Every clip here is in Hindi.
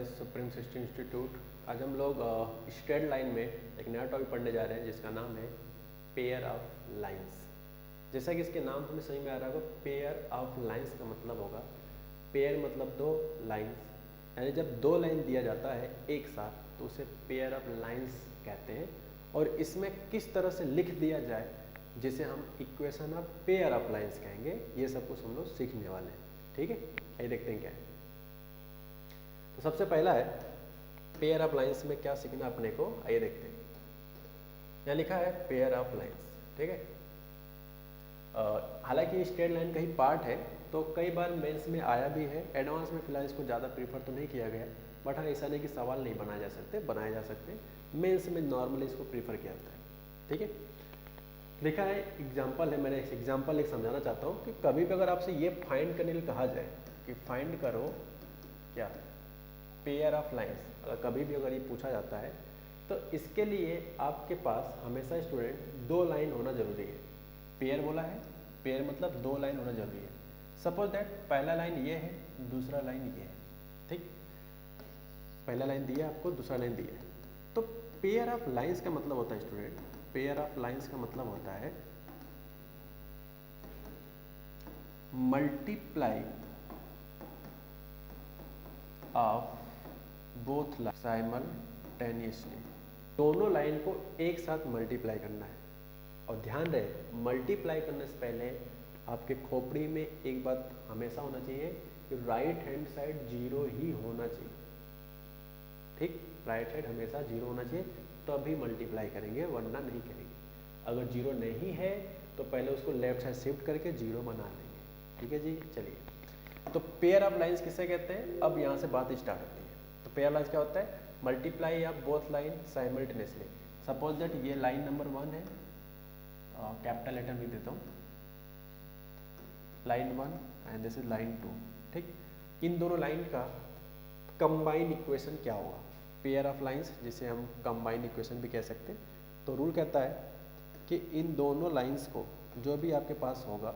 Supreme system institute. आज हम लोग स्ट्रेट लाइन में एक नया टॉपिक पढ़ने जा रहे हैं जिसका नाम है पेयर ऑफ लाइंस। जैसा कि इसके नाम हमें समझ में आ रहा होगा, पेयर ऑफ लाइंस का मतलब होगा, पेयर मतलब दो, लाइंस यानी जब दो लाइन दिया जाता है एक साथ तो उसे पेयर ऑफ लाइंस कहते हैं। और इसमें किस तरह से लिख दिया जाए जिसे हम equation of pair of lines कहेंगे, ये सब कुछ हम लोग सीखने वाले हैं। ठीक है, आइए देखते हैं क्या है। तो सबसे पहला है पेयर ऑफ लाइंस में क्या सीखना अपने को, आइए देखते हैं। यहाँ लिखा है पेयर ऑफ लाइंस, ठीक है। हालांकि स्ट्रेट लाइन का ही पार्ट है तो कई बार मेंस में आया भी है, एडवांस में फिलहाल इसको ज़्यादा प्रीफर तो नहीं किया गया, बट हाँ ऐसा नहीं कि सवाल नहीं बनाए जा सकते, बनाए जा सकते। मेंस में नॉर्मली इसको प्रीफर किया जाता है, ठीक है। लिखा है एग्जाम्पल है, मैंने एग्जाम्पल एक समझाना चाहता हूँ कि कभी भी अगर आपसे ये फाइंड करने के लिए कहा जाए कि फाइंड करो क्या पेयर ऑफ लाइंस, अगर कभी भी अगर ये पूछा जाता है तो इसके लिए आपके पास हमेशा स्टूडेंट दो लाइन होना जरूरी है। पेयर बोला है, पेयर मतलब दो लाइन होना जरूरी है। सपोज दैट पहला लाइन ये है, दूसरा लाइन ये है, ठीक। पहला लाइन दिया आपको, दूसरा लाइन दिया है, तो पेयर ऑफ लाइंस का मतलब होता है स्टूडेंट, पेयर ऑफ लाइंस का मतलब होता है मल्टीप्लाई ऑफ बोथ साइमल्टेनियसली, दोनों लाइन को एक साथ मल्टीप्लाई करना है। और ध्यान रहे मल्टीप्लाई करने से पहले आपके खोपड़ी में एक बात हमेशा होना चाहिए कि राइट हैंड साइड जीरो ही होना चाहिए, ठीक। राइट साइड हमेशा जीरो होना चाहिए तभी मल्टीप्लाई करेंगे, वरना नहीं करेंगे। अगर जीरो नहीं है तो पहले उसको लेफ्ट साइड शिफ्ट करके जीरो बना लेंगे, ठीक है जी। चलिए, तो पेयर ऑफ लाइंस किसे कहते हैं, अब यहाँ से बात स्टार्ट होती है। तो पेयर लाइंस क्या होता है, multiply of both line simultaneously. Suppose that ये लाइन नंबर 1 है, कैपिटल लेटर भी देता हूँ, line 1 and this is line 2, ठीक। इन दोनों लाइन का कंबाइन इक्वेशन क्या होगा, पेयर ऑफ लाइंस जिसे हम कंबाइन इक्वेशन भी कह सकते हैं। तो रूल कहता है कि इन दोनों लाइंस को जो भी आपके पास होगा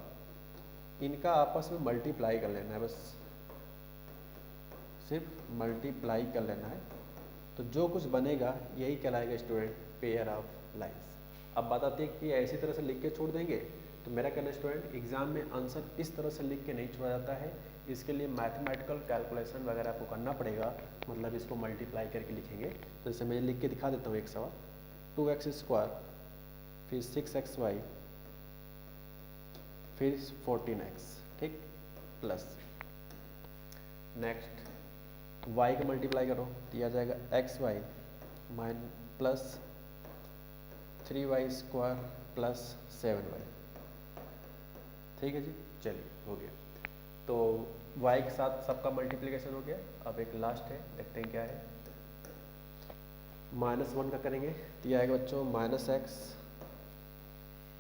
इनका आपस में मल्टीप्लाई कर लेना है, बस सिर्फ मल्टीप्लाई कर लेना है। तो जो कुछ बनेगा यही कहलाएगा स्टूडेंट पेयर ऑफ लाइंस। अब बात आती है कि ऐसी तरह से लिख के छोड़ देंगे, तो मेरा कहना स्टूडेंट एग्जाम में आंसर इस तरह से लिख के नहीं छोड़ा जाता है, इसके लिए मैथमेटिकल कैलकुलेशन वगैरह आपको करना पड़ेगा, मतलब इसको मल्टीप्लाई करके लिखेंगे। तो जैसे मैं लिख के दिखा देता हूँ एक सवाल, 2x² फिर 6xy फिर 14x, ठीक, प्लस नेक्स्ट y का मल्टीप्लाई करो तो यह आ जाएगा xy plus 3y² plus 7y, ठीक है जी। चलिए हो गया, तो y के साथ सबका मल्टीप्लिकेशन हो गया। अब एक लास्ट है, देखते हैं क्या है। -1 का करेंगे तो यह आएगा बच्चों -x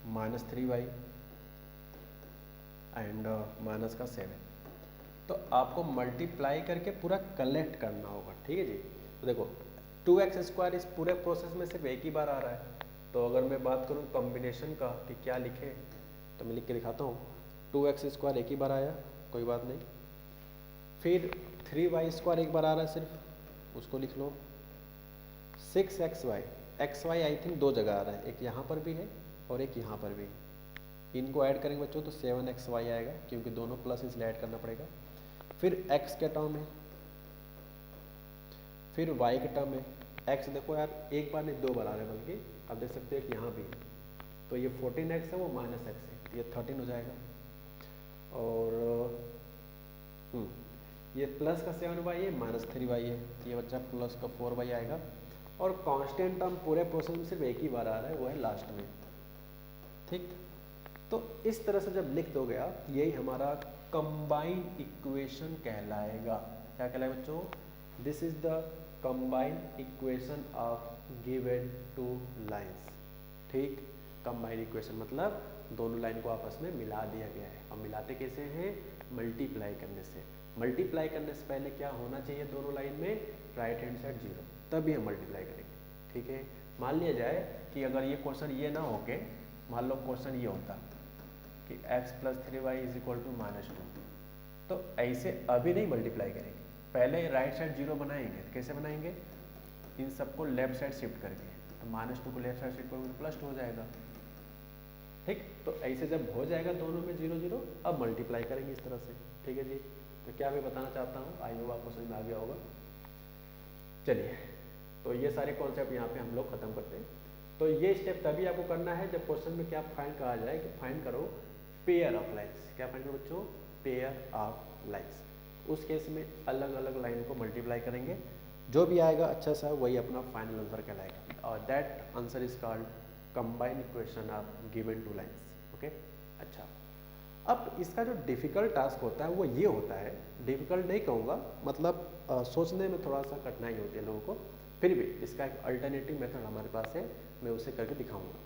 -3y एंड माइनस का 7। तो आपको मल्टीप्लाई करके पूरा कलेक्ट करना होगा, ठीक है जी। तो देखो 2x² इस पूरे प्रोसेस में सिर्फ एक ही बार आ रहा है, तो अगर मैं बात करूँ कॉम्बिनेशन का कि क्या लिखें तो मैं लिख के दिखाता हूँ। 2x² एक ही बार आया, कोई बात नहीं। फिर 3y² एक बार आ रहा है सिर्फ, उसको लिख लो। 6xy, xy आई थिंक दो जगह आ रहा है, एक यहाँ पर भी है और एक यहाँ पर भी। इनको ऐड करेंगे बच्चों तो 7xy आएगा, क्योंकि दोनों प्लस इसलिए ऐड करना पड़ेगा। फिर x के टर्म है, फिर y के टर्म है। x देखो यार एक बार नहीं दो बार आ रहे हैं, बल्कि आप देख सकते हैं कि यहाँ भी है, तो ये 14x है, वो -x है, ये 13 हो जाएगा। और ये प्लस का 7y है, -3y है, ये बच्चा प्लस का 4y आएगा। और कांस्टेंट टर्म पूरे प्रोसेस में सिर्फ एक ही बार आ रहा है, वो है लास्ट में, ठीक। तो इस तरह से जब लिख दोगे आप, यही हमारा कंबाइन इक्वेशन कहलाएगा। क्या कहलाएगा बच्चों, this is the combine equation of given two lines, ठीक। कंबाइन इक्वेशन मतलब दोनों लाइन को आपस में मिला दिया गया है, और मिलाते कैसे हैं, मल्टीप्लाई करने से। मल्टीप्लाई करने से पहले क्या होना चाहिए दोनों लाइन में, राइट हैंड साइड जीरो, तभी हम मल्टीप्लाई करेंगे, ठीक है। मान लिया जाए कि अगर ये क्वेश्चन ये ना होके, मान लो क्वेश्चन ये होता कि x + 3y = -2, तो ऐसे अभी नहीं मल्टीप्लाई करेंगे, पहले राइट साइड 0 बनाएंगे, तो कैसे बनाएंगे, इन सबको लेफ्ट साइड शिफ्ट करके, तो -2 को लेफ्ट साइड शिफ्ट करोगे तो +2 हो जाएगा। ठीक, तो ऐसे जब हो जाएगा दोनों में 0 0, अब मल्टीप्लाई करेंगे इस तरह से। ठीक है जी, तो क्या मैं बताना चाहता हूँ, आई होप आपको समझ में आ गया होगा। चलिए, तो ये सारे कॉन्सेप्ट यहाँ पे हम लोग खत्म करते हैं। तो ये स्टेप तभी आपको करना है जब क्वेश्चन में क्या फाइंड कहा जाए कि फाइंड करो पेयर ऑफ लाइन्स। क्या फाइंड करो बच्चों, पेयर ऑफ लाइन्स। उस केस में अलग अलग लाइन को मल्टीप्लाई करेंगे, जो भी आएगा अच्छा सा वही अपना फाइनल आंसर कहलाएगा, और that answer is called combined equation of given two lines. Okay, अच्छा, अब इसका जो डिफ़िकल्ट टास्क होता है वो ये होता है, डिफ़िकल्ट नहीं कहूँगा, मतलब सोचने में थोड़ा सा कठिनाई होती है लोगों को, फिर भी इसका एक अल्टरनेटिव मेथड हमारे पास है, मैं उसे करके दिखाऊंगा।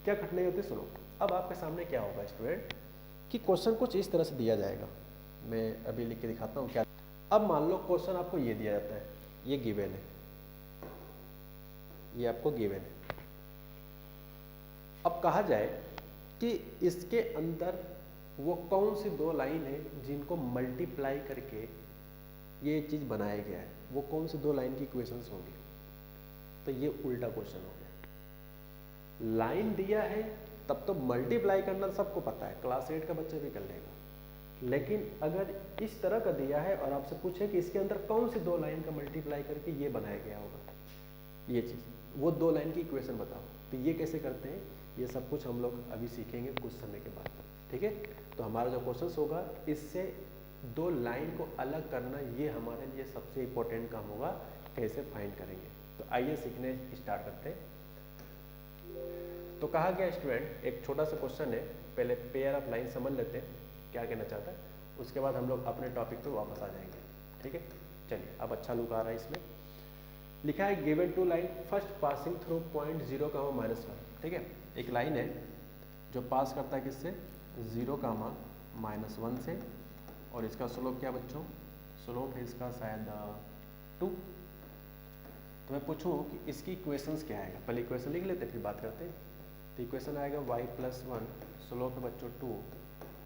क्या कठिनाई होती है, सुनो। अब आपके सामने क्या होगा स्टूडेंट, कि क्वेश्चन कुछ इस तरह से दिया जाएगा, मैं अभी लिख के दिखाता हूँ क्या। अब मान लो क्वेश्चन आपको ये दिया जाता है, ये गिवन है, ये आपको गिवन है। अब कहा जाए कि इसके अंदर वो कौन सी दो लाइन है जिनको मल्टीप्लाई करके ये चीज़ बनाया गया है, वो कौन सी दो लाइन की इक्वेशंस होंगी। तो ये उल्टा क्वेश्चन हो गया। लाइन दिया है तब तो मल्टीप्लाई करना सबको पता है, क्लास 8 का बच्चा भी कर लेगा। लेकिन अगर इस तरह का दिया है और आपसे पूछे कि इसके अंदर कौन सी दो लाइन का मल्टीप्लाई करके ये बनाया गया होगा, ये चीज़, वो दो लाइन की इक्वेशन बताओ, तो ये कैसे करते हैं, ये सब कुछ हम लोग अभी सीखेंगे कुछ समय के बाद। ठीक है, तो हमारा जो क्वेश्चन होगा, इससे दो लाइन को अलग करना, ये हमारे लिए सबसे इम्पोर्टेंट काम होगा, कैसे फाइंड करेंगे। तो आइए सीखने स्टार्ट करते हैं। तो कहा गया स्टूडेंट, एक छोटा सा क्वेश्चन है, पहले पेयर ऑफ लाइन समझ लेते हैं क्या कहना चाहता है, उसके बाद हम लोग अपने टॉपिक पे वापस आ जाएंगे। ठीक है, चलिए, अब अच्छा लुक आ रहा है इसमें। लिखा है given to line first passing through point 0, -1। ठीक है, एक लाइन है जो पास करता है किससे, 0, -1 से, और इसका स्लोप क्या बच्चों, स्लोप है इसका शायद 2। तो मैं पूछूं कि इसकी इक्वेशंस क्या आएगा, पहले इक्वेशन लिख लेते फिर बात करते हैं। तो इक्वेशन आएगा y+1, स्लोप है बच्चों 2,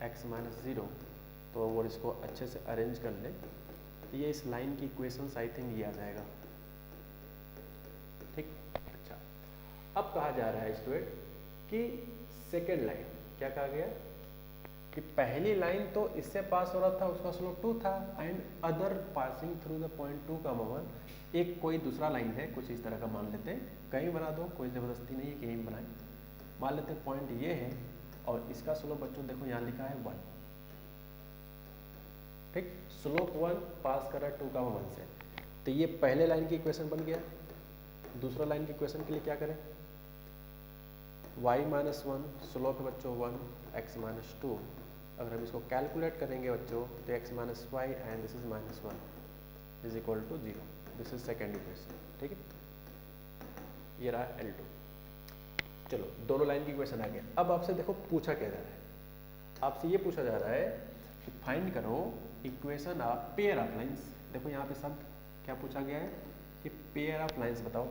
x - 0। तो वो इसको अच्छे से अरेंज कर ले, तो ये इस लाइन की इक्वेशंस आई थिंक ये आ जाएगा। ठीक, अच्छा, अब कहा जा रहा है स्टूडेंट कि सेकेंड लाइन, क्या कहा गया कि पहली लाइन तो इससे पास हो रहा था, उसका स्लोप 2 था, and other passing through the point 2, 1, एक कोई दूसरा लाइन है, कुछ इस तरह का मान लेते हैं, कहीं बना दो, कोई ज़बरदस्ती नहीं है कि यहीं बनाए, मान लेते हैं पॉइंट ये है, और इसका स्लोप बच्चों देखो यहाँ लिखा है 1। ठीक, स्लोप 1 पास कर रहा है 2, 1 से, तो ये पहले लाइन की इक्वेशन बन गया। दूसरा लाइन की इक्वेशन के लिए क्या करें, y-1, स्लोप है बच्चों 1, x - 2। अगर हम इसको कैलकुलेट करेंगे बच्चों, तो x - y and this is -1 is equal to 0। This is second equation. ठीक है, ये रहा L2। चलो, दोनों लाइन की इक्वेशन आ गया। अब आपसे देखो पूछा क्या जा रहा है, आपसे ये पूछा जा रहा है कि फाइंड करो equation of pair of lines. देखो यहाँ पे शब्द क्या पूछा गया है कि पेयर ऑफ लाइन्स बताओ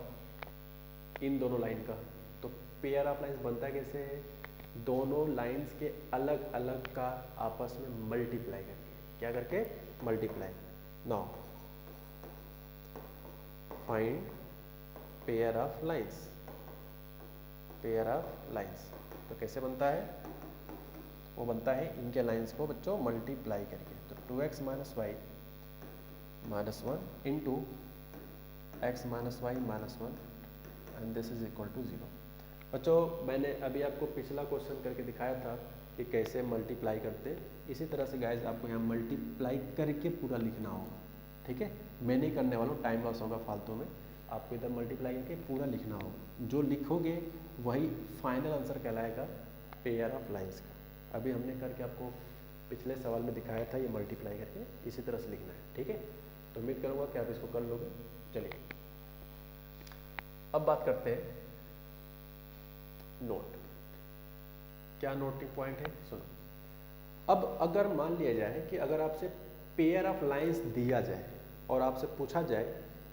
इन दोनों लाइन का। तो पेयर ऑफ लाइन्स बनता है कैसे है, दोनों लाइन्स के अलग अलग का आपस में मल्टीप्लाई करके, क्या करके, multiply. Now find pair of lines, pair of lines. तो कैसे बनता है, वो बनता है इनके लाइन्स को बच्चों मल्टीप्लाई करके। तो 2x - y -1 into x - y -1 and this is equal to 0। बच्चों, मैंने अभी आपको पिछला क्वेश्चन करके दिखाया था कि कैसे मल्टीप्लाई करते, इसी तरह से गाइज आपको यहाँ मल्टीप्लाई करके पूरा लिखना होगा। ठीक है, मैं नहीं करने वाला हूँ, टाइम लॉस होगा फालतू में, आपको इधर मल्टीप्लाई करके पूरा लिखना होगा। जो लिखोगे वही फाइनल आंसर कहलाएगा पेयर ऑफ लाइन्स का। अभी हमने करके आपको पिछले सवाल में दिखाया था, ये मल्टीप्लाई करके इसी तरह से लिखना है। ठीक है, तो उम्मीद करूँगा कि आप इसको कर लोगे। चलिए, अब बात करते हैं नोट। क्या नोटिंग पॉइंट है, सुनो। अब अगर मान लिया जाए कि अगर आपसे पेयर ऑफ लाइंस दिया जाए और आपसे पूछा जाए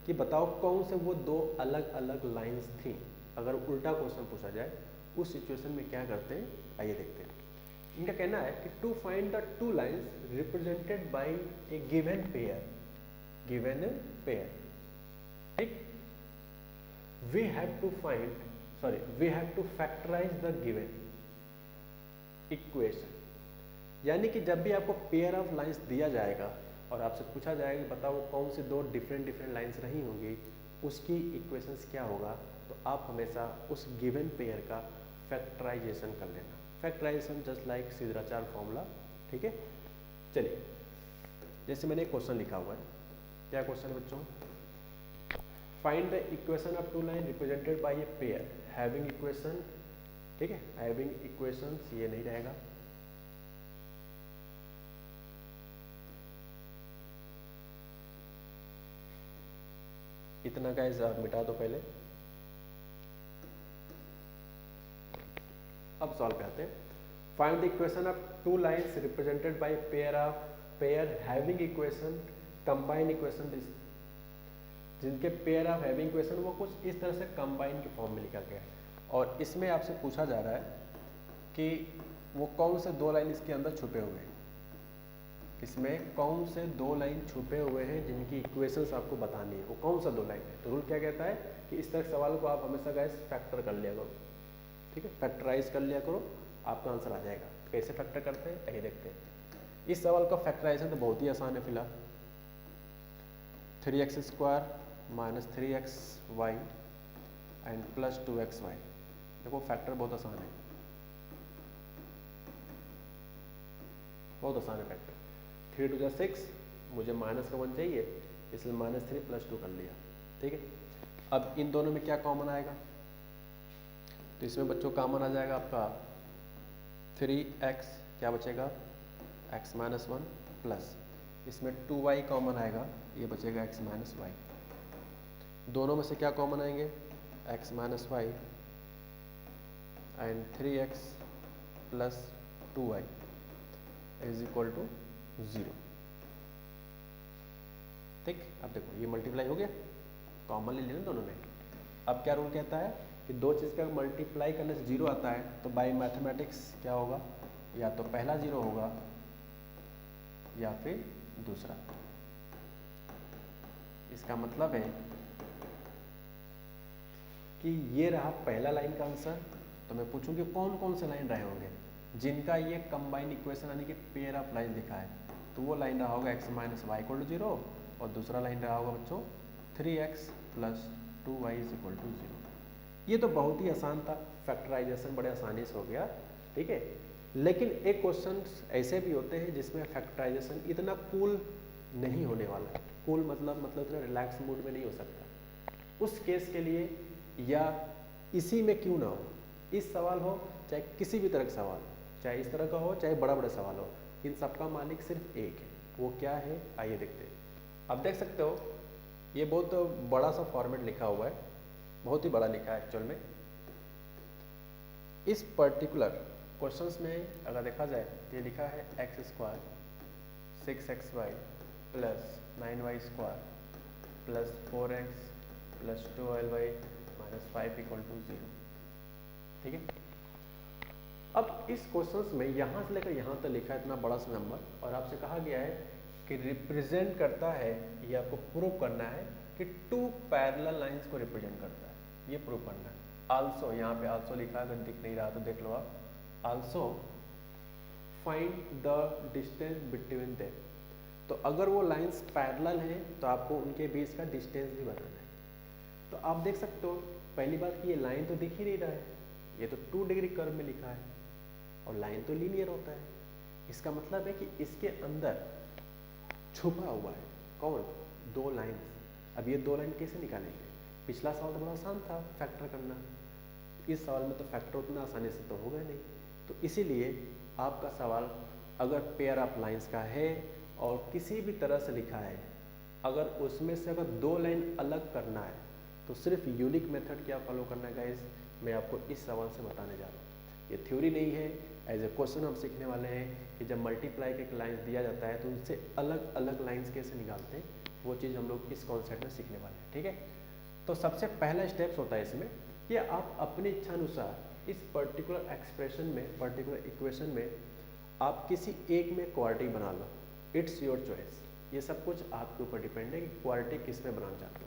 कि बताओ कौन से वो दो अलग अलग लाइंस थी, अगर उल्टा क्वेश्चन पूछा जाए, उस सिचुएशन में क्या करते हैं, आइए देखते हैं। इनका कहना है कि to find the two lines represented by a given pair. Given pair, ठीक। We have to factorise the given equation, यानी कि जब भी आपको पेयर ऑफ लाइंस दिया जाएगा और आपसे पूछा जाएगा कि बताओ कौन से दो डिफरेंट लाइंस रही होंगी, उसकी इक्वेशंस क्या होगा, तो आप हमेशा उस गिवन पेयर का फैक्टराइजेशन कर लेना। फैक्टराइजेशन जस्ट लाइक सिद्धाचार फॉर्मूला, ठीक है। चलिए, जैसे मैंने एक क्वेश्चन लिखा हुआ है, क्या क्वेश्चन है बच्चों? Find the equation of two line represented by a pair having equation, ठीक है, हैविंग इक्वेशंस, ये नहीं रहेगा। इतना गाइस आप मिटा दो पहले। अब सॉल्व पे आते हैं। Find the equation of to lines represented bye pair having equation combine equation, जिनके पेयर ऑफ हैविंग इक्वेशन वो कुछ इस तरह से कंबाइन के फॉर्म में लिखा गया है, और इसमें आपसे पूछा जा रहा है कि वो कौन से दो लाइन इसके अंदर छुपे हुए हैं, इसमें कौन से दो लाइन छुपे हुए हैं जिनकी इक्वेशंस आपको बतानी है, वो कौन सा दो लाइन है। तो रूल क्या कहता है कि इस तरह सवाल को आप हमेशा गाइस फैक्टर कर लिया करो, ठीक है, फैक्टराइज कर लिया करो, आपका आंसर आ जाएगा। कैसे फैक्टर करते हैं यही देखते हैं। इस सवाल का फैक्टराइजेशन तो बहुत ही आसान है। फिलहाल 3x² minus 3xy and plus 2xy, देखो फैक्टर बहुत आसान है, बहुत आसान है फैक्टर। 3 टू 6, मुझे माइनस का 1 चाहिए, इसलिए -3 + 2 कर लिया, ठीक है। अब इन दोनों में क्या कॉमन आएगा, तो इसमें बच्चों कॉमन आ जाएगा आपका 3x, क्या बचेगा x - 1 प्लस इसमें 2y कॉमन आएगा, ये बचेगा x - y। दोनों में से क्या कॉमन आएंगे, x - y and 3x + 2y = 0, ठीक। अब देखो ये मल्टीप्लाई हो गया, कॉमन ले लेना दोनों में। अब क्या रूल कहता है कि दो चीज़ का मल्टीप्लाई करने से 0 आता है, तो बाय मैथमेटिक्स क्या होगा, या तो पहला 0 होगा या फिर दूसरा। इसका मतलब है कि ये रहा पहला लाइन का आंसर। तो मैं पूछूंगी कौन कौन से लाइन रहे होंगे जिनका ये कंबाइन इक्वेशन यानी कि पेयर ऑफ लाइन दिखा है, तो वो लाइन रहा होगा x - y = 0, और दूसरा लाइन रहा होगा बच्चों 3x + 2y = 0। ये तो बहुत ही आसान था, फैक्टराइजेशन बड़े आसानी से हो गया, ठीक है। लेकिन एक क्वेश्चन ऐसे भी होते हैं जिसमें फैक्टराइजेशन इतना कूल नहीं होने वाला। कूल मतलब इतना रिलैक्स मूड में नहीं हो सकता। उस केस के लिए, या इसी में क्यों ना हो, इस सवाल हो चाहे किसी भी तरह का सवाल, चाहे इस तरह का हो चाहे बड़ा बड़ा सवाल हो, इन सबका मालिक सिर्फ एक है। वो क्या है, आइए देखते हैं। अब देख सकते हो ये बहुत बड़ा सा फॉर्मेट लिखा हुआ है, बहुत ही बड़ा लिखा है एक्चुअल में। इस पर्टिकुलर क्वेश्चंस में अगर देखा जाए तो ये लिखा है x² 6xy + 9y² + 4x + 12y - 5 = 0, ठीक है। अब इस क्वेश्चंस में यहाँ से लेकर यहाँ तक लिखा है इतना बड़ा सा नंबर, और आपसे कहा गया है कि रिप्रेजेंट करता है, ये आपको प्रूव करना है कि 2 पैरेलल लाइंस को रिप्रेजेंट करता है, ये प्रूव करना है। आल्सो, यहाँ पे आल्सो लिखा है, अगर दिख नहीं रहा तो देख लो आप। Also find the distance between them, तो अगर वो लाइंस पैरेलल हैं तो आपको उनके बीच का डिस्टेंस भी बताना है। तो आप देख सकते हो पहली बात कि ये लाइन तो दिख ही नहीं रहा है, ये तो 2 डिग्री कर्व में लिखा है, और लाइन तो लीनियर होता है। इसका मतलब है कि इसके अंदर छुपा हुआ है कौन, 2 लाइंस। अब ये 2 लाइन कैसे निकालेंगे, पिछला सवाल तो बड़ा आसान था फैक्टर करना, इस सवाल में तो फैक्टर उतना आसानी से तो होगा नहीं। तो इसीलिए आपका सवाल अगर पेयर ऑफ लाइंस का है और किसी भी तरह से लिखा है, अगर उसमें से अगर 2 लाइन अलग करना है तो सिर्फ यूनिक मेथड क्या फॉलो करना है गाइस, मैं आपको इस सवाल से बताने जा रहा हूँ। ये थ्योरी नहीं है, एज ए क्वेश्चन हम सीखने वाले हैं कि जब मल्टीप्लाई के लाइंस दिया जाता है तो उनसे अलग अलग लाइंस कैसे निकालते हैं, वो चीज़ हम लोग इस कॉन्सेप्ट में सीखने वाले हैं, ठीक है। तो सबसे पहला स्टेप्स होता है इसमें कि आप अपनी इच्छा अनुसार इस पर्टिकुलर एक्सप्रेशन में, पर्टिकुलर इक्वेशन में आप किसी एक में क्वाड्रेटिक बना लो, इट्स योर चॉइस। ये सब कुछ आपके ऊपर डिपेंड है कि क्वाड्रेटिक किस में बनाना चाहते हो।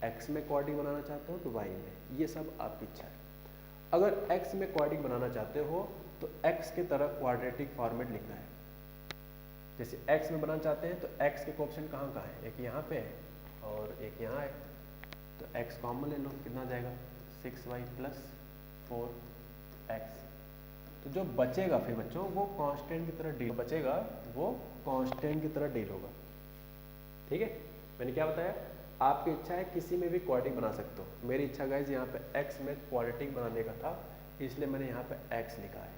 एक्स में क्वाड्रेटिक बनाना चाहते हो तो वाई में, ये सब आपकी इच्छा है। अगर एक्स में क्वाड्रेटिक बनाना चाहते हो तो एक्स की तरह क्वाड्रेटिक फॉर्मेट लिखना है। जैसे एक्स में बनाना चाहते हैं तो एक्स के कोएफिशिएंट कहाँ कहाँ है, एक यहाँ पे है और एक यहाँ है, तो एक्स कॉमन ले लो, कितना जाएगा 6y + 4x। तो जो बचेगा फिर बच्चों वो कांस्टेंट की तरह डील बचेगा, वो कांस्टेंट की तरह डील होगा। ठीक है, मैंने क्या बताया, आपकी इच्छा है किसी में भी क्वाड्रेटिक बना सकते हो। मेरी इच्छा गाइस यहाँ पे x में क्वाड्रेटिक बनाने का था, इसलिए मैंने यहाँ पे x लिखा है।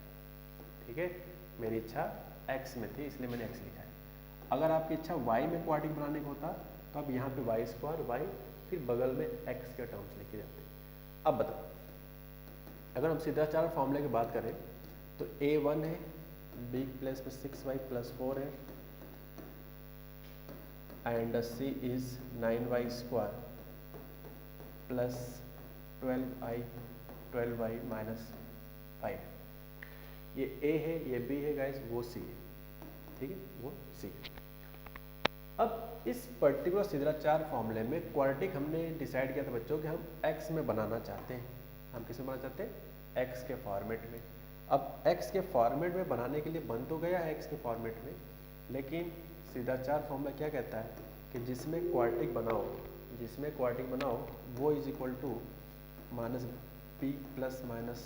ठीक है, मेरी इच्छा x में थी इसलिए मैंने x लिखा है। अगर आपकी इच्छा y में क्वाड्रेटिक बनाने का होता तो अब यहाँ पे y² y फिर बगल में x के टर्म्स लिखे जाते। अब बताओ, अगर हम सीधा फॉर्मूले की बात करें तो a1 है, b प्लस में 6y + 4 है and c is 9y² plus 12y - 5। ये a है, ये b है गाइस, वो c है। ठीक है, वो c। अब इस पर्टिकुलर सीधा फॉर्मूले में क्वाड्रेटिक हमने डिसाइड किया था बच्चों कि हम x में बनाना चाहते हैं। हम किस में बनाना चाहते हैं, x के फॉर्मेट में। अब x के फॉर्मेट में बनाने के लिए बन तो गया है x के फॉर्मेट में, लेकिन सीधा फॉर्मूला क्या कहता है कि जिसमें क्वाड्रेटिक बनाओ वो is equal to -b plus minus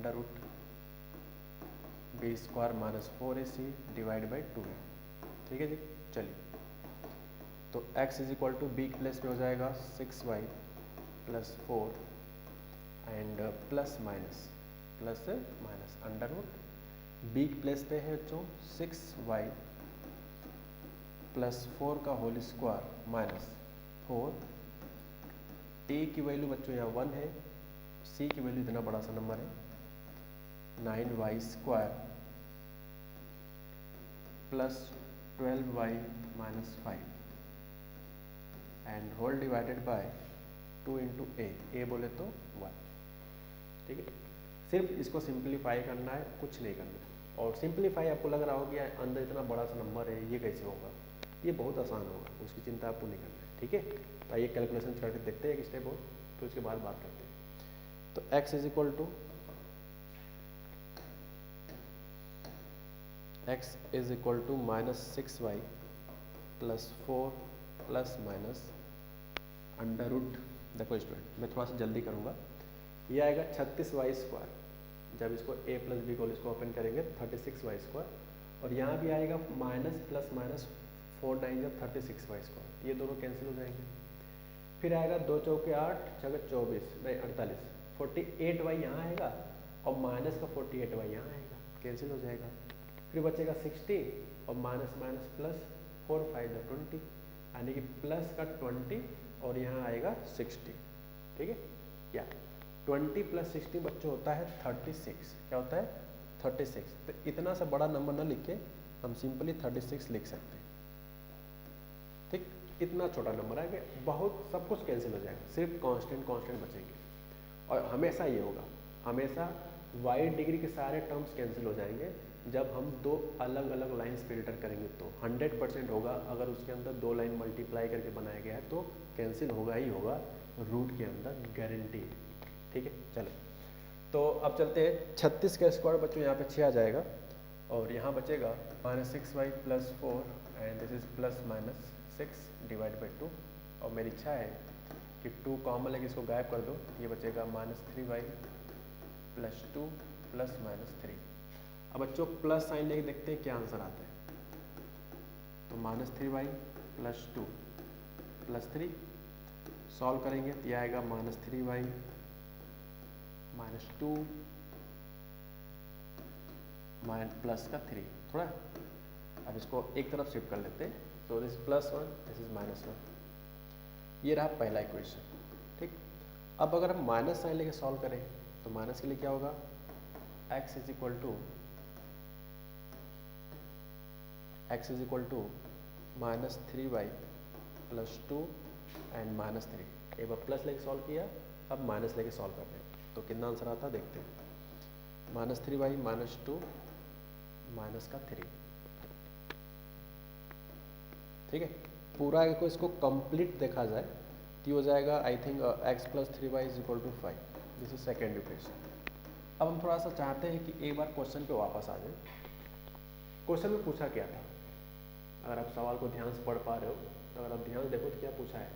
√b² - 4ac divide by 2 है। ठीक है जी, चलिए तो x is equal to b plus में हो जाएगा 6y + 4 and plus minus √b plus पे है बच्चों 6y + 4 का होल स्क्वायर -4। a की वैल्यू बच्चों यहाँ 1 है, c की वैल्यू इतना बड़ा सा नंबर है 9y² plus 12y - 5 and whole divided by 2 × a बोले तो 1। ठीक है, सिर्फ इसको सिंप्लीफाई करना है, कुछ नहीं करना है। और सिंप्लीफाई आपको लग रहा होगा कि अंदर इतना बड़ा सा नंबर है, ये कैसे होगा, ये बहुत आसान होगा, उसकी चिंता आपको नहीं करना है। ठीक है, तो आइए कैलकुलेशन करके देखते हैं एक स्टेप और, तो उसके बाद बात करते हैं। तो x is equal to -6y + 4 plus minus √, देखो स्टूडेंट मैं थोड़ा सा जल्दी करूँगा, ये आएगा 36y²। जब इसको a + b को इसको ओपन करेंगे 36y², और यहाँ भी आएगा माइनस प्लस माइनस 4 9 जब 36y², ये दोनों कैंसिल हो जाएंगे। फिर आएगा 2 चौके 8 6 24 नहीं 48, 48y यहाँ आएगा और माइनस का 48y यहाँ आएगा, कैंसिल हो जाएगा। फिर बचेगा 60 और माइनस प्लस 4 5 20, यानी कि प्लस का 20 और यहाँ आएगा 60। ठीक है, या 20 + 60 बच्चों होता है 36। क्या होता है 36। तो इतना सा बड़ा नंबर ना लिख के हम सिंपली 36 लिख सकते हैं। ठीक, इतना छोटा नंबर है कि बहुत सब कुछ कैंसिल हो जाएगा, सिर्फ कांस्टेंट बचेंगे। और हमेशा ये होगा, हमेशा वाई डिग्री के सारे टर्म्स कैंसिल हो जाएंगे जब हम दो अलग अलग लाइंस फिल्टर करेंगे, तो 100% होगा। अगर उसके अंदर 2 लाइन मल्टीप्लाई करके बनाया गया है तो कैंसिल होगा ही होगा, रूट के अंदर गारंटी। ठीक है, चलो तो अब चलते हैं 36 का स्क्वायर बच्चों यहाँ पे 6 आ जाएगा और यहाँ बचेगा -6y + 4 and this is +-6 divide by 2। और मेरी इच्छा है कि 2 कॉमन लेके इसको गायब कर दो, ये बचेगा -3y + 2 +-3। अब बच्चों प्लस साइन लेके देखते हैं क्या आंसर आता है। तो -3y + 2 +3 सॉल्व करेंगे तो यह आएगा -3y - 2 प्लस का 3 थोड़ा। अब इसको एक तरफ शिफ्ट कर लेते हैं, तो दिस +1 दिस इज -1। ये रहा पहला इक्वेशन। ठीक, अब अगर हम माइनस साइन लेके सॉल्व करें तो माइनस के लिए क्या होगा, x is equal to -3y + 2 and -3। एक बार प्लस लेके सॉल्व किया, अब माइनस लेके सॉल्व कर रहे हैं, तो कितना आंसर आता है देखते हैं। -3y - 2 -3। ठीक है, पूरा अगर इसको कंप्लीट देखा जाए तो ये हो जाएगा I think x + 3y = 5। This is second equation. अब हम थोड़ा सा चाहते हैं कि एक बार क्वेश्चन पे वापस आ जाए। क्वेश्चन में पूछा क्या था, अगर आप सवाल को ध्यान से पढ़ पा रहे हो तो अगर आप ध्यान देखो तो क्या पूछा है।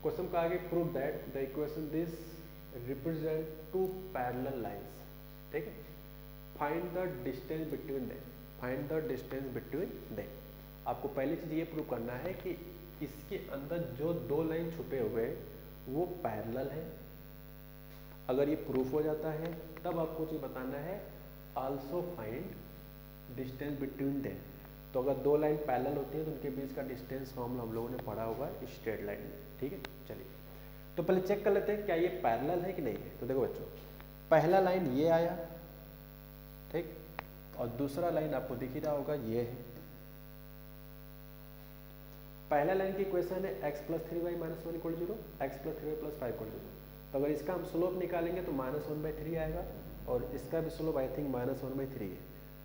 क्वेश्चन का आगे prove that the equation this represent two parallel lines, ठीक है। Find the distance between them, find the distance between them. आपको पहली चीज ये प्रूव करना है कि इसके अंदर जो दो लाइन छुपे हुए हैं वो पैरेलल है। अगर ये प्रूफ हो जाता है तब आपको चीज बताना है also find distance between them. तो अगर दो लाइन पैरेलल होती है तो उनके बीच का डिस्टेंस फॉर्मूला हम लोगों ने पढ़ा होगा स्ट्रेट लाइन में, ठीक है। चलिए तो पहले चेक कर लेते हैं क्या ये पैरेलल है कि नहीं है। तो देखो बच्चों, पहला लाइन ये आया, ठीक, और दूसरा लाइन आपको दिख ही रहा होगा ये है। पहला लाइन की इक्वेशन है x + 3y - 1 = 0, x + 3y + 5 = 0। तो अगर इसका हम स्लोप निकालेंगे तो -1/3 आएगा और इसका भी स्लोप आई थिंक -1/3 है।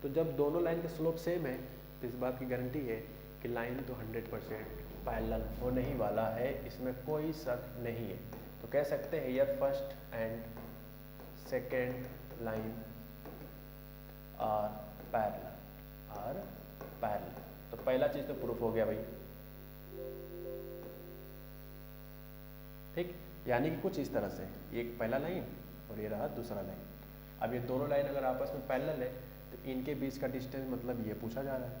तो जब दोनों लाइन के स्लोप सेम है तो इस बात की गारंटी है कि लाइन तो 100% पैरेलल होने ही वाला है, इसमें कोई शक नहीं है। तो कह सकते हैं यार first and second line are parallel, तो पहला चीज तो प्रूफ हो गया भाई, ठीक। यानी कि कुछ इस तरह से एक पहला लाइन और ये रहा दूसरा लाइन। अब ये दोनों लाइन अगर आपस में पैरेलल है तो इनके बीच का डिस्टेंस मतलब ये पूछा जा रहा है।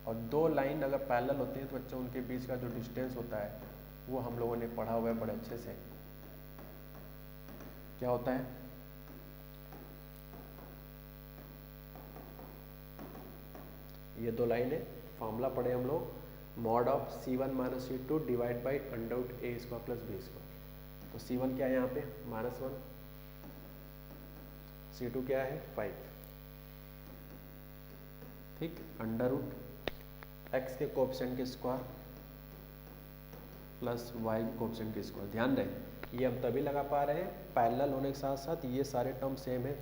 और दो लाइन अगर पैरेलल होती है तो बच्चों उनके बीच का जो डिस्टेंस होता है वो हम लोगों ने पढ़ा हुआ है बड़े अच्छे से। क्या होता है, ये दो लाइन है, फॉर्मूला पढ़े हम लोग, mod of C1 - C2 divide by √a² + b²। तो C1 क्या है यहाँ पे -1, C2 क्या है 5, ठीक, √x के कोएफिशिएंट के स्क्वायर प्लस y के कोएफिशिएंट के स्क्वायर। ध्यान रहे ये हम तभी लगा पा रहे हैं पैरेलल होने के साथ साथ ये सारे टर्म सेम है,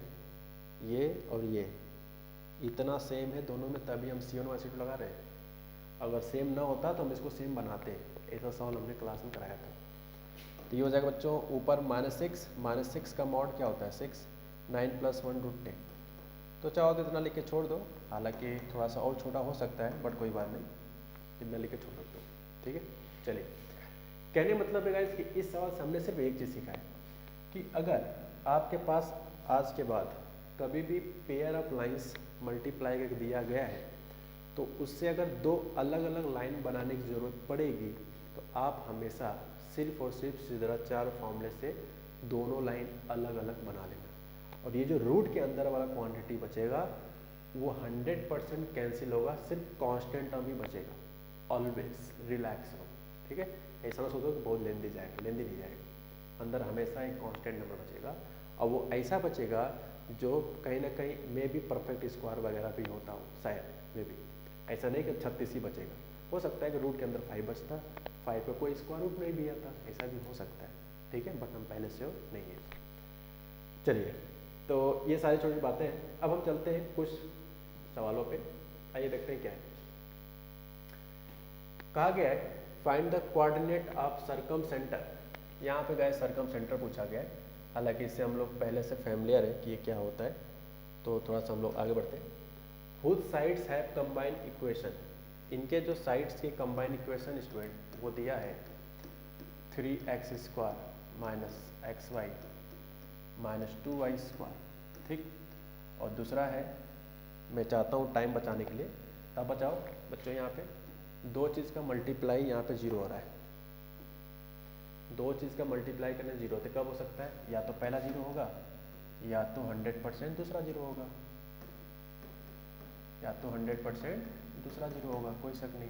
ये और ये इतना सेम है दोनों में, तभी हम C1 और C2 लगा रहे हैं। अगर सेम ना होता तो हम इसको सेम बनाते हैं। ऐसा सवाल हमने क्लास में कराया था। तो ये हो जाएगा बच्चों ऊपर -6 का मॉड क्या होता है 6, 9 + 1 √10। तो चाहो तो इतना लिख के छोड़ दो, हालांकि थोड़ा सा और छोटा हो सकता है बट कोई बात नहीं, इतना लिख के छोड़ दो, ठीक है। चलिए कहने मतलब है गाइस कि इस सवाल से हमने सिर्फ एक चीज़ सीखा है कि अगर आपके पास आज के बाद कभी भी पेयर ऑफ लाइंस मल्टीप्लाई करके दिया गया है तो उससे अगर दो अलग अलग लाइन बनाने की ज़रूरत पड़ेगी तो आप हमेशा सिर्फ और सिर्फ सिद्धाचार्य फॉर्मूले से दोनों लाइन अलग अलग बना लेना। और ये जो रूट के अंदर वाला क्वांटिटी बचेगा वो 100% कैंसिल होगा, सिर्फ कांस्टेंट टर्म ही बचेगा। ऑलवेज रिलैक्स रहो, ठीक है। ऐसा ना सोचो कि बहुत लेंदी जाएगा, लेंदी नहीं जाएगा। अंदर हमेशा एक कांस्टेंट नंबर बचेगा और वो ऐसा बचेगा जो कहीं ना कहीं मे भी परफेक्ट स्क्वायर वगैरह भी होता हो, शायद मे भी। ऐसा नहीं कि 36 ही बचेगा, हो सकता है कि रूट के अंदर 5 बचता, 5 पे कोई स्क्वायर रूट नहीं भी आता, ऐसा भी हो सकता है, ठीक है। बट हम पहले से नहीं है। चलिए तो ये सारी छोटी बातें हैं। अब हम चलते हैं कुछ सवालों पे, आइए देखते हैं क्या है। कहा गया है find the coordinate of circum centre. यहाँ पे गए सर्कम सेंटर पूछा गया है, हालांकि इससे हम लोग पहले से फैमिलियर है कि ये क्या होता है, तो थोड़ा सा हम लोग आगे बढ़ते हैं। Whose sides have combined equation, इनके जो साइड्स के कंबाइन इक्वेशन स्टूडेंट वो दिया है 3x² - xy - 2y², ठीक। और दूसरा है, मैं चाहता हूँ टाइम बचाने के लिए, तब बचाओ बच्चों, यहाँ पे दो चीज़ का मल्टीप्लाई यहाँ पे 0 हो रहा है, दो चीज़ का मल्टीप्लाई करने 0 होते कब हो सकता है, या तो पहला 0 होगा या तो 100% दूसरा 0 होगा, या तो 100% दूसरा 0 होगा, कोई शक नहीं।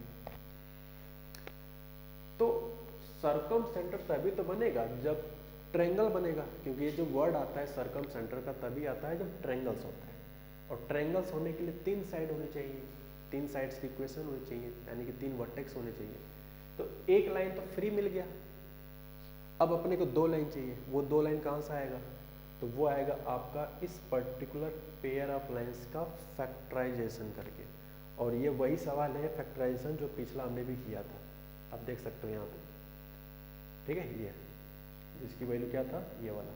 तो सर्कम सेंटर तभी तो बनेगा जब ट्रायंगल बनेगा, क्योंकि ये जो वर्ड आता है सर्कम सेंटर का तभी आता है जब ट्रायंगल्स होता है। और ट्रायंगल्स होने के लिए 3 साइड होनी चाहिए, 3 साइड्स की इक्वेशन होनी चाहिए, यानी कि 3 वर्टेक्स होने चाहिए। तो एक लाइन तो फ्री मिल गया, अब अपने को 2 लाइन चाहिए। वो 2 लाइन कहाँ से आएगा, तो वो आएगा आपका इस पर्टिकुलर पेयर ऑफ लाइंस का फैक्टराइजेशन करके। और ये वही सवाल है फैक्टराइजेशन जो पिछला हमने भी किया था, आप देख सकते हो यहाँ पे, ठीक है। ये जिसकी वैल्यू क्या था, ये वाला।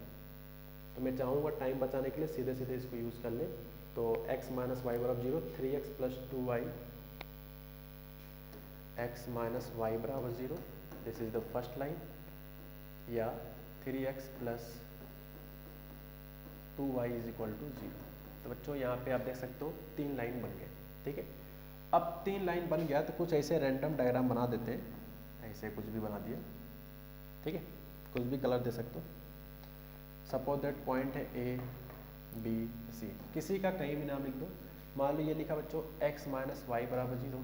तो मैं चाहूँगा टाइम बचाने के लिए सीधे सीधे इसको यूज़ कर ले। तो x माइनस वाई बराबर 0, 3x plus 2y, x minus Y बराबर 0, this is the first line, या 3x plus 2y is equal to 0। तो बच्चों यहाँ पे आप देख सकते हो 3 लाइन बन गए, ठीक है। अब 3 लाइन बन गया तो कुछ ऐसे रैंडम डायग्राम बना देते हैं, ऐसे कुछ भी बना दिया, ठीक है, कुछ भी कलर दे सकते हो। सपोज दैट पॉइंट है ए बी सी, किसी का कहीं भी नाम लिख दो। मान लो ये लिखा बच्चों x माइनस वाई बराबर 0,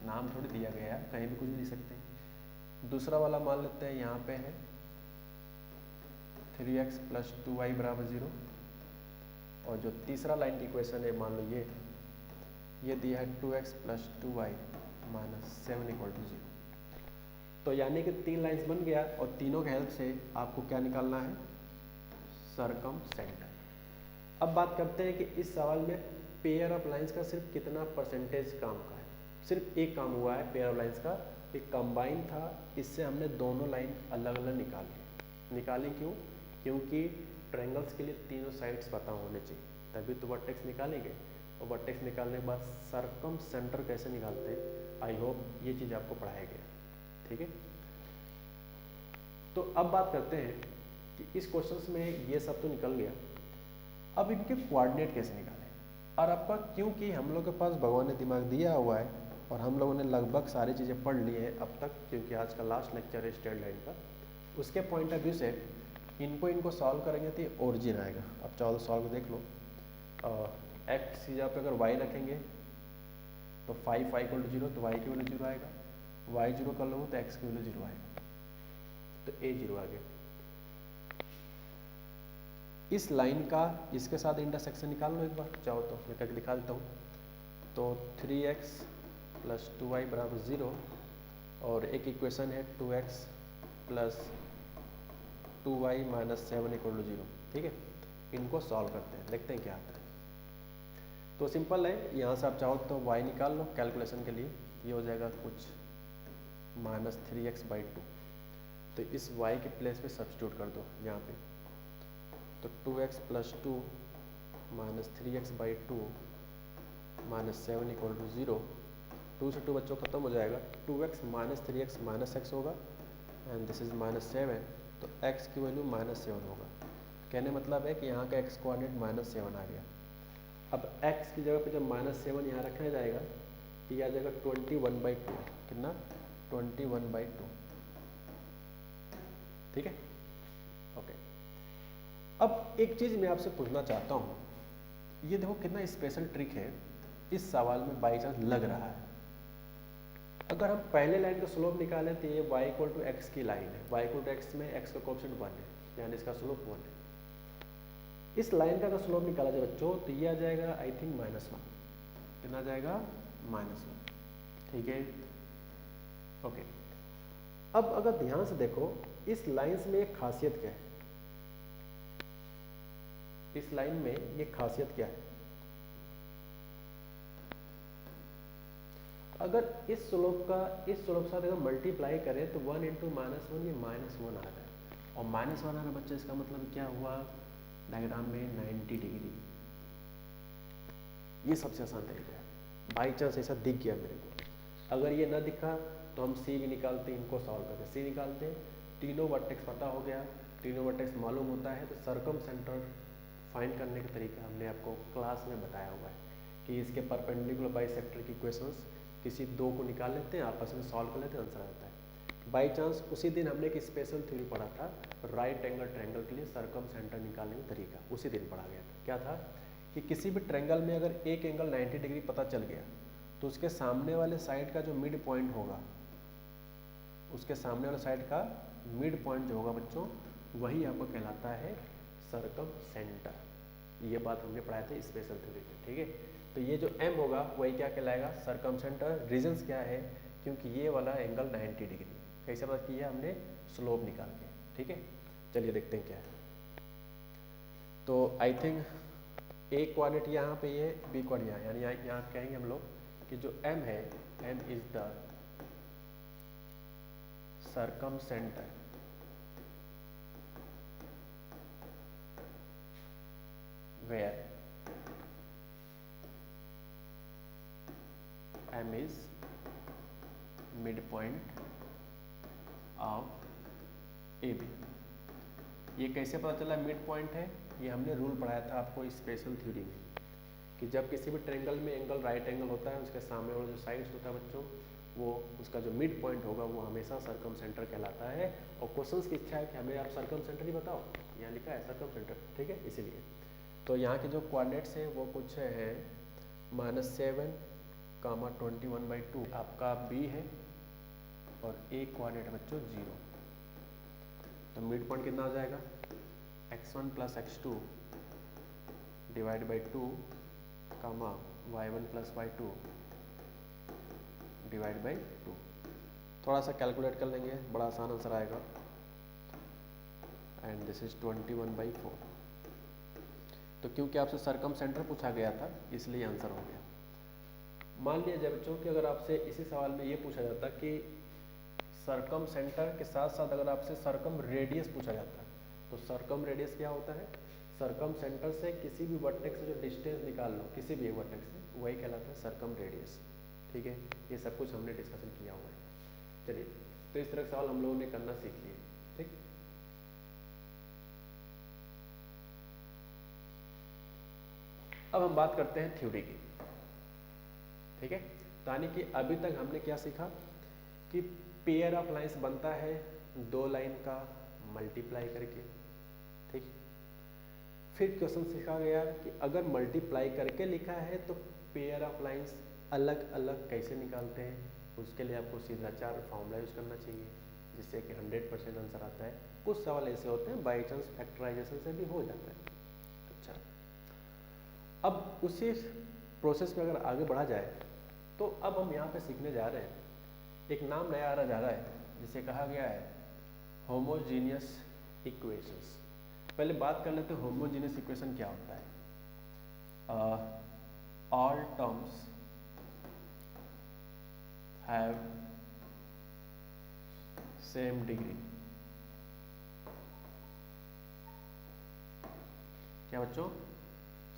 नाम थोड़ी दिया गया है, कहीं भी कुछ भी लिख सकते हैं। दूसरा वाला मान लेते हैं यहाँ पे है 3x प्लस 2y बराबर 0, और जो तीसरा लाइन की इक्वेशन है मान लो ये दिया है 2x plus 2y minus 7 equal to 0। तो यानी कि 3 लाइन्स बन गया, और तीनों के हेल्प से आपको क्या निकालना है, सरकम सेंटर। अब बात करते हैं कि इस सवाल में पेयर ऑफ लाइंस का सिर्फ कितना परसेंटेज काम का है। सिर्फ एक काम हुआ है पेयर ऑफ लाइंस का, एक कंबाइन था, इससे हमने दोनों लाइन अलग अलग निकाली। क्यों? क्योंकि ट्रायंगल्स के लिए तीनों साइड्स पता होने चाहिए, तभी तो वर्टेक्स निकालेंगे। और वर्टेक्स निकालने के बाद सरकम सेंटर कैसे निकालते हैं, आई होप ये चीज़ आपको पढ़ाया गया, ठीक है। तो अब बात करते हैं कि इस क्वेश्चन में ये सब तो निकल गया, अब इनके कोऑर्डिनेट कैसे निकालें। और आपका क्योंकि हम लोग के पास भगवान ने दिमाग दिया हुआ है और हम लोगों ने लगभग सारी चीज़ें पढ़ ली हैं अब तक, क्योंकि आज का लास्ट लेक्चर है स्ट्रेट लाइन का, उसके पॉइंट ऑफ व्यू से इनको सॉल्व करेंगे तो ये ओरिजिन आएगा। अब चलो सॉल्व देख लो। एक्स की जगह पे अगर y रखेंगे तो 5 इक्वल टू 0, तो y की वैल्यू 0 आएगा। y 0 कर लो तो x की वैल्यू 0 आएगा, तो a 0 आ गया। इस लाइन का इसके साथ इंटरसेक्शन निकाल लो एक बार चाहो तो, मैं करके दिखा देता हूँ। तो 3x प्लस 2y बराबर 0, और एक इक्वेशन है 2x plus 2y minus 7 equal to 0, ठीक है। इनको सॉल्व करते हैं, देखते हैं क्या आता है। तो सिंपल है, यहाँ से आप चाहो तो y निकाल लो कैलकुलेशन के लिए, ये हो जाएगा कुछ माइनस 3x/2। तो इस y के प्लेस पे सब्स्टिट्यूट कर दो यहाँ पे, तो 2x plus 2 minus 3x/2 minus 7 equal to 0। 2 से 2 बच्चों खत्म हो जाएगा, 2x minus 3x minus x होगा, एंड दिस इज माइनस 7, तो x की वैल्यू माइनस 7 होगा। कहने मतलब है कि यहाँ का x कोऑर्डिनेट माइनस 7 आ गया। अब x की जगह पे जब माइनस 7 यहाँ रखा जाएगा तो ये आ जाएगा 21/2, कितना 21/2, ठीक है, ओके। अब एक चीज़ मैं आपसे पूछना चाहता हूँ, ये देखो कितना स्पेशल ट्रिक है, इस सवाल में बाई चांस लग रहा है। अगर हम पहले लाइन का स्लोप निकालें तो ये y इक्वल टू एक्स की लाइन है, y इक्वल टू एक्स में x का कोएफिशिएंट 1 है, यानी इसका स्लोप 1 है। इस लाइन का अगर स्लोप निकाला जाए बच्चों तो ये आ जाएगा आई थिंक -1, कितना आ जाएगा -1, ठीक है, ओके। अब अगर ध्यान से देखो इस लाइन में एक खासियत क्या है, इस लाइन में ये खासियत क्या है, अगर इस स्लोप के साथ अगर मल्टीप्लाई करें तो 1 इंटू -1 ये -1 आ रहा है, और -1 आ रहा है बच्चे, इसका मतलब क्या हुआ, डायग्राम में 90 डिग्री। ये सबसे आसान तरीका है, बाई चांस ऐसा दिख गया मेरे को, अगर ये ना दिखा तो हम सी भी निकालते हैं, इनको सॉल्व करके सी निकालते हैं, तीनों वर्टेक्स पता हो गया, तीनों वर्टेक्स मालूम होता है, तो सर्कम सेंटर फाइंड करने का तरीका हमने आपको क्लास में बताया हुआ है कि इसके परपेंडिकुलर बाइसेक्टर की इक्वेशंस किसी दो को निकाल लेते हैं, आपस में सॉल्व कर लेते हैं, आंसर आता है। बाई चांस उसी दिन हमने एक स्पेशल थ्योरी पढ़ा था राइट एंगल ट्रायंगल के लिए सर्कम सेंटर निकालने का तरीका, उसी दिन पढ़ा गया था। क्या था कि किसी भी ट्रायंगल में अगर एक एंगल 90 डिग्री पता चल गया तो उसके सामने वाले साइड का जो मिड पॉइंट होगा, उसके सामने वाले साइड का मिड पॉइंट जो होगा बच्चों, वही आपको कहलाता है सर्कम सेंटर। ये बात हमने पढ़ाया था स्पेशल थ्योरी में, ठीक है। तो ये जो m होगा वही क्या कहलाएगा, सर्कम सेंटर। रीजन्स क्या है, क्योंकि ये वाला एंगल 90 डिग्री, कैसे पता किया हमने, स्लोप निकाल के, ठीक है। चलिए देखते हैं क्या है। तो आई थिंक ए कोऑर्डिनेट यहाँ पे ये, बी कोऑर्डिनेट यहाँ, यानी यहाँ कहेंगे हम लोग कि जो m है, m is the circumcenter where m is midpoint of AB। ये कैसे पता चला मिड पॉइंट है? ये हमने रूल पढ़ाया था आपको स्पेशल थ्योरी में कि जब किसी भी ट्रायंगल में एंगल राइट एंगल होता है, उसके सामने वाला जो साइड्स होता है बच्चों, वो उसका जो मिड पॉइंट होगा वो हमेशा सर्कमसेंटर कहलाता है। और क्वेश्चंस की इच्छा है कि हमें आप सर्कमसेंटर ही बताओ, यहाँ लिखा है सर्कमसेंटर, ठीक है। इसीलिए तो यहाँ के जो कोऑर्डिनेट्स हैं वो कुछ है -7, 21/2 आपका B है, और एक कोऑर्डिनेट बच्चों 0। तो मिड पॉइंट कितना हो जाएगा? x1 + x2 divide by 2, y1 + y2 divide by 2। थोड़ा सा कैलकुलेट कर लेंगे, बड़ा आसान आंसर आएगा। And this is 21/4। तो क्योंकि आपसे सर्कमसेंटर पूछा गया था इसलिए आंसर हो गया। मान लीजिए बच्चों कि अगर आपसे इसी सवाल में ये पूछा जाता कि सर्कमसेंटर के साथ साथ अगर आपसे सर्कम रेडियस पूछा जाता, तो सर्कम रेडियस क्या होता है? सर्कम सेंटर से किसी भी वर्टेक्स से जो डिस्टेंस निकाल लो, किसी भी वर्टेक्स से, वही कहलाता है सर्कम रेडियस, ठीक है। ये सब कुछ हमने डिस्कशन किया हुआ है। चलिए, तो इस तरह के सवाल हम लोगों ने करना सीख लिए, ठीक। अब हम बात करते हैं थ्योरी की, ठीक है। यानी कि अभी तक हमने क्या सीखा कि पेयर ऑफ लाइंस बनता है 2 लाइन का मल्टीप्लाई करके, ठीक। फिर क्वेश्चन सीखा गया कि अगर मल्टीप्लाई करके लिखा है तो पेयर ऑफ लाइंस अलग अलग कैसे निकालते हैं। उसके लिए आपको सीधा 4 फॉर्मूला यूज करना चाहिए, जिससे कि 100% आंसर आता है। कुछ सवाल ऐसे होते हैं बाई चांस फैक्टराइजेशन से भी हो जाता है। अच्छा, अब उसी प्रोसेस में अगर आगे बढ़ा जाए तो अब हम यहाँ पे सीखने जा रहे हैं, एक नाम नया आ जा रहा है जिसे कहा गया है होमोजीनियस इक्वेशंस। पहले बात कर लेते हैं होमोजीनियस इक्वेशन क्या होता है। All terms have same degree. क्या बच्चों?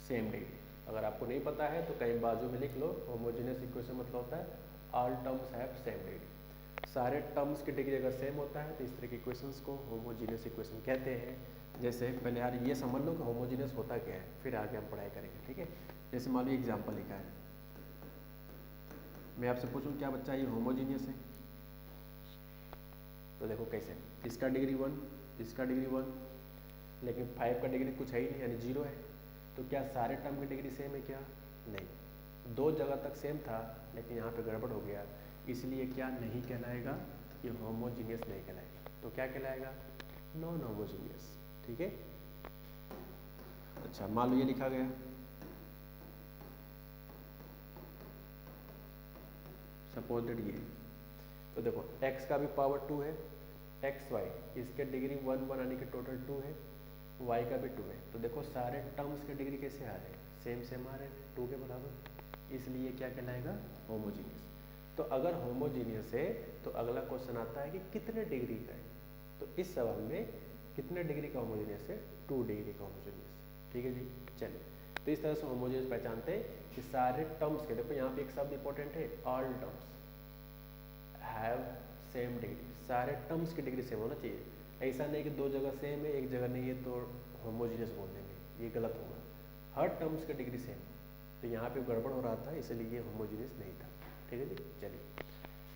Same degree. अगर आपको नहीं पता है तो कहीं बाजू में लिख लो, होमोजीनियस इक्वेशन मतलब होता है all terms have same degree. सारे टर्म्स की डिग्री अगर सेम होता है तो इस तरह के इक्वेशंस को होमोजीनियस इक्वेशन कहते हैं। जैसे पहले यार ये समझ लो कि होमोजीनियस होता क्या है, फिर आगे हम पढ़ाई करेंगे, ठीक है। जैसे मान लो एग्जाम्पल लिखा है, मैं आपसे पूछूं क्या बच्चा ये होमोजीनियस है? तो देखो कैसे, इसका डिग्री 1, इसका डिग्री 1, लेकिन 5 का डिग्री कुछ है ही नहीं, यानी 0 है। तो क्या सारे टर्म की डिग्री सेम है? क्या नहीं, 2 जगह तक सेम था लेकिन यहाँ पे गड़बड़ हो गया, इसलिए क्या नहीं कहलाएगा, ये होमोजीनियस नहीं कहलाएगा। तो क्या कहलाएगा? नॉन होमोजीनियस, ठीक है। अच्छा, मान लो ये लिखा गया, सपोज दैट ये, तो देखो x का भी पावर 2 है, x y इसके डिग्री 1 1 यानी कि टोटल 2 है, y का भी 2 है। तो देखो सारे टर्म्स के डिग्री कैसे आ रहे हैं? सेम सेम आ रहे हैं, 2 के बराबर, इसलिए क्या कहलाएगा? होमोजीनियस। तो अगर होमोजीनियस है तो अगला क्वेश्चन आता है कि कितने डिग्री का है। तो इस सवाल में कितने डिग्री का होमोजीनियस है? 2 डिग्री का होमोजीनियस, ठीक है जी। चलिए, तो इस तरह से होमोजीनियस पहचानते हैं कि सारे टर्म्स के, देखो यहाँ पे एक शब्द इंपॉर्टेंट है, all terms have same degree. सारे टर्म्स की डिग्री सेम होना चाहिए। ऐसा नहीं कि 2 जगह सेम है, 1 जगह नहीं है तो होमोजीनियस बोल देंगे, ये गलत होगा। हर टर्म्स की डिग्री सेम। तो यहाँ पे गड़बड़ हो रहा था इसलिए ये होमोजीनियस नहीं था, ठीक है जी। चलिए,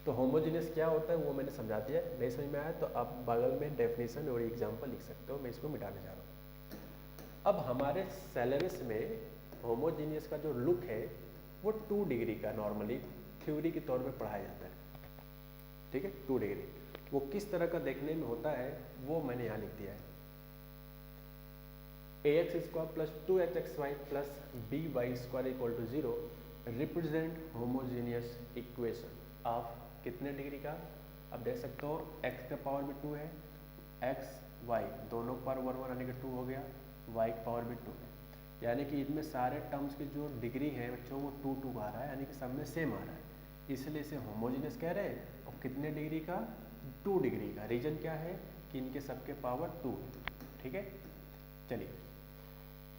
तो होमोजीनियस क्या होता है वो मैंने समझा दिया। नहीं समझ में आया तो आप बगल में डेफिनेशन और एग्जाम्पल लिख सकते हो, मैं इसको मिटाने जा रहा हूँ। अब हमारे सिलेबस में होमोजीनियस का जो लुक है वो 2 डिग्री का नॉर्मली थ्योरी के तौर पर पढ़ाया जाता है, ठीक है। 2 डिग्री वो किस तरह का देखने में होता है वो मैंने यहाँ लिख दिया है। ax² + 2hxy + by² = 0 represent homogeneous equation of कितने डिग्री का? अब देख सकते हो x का पावर भी 2 है, x y दोनों पर 1 1 यानी कि 2 हो गया, y की पावर भी 2 है। यानी कि इनमें सारे टर्म्स की जो डिग्री है बच्चों वो 2 आ रहा है, यानी कि सब में सेम आ रहा है, इसलिए इसे होमोजीनियस कह रहे हैं। और कितने डिग्री का? 2 डिग्री का। रीजन क्या है कि इनके सबके पावर 2 है। ठीक है, चलिए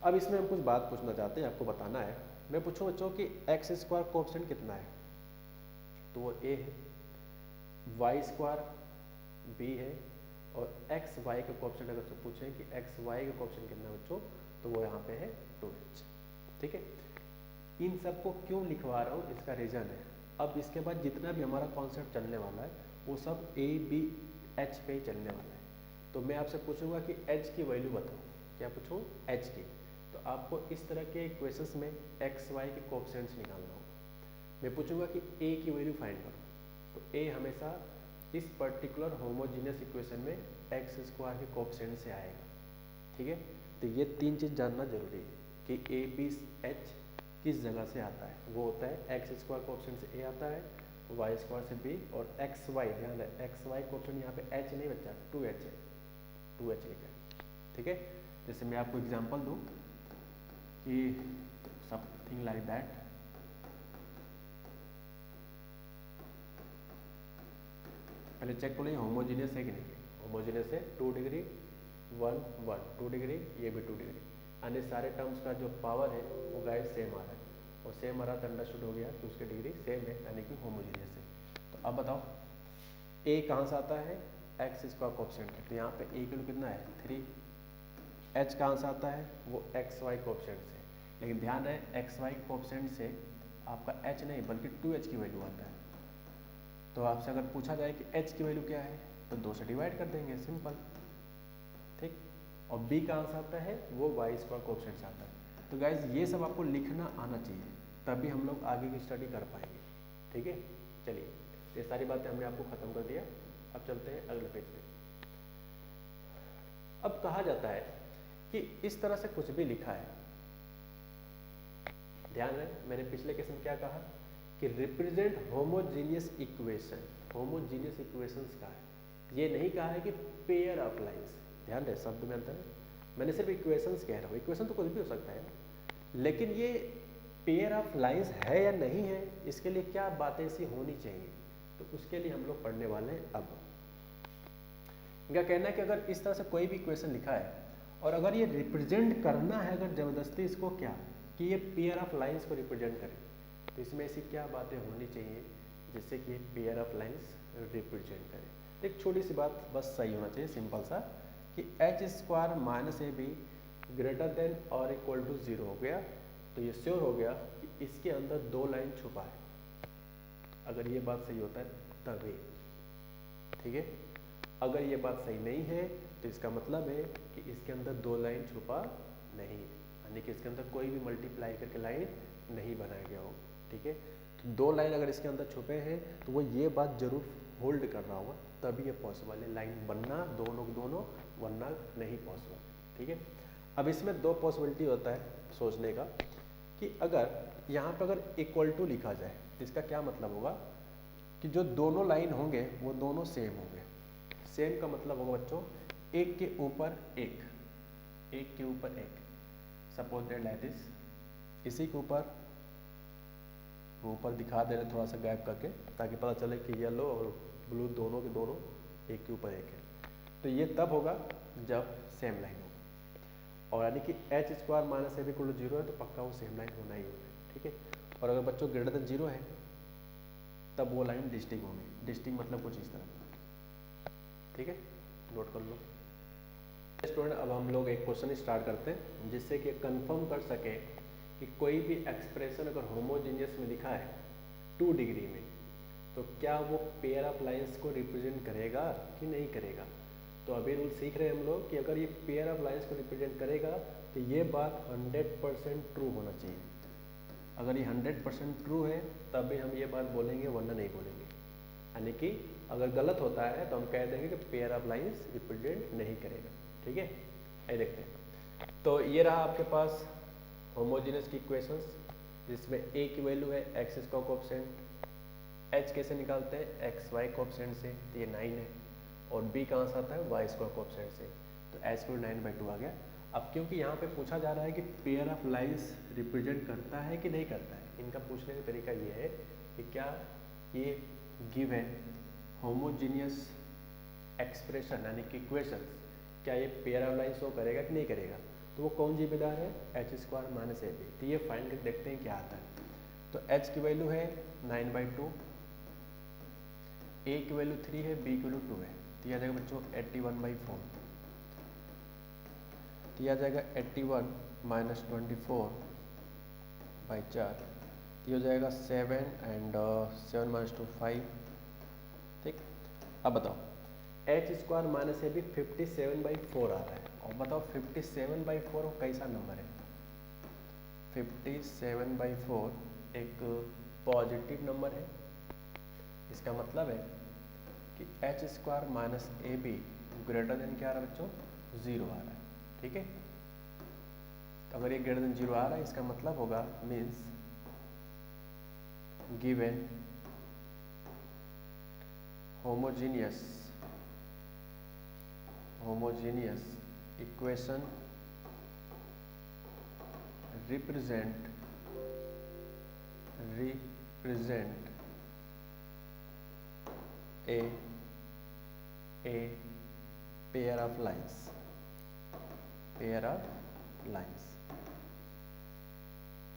अब इसमें हम कुछ बात पूछना चाहते हैं, आपको बताना है। मैं पूछूं बच्चों कि एक्स स्क्वायर कोएफिशिएंट कितना है, तो वो ए है, वाई स्क्वायर बी है, और एक्स वाई का कोएफिशिएंट अगर से पूछें कि एक्स वाई का कोएफिशिएंट कितना है बच्चों, तो वो यहाँ पे है 2h। ठीक है, इन सबको क्यों लिखवा रहा हूँ, इसका रीज़न है। अब इसके बाद जितना भी हमारा कॉन्सेप्ट चलने वाला है वो सब ए बी एच पे ही चलने वाला है। तो मैं आपसे पूछूंगा कि एच की वैल्यू बताओ, क्या पूछूँ? एच की। तो आपको इस तरह के इक्वेशंस में एक्स वाई के कोएफिशिएंट्स निकालना होगा। मैं पूछूंगा कि ए की वैल्यू फाइंड करो, तो ए हमेशा इस पर्टिकुलर होमोजीनियस इक्वेशन में एक्स स्क्वायर के कोएफिशिएंट से आएगा। ठीक है, तो ये 3 चीज़ जानना जरूरी है कि ए बी एच किस जगह से आता है। वो होता है एक्स स्क्वायर कोएफिशिएंट से ए आता है, वाई स्क्वायर से बी, और एक्स वाई, ध्यान है एक्स वाई कोएफिशिएंट यहाँ पे एच नहीं बच्चा, 2h है, 2h लिखा है। ठीक है, जैसे मैं आपको एग्जांपल दूं कि समथिंग लाइक दैट, पहले चेक करो ये होमोजीनियस है कि नहीं है। होमोजीनियस है, 2 डिग्री 1 1, 2 डिग्री, ये भी 2 डिग्री, यानी सारे टर्म्स का जो पावर है वो गाइड सेम आ रहा है, और सेम आ रहा तो अंडरस्टूड हो गया कि उसकी डिग्री सेम है, यानी कि होमोजीनियस है। तो अब बताओ ए कहाँ से आता है? एक्स स्क्वायर कोएफिशिएंट है, तो यहाँ पे ए की कितना है? 3। एच कहाँ से आता है? वो एक्स वाई कोएफिशिएंट से, लेकिन ध्यान है एक्स वाई कोएफिशिएंट से आपका एच नहीं बल्कि 2h की वैल्यू आता है। तो आपसे अगर पूछा जाए कि एच की वैल्यू क्या है, तो 2 से डिवाइड कर देंगे, सिंपल। ठीक, और बी कहाँ से आता है? वो वाई स्क्वायर कोएफिशिएंट से आता है। तो गाइज ये सब आपको लिखना आना चाहिए, तभी हम लोग आगे की स्टडी कर पाएंगे। ठीक है, चलिए ये सारी बातें हमने आपको खत्म कर दिया। अब चलते हैं अगले पेज पे। अब कहा जाता है कि इस तरह से कुछ भी लिखा है, ध्यान है मैंने पिछले क्वेश्चन क्या कहा कि represent homogeneous equation. Homogeneous equations का है, ये नहीं कहा है कि पेयर ऑफ लाइंस। ध्यान रहे शब्द में अंतर है, मैंने सिर्फ इक्वेशंस कह रहा हूँ। इक्वेशन तो कुछ भी हो सकता है, लेकिन ये पेयर ऑफ लाइंस है या नहीं है, इसके लिए क्या बातें ऐसी होनी चाहिए, तो उसके लिए हम लोग पढ़ने वाले हैं। अब इनका कहना है कि अगर इस तरह से कोई भी इक्वेशन लिखा है और अगर ये रिप्रेजेंट करना है, अगर जबरदस्ती इसको क्या कि ये पेयर ऑफ लाइंस को रिप्रेजेंट करे, तो इसमें ऐसी क्या बातें होनी चाहिए जिससे कि पेयर ऑफ लाइंस रिप्रेजेंट करे। एक छोटी सी बात बस सही होना चाहिए, सिंपल सा, कि एच स्क्वायर माइनस ए बी ग्रेटर देन और इक्वल टू 0 हो गया, तो ये श्योर हो गया कि इसके अंदर 2 लाइन छुपा है। अगर ये बात सही होता है तभी, ठीक है। अगर ये बात सही नहीं है तो इसका मतलब है कि इसके अंदर 2 लाइन छुपा नहीं है, यानी कि इसके अंदर कोई भी मल्टीप्लाई करके लाइन नहीं बनाया गया हो। ठीक है, तो 2 लाइन अगर इसके अंदर छुपे हैं तो वो ये बात जरूर होल्ड कर रहा होगा, तभी ये पॉसिबल है लाइन बनना, दोनों वरना नहीं पॉसिबल। ठीक है, अब इसमें 2 पॉसिबिलिटी होता है सोचने का कि अगर यहाँ पर अगर इक्वल टू लिखा जाए तो इसका क्या मतलब होगा कि जो दोनों लाइन होंगे वो दोनों सेम होंगे। सेम का मतलब होगा बच्चों एक के ऊपर एक, एक के ऊपर एक। सपोज दैट लाइक दिस, इसी के ऊपर वो ऊपर दिखा दे रहे थोड़ा सा गैप करके, ताकि पता चले कि येलो और ब्लू दोनों के दोनों एक के ऊपर एक है। तो ये तब होगा जब सेम लाइन होगा, और यानी कि H square minus A B equal to 0 है तो पक्का वो सेम लाइन होना ही होगा। ठीक है, और अगर बच्चों ग्रेटर देन 0 है तब वो लाइन डिस्टिंक्ट होंगी। डिस्टिंक्ट मतलब कुछ इस तरह। ठीक है, नोट कर लो स्टूडेंट। अब हम लोग एक क्वेश्चन स्टार्ट करते हैं जिससे कि कंफर्म कर सके कि कोई भी एक्सप्रेशन अगर होमोजीनियस में लिखा है 2 डिग्री में, तो क्या वो पेयर ऑफ लाइंस को रिप्रेजेंट करेगा कि नहीं करेगा। तो अभी रूल सीख रहे हैं हम लोग कि अगर ये पेयर ऑफ लाइंस को रिप्रेजेंट करेगा तो ये बात 100% ट्रू होना चाहिए। अगर ये 100% ट्रू है तभी हम ये बात बोलेंगे, वरना नहीं बोलेंगे। यानी कि अगर गलत होता है तो हम कह देंगे कि पेयर ऑफ लाइंस रिप्रेजेंट नहीं करेगा। ठीक है, आइए देखते हैं। तो ये रहा आपके पास होमोजेनियस की इक्वेशंस, जिसमें ए की वैल्यू है एक्स स्क्वायर कोएफिशिएंट, एच कैसे निकालते हैं एक्स वाई कोएफिशिएंट से, तो ये 9 है, और बी कहाँ से आता है वाई स्क्वायर कोएफिशिएंट से, तो एच को 9/2 आ गया। अब क्योंकि यहाँ पे पूछा जा रहा है कि पेयर ऑफ लाइंस रिप्रेजेंट करता है कि नहीं करता है, इनका पूछने का तरीका ये है कि क्या ये गिवन होमोजीनियस एक्सप्रेशन यानी कि इक्वेशन क्या ये पेयर ऑफ लाइन शो करेगा कि नहीं करेगा। तो वो कौन जिम्मेदार है, एच स्क्वायर माइनस ए बी। तो ये फाइंड करके देखते हैं क्या आता है। तो एच की वैल्यू है 9/2, ए की वैल्यू 3 है, बी की वैल्यू 2 है। तो यह आ जाएगा बच्चों 81/4। तो यह आ जाएगा 81 माइनस 24/4। तो ये हो जाएगा 7 एंड 7 माइनस 2 5। ठीक, अब बताओ एच स्क्वायर माइनस ए बी 57/4 आ रहा है। और बताओ 57/4 कैसा नंबर है। 57/4 एक पॉजिटिव नंबर है। इसका मतलब है कि एच स्क्वायर माइनस ए बी ग्रेटर देन क्या आ रहा है बच्चों, 0 आ रहा है। ठीक है, अगर ये ग्रेटर देन 0 आ रहा है इसका मतलब होगा means given homogeneous equation represent a pair of lines.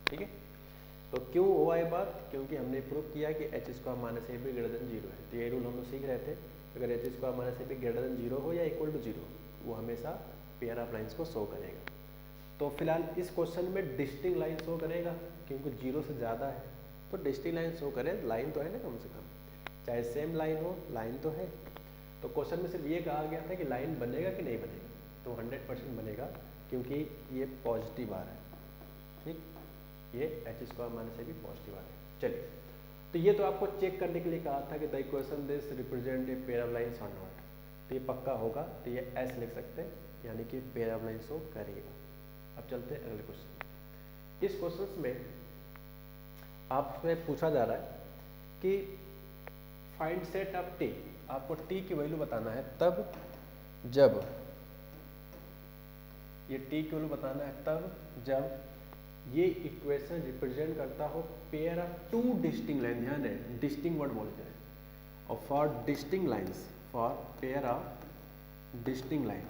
ठीक है, तो क्यों हुआ ये बात, क्योंकि हमने प्रूव किया कि एच स्क्वायर माइनस ए बी ग्रेटर देन 0 है। तो ये रूल हम लोग सीख रहे थे, अगर एच स्क्वायर माइनस ए बी ग्रेटर देन 0 हो या इक्वल टू 0 वो हमेशा पेयर ऑफ लाइंस को शो करेगा। तो फिलहाल इस क्वेश्चन में डिस्टिंग लाइन शो करेगा क्योंकि 0 से ज़्यादा है, तो डिस्टिंग लाइन शो करे, लाइन तो है ना कम से कम, चाहे सेम लाइन हो लाइन तो है। तो क्वेश्चन में सिर्फ ये कहा गया था कि लाइन बनेगा कि नहीं बनेगा, तो 100% बनेगा क्योंकि ये पॉजिटिव आ रहा है। ठीक, ये एच स्क्वायर माइनस ए बी पॉजिटिव आ रहा है। चलिए, तो ये तो आपको चेक करने के लिए कहा था कि the equation this represent a pair of lines और नॉट। तो ये पक्का होगा, तो ये एस लिख सकते हैं यानी कि पेयर ऑफ लाइंस शो करेगा। अब चलते हैं अगले क्वेश्चन। इस क्वेश्चन में आपसे पूछा जा रहा है कि फाइंड सेट ऑफ टी। आपको टी की वैल्यू बताना है तब जब ये टी की वैल्यू बताना है तब जब ये इक्वेशन रिप्रेजेंट करता हो pair of two distinct line. ध्यान है, डिस्टिंग वर्ड बोलते हैं। और for distinct lines, for pair of distinct line,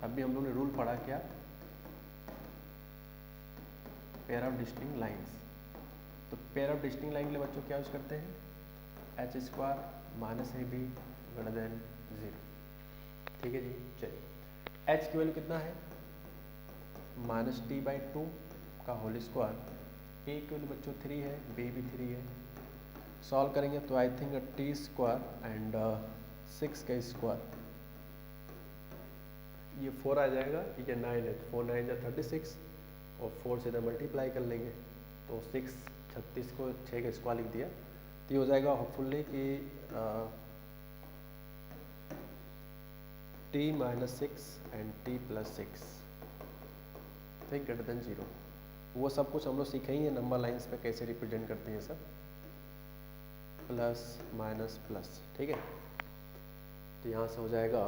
अभी हम लोग ने रूल पढ़ा क्या, पेयर ऑफ डिस्टिंग लाइंस। तो पेयर ऑफ डिस्टिंग लाइन के लिए बच्चों क्या यूज करते हैं, एच स्क्वायर माइनस ए बी ग्रेटर देन 0। ठीक है जी, चलिए एच की वैल्यू कितना है, -t/2 का होल स्क्वायर। ए की वैल्यू बच्चों 3 है, बी भी 3 है। सॉल्व करेंगे तो I think T square and 6 का स्क्वायर, ये 4 आ जाएगा, ये 9 है, 4 9 जा 36 और 4 से इधर मल्टीप्लाई कर लेंगे तो 6 36 को 6 का स्क्वायर लिख दिया। तो ये हो जाएगा होपफुली कि t - 6 एंड t + 6 ठीक ग्रेटर देन 0। वो सब कुछ हम लोग सीखे ही है, नंबर लाइंस पे कैसे रिप्रेजेंट करते हैं सब, प्लस माइनस प्लस। ठीक है, तो यहाँ से हो जाएगा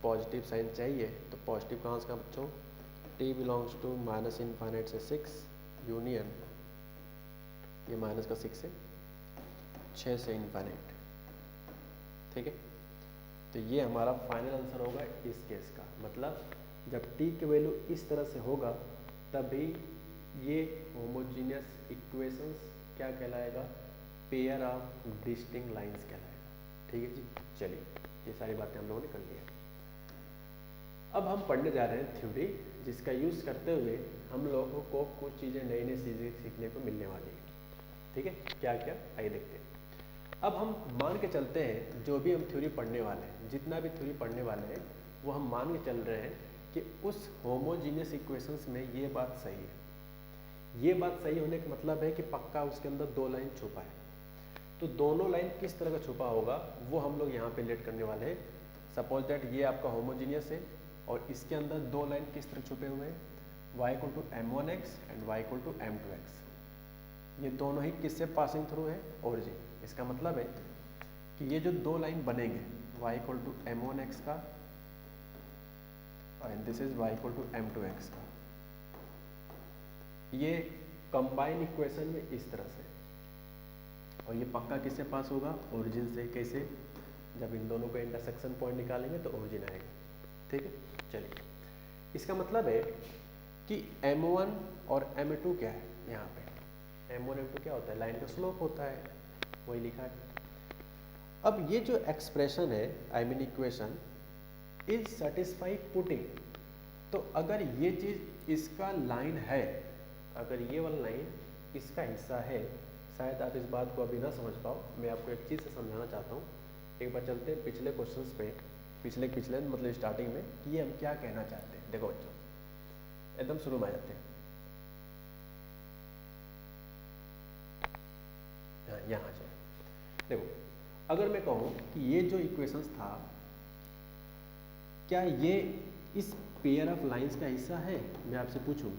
पॉजिटिव साइन चाहिए तो पॉजिटिव कहाँ से का बच्चों, t बिलोंग्स टू -∞ से 6 यूनियन, ये माइनस का 6 है, 6 से इनफाइनाइट। ठीक है, तो ये हमारा फाइनल आंसर होगा इस केस का। मतलब जब t की वैल्यू इस तरह से होगा तभी ये होमोजीनियस इक्वेशंस क्या कहलाएगा, पेयर ऑफ डिस्टिंक्ट लाइंस कहलाएगा। ठीक है जी, चलिए ये सारी बातें हम लोगों ने कर ली है। अब हम पढ़ने जा रहे हैं थ्योरी, जिसका यूज़ करते हुए हम लोगों को कुछ चीज़ें नई नई चीज़ें सीखने को मिलने वाली है। ठीक है, क्या क्या आइए देखते हैं। अब हम मान के चलते हैं जो भी हम थ्योरी पढ़ने वाले हैं, जितना भी थ्योरी पढ़ने वाले हैं वो हम मान के चल रहे हैं कि उस होमोजीनियस इक्वेशंस में ये बात सही है। ये बात सही होने का मतलब है कि पक्का उसके अंदर 2 लाइन छुपा है। तो दोनों लाइन किस तरह का छुपा होगा वो हम लोग यहाँ पे लेट करने वाले हैं। सपोज दैट ये आपका होमोजीनियस है और इसके अंदर 2 लाइन किस तरह छुपे हुए हैं, y = m1x and y = m2x। ये दोनों ही किससे पासिंग थ्रू है, ओरिजिन। इसका मतलब है कि ये जो 2 लाइन बनेंगे y = m1x का and this is y equal to m2x का। ये कंबाइन इक्वेशन में इस तरह से, और ये पक्का किससे पास होगा, ओरिजिन से। कैसे, जब इन दोनों का इंटरसेक्शन पॉइंट निकालेंगे तो ओरिजिन आएगा। ठीक है, चलिए इसका मतलब है कि m1 और m2 क्या है, यहाँ पे m1 m2 क्या होता है, लाइन का स्लोप होता है, वही लिखा है। अब ये जो एक्सप्रेशन है, I mean equation is satisfy putting, तो अगर ये चीज़ इसका लाइन है, अगर ये वाला लाइन इसका हिस्सा है, शायद आप इस बात को अभी ना समझ पाओ, मैं आपको एक चीज़ से समझाना चाहता हूँ। एक बार चलते हैं पिछले क्वेश्चंस पे, पिछले मतलब स्टार्टिंग में कि ये हम क्या कहना चाहते हैं। देखो बच्चों, एकदम शुरू में आ जाते हैं, यहाँ जाए। देखो, अगर मैं कहूँ कि ये जो इक्वेशंस था, क्या ये इस पेयर ऑफ लाइंस का हिस्सा है, मैं आपसे पूछूं,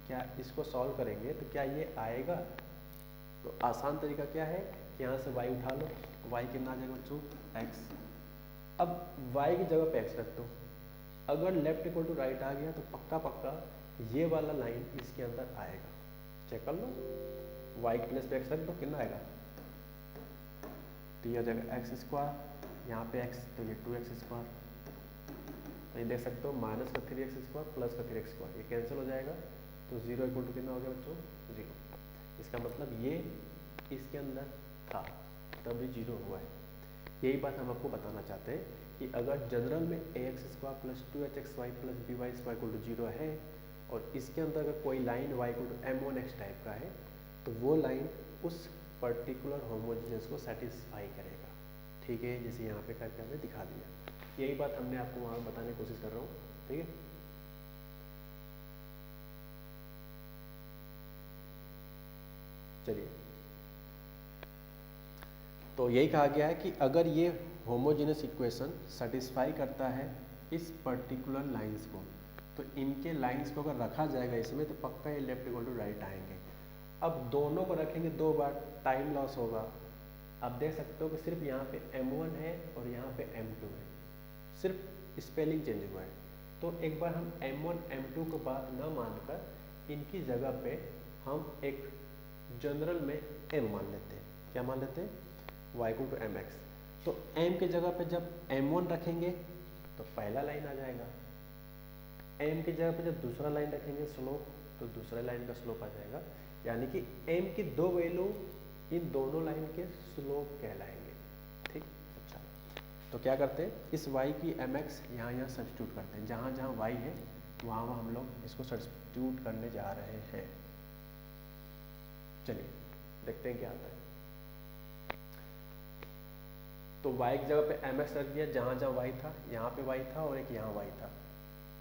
क्या इसको सॉल्व करेंगे तो क्या ये आएगा? तो आसान तरीका क्या है कि यहाँ से y उठा लो, y कितना आ जाएगा बच्चों, x। अब y की जगह पे x रख दो, अगर लेफ्ट इक्वल टू राइट आ गया तो पक्का पक्का ये वाला लाइन इसके अंदर आएगा। चेक कर लो, y के प्लेस पे x रख दो, कितना आएगा, तो ये हो जाएगा एक्स स्क्वायर, यहाँ पे x तो ये 2x स्क्वायर, तो ये देख सकते हो माइनस का 3x स्क्वायर प्लस का 3x स्क्वायर, ये कैंसिल हो जाएगा, तो 0 इक्वल टू कितना हो गया बच्चों, 0। इसका मतलब ये इसके अंदर था तभी 0 हुआ है। यही बात हम आपको बताना चाहते हैं कि अगर जनरल में ax square plus 2hxy plus by square equal to 0 है, और इसके अंदर अगर कोई line y equal to m1x type का है, तो वो लाइन उस पर्टिकुलर होमोजेनियस को सेटिस्फाई करेगा। ठीक है, जैसे यहाँ पे करके हमने दिखा दिया। यही बात हमने आपको वहाँ बताने की कोशिश कर रहा हूँ। ठीक है, चलिए, तो यही कहा गया है कि अगर ये होमोजेनियस इक्वेशन सेटिस्फाई करता है इस पर्टिकुलर लाइंस को, तो इनके लाइंस को अगर रखा जाएगा इसमें, तो पक्का ये लेफ्ट इक्वल टू राइट आएंगे। अब दोनों को रखेंगे 2 बार, टाइम लॉस होगा। आप देख सकते हो कि सिर्फ यहाँ पे m1 है और यहाँ पे m2 है, सिर्फ स्पेलिंग चेंज हुआ है। तो एक बार हम m1 m2 को बात न मानकर इनकी जगह पे हम एक जनरल में m मान लेते हैं। क्या मान लेते हैं, y इक्वल टू mx। तो m के जगह पे जब m1 रखेंगे तो पहला लाइन आ जाएगा, m की जगह पे जब दूसरा लाइन रखेंगे स्लोप, तो दूसरा लाइन का स्लोप आ जाएगा। यानी कि m की 2 वैल्यू इन दोनों लाइन के स्लोप कहलाएंगे। ठीक, अच्छा, तो क्या करते हैं, इस y की mx यहाँ सब्स्टिट्यूट करते हैं, जहाँ जहाँ y है वहाँ हम लोग इसको सब्स्टिट्यूट करने जा रहे हैं। चलिए देखते हैं क्या आता है। तो y की जगह पे mx रख दिया, जहाँ जहाँ y था, यहाँ पे y था और एक यहाँ y था,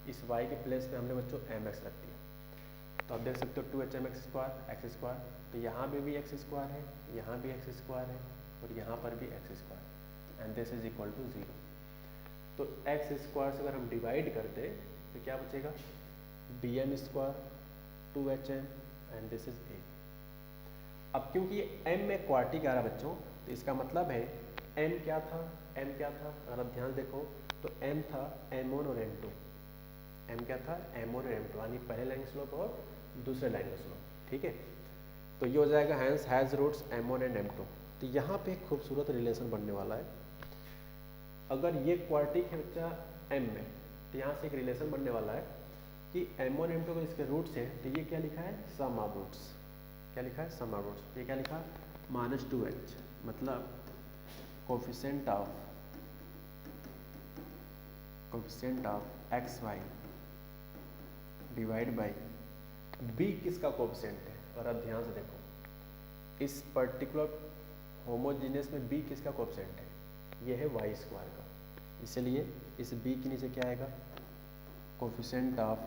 इस y के प्लेस पे हमने बच्चों mx रख दिया। तो आप देख सकते हो 2hmx स्क्वायर एक्स स्क्वायर, तो यहाँ पे भी एक्स स्क्वायर है, यहाँ भी एक्स स्क्वायर है और यहाँ पर भी X square, and this is equal to 0। तो एक्स स्क्वायर से अगर हम डिवाइड करते तो क्या बचेगा, bm square 2hm and this is a। अब क्योंकि ये m में क्वार्टिक आ रहा है बच्चों, तो इसका मतलब है m क्या था, अगर आप ध्यान देखो तो m था m1 और m2, m क्या था, m1 और m2, यानी पहले लाइन का स्लोप और दूसरे लाइन का स्लोप। ठीक है, तो ये हो जाएगा hence has roots m1 and m2। तो यहाँ पे एक खूबसूरत रिलेशन बनने वाला है। अगर ये क्वार्टिक है बच्चा m में, तो यहाँ से एक रिलेशन बनने वाला है कि m1 m2 अगर इसके रूट्स है, तो ये क्या लिखा है, सम ऑफ रूट्स। क्या लिखा है, सम ऑफ रूट्स। ये क्या लिखा, -2h, मतलब coefficient of X Y divide by b किसका कोफिशिएंट है। और अब ध्यान से देखो, इस पर्टिकुलर होमोजेनियस में b किसका कोफिशिएंट है, ये है y स्क्वायर का, इसलिए इस b के नीचे क्या आएगा, कोफिशिएंट ऑफ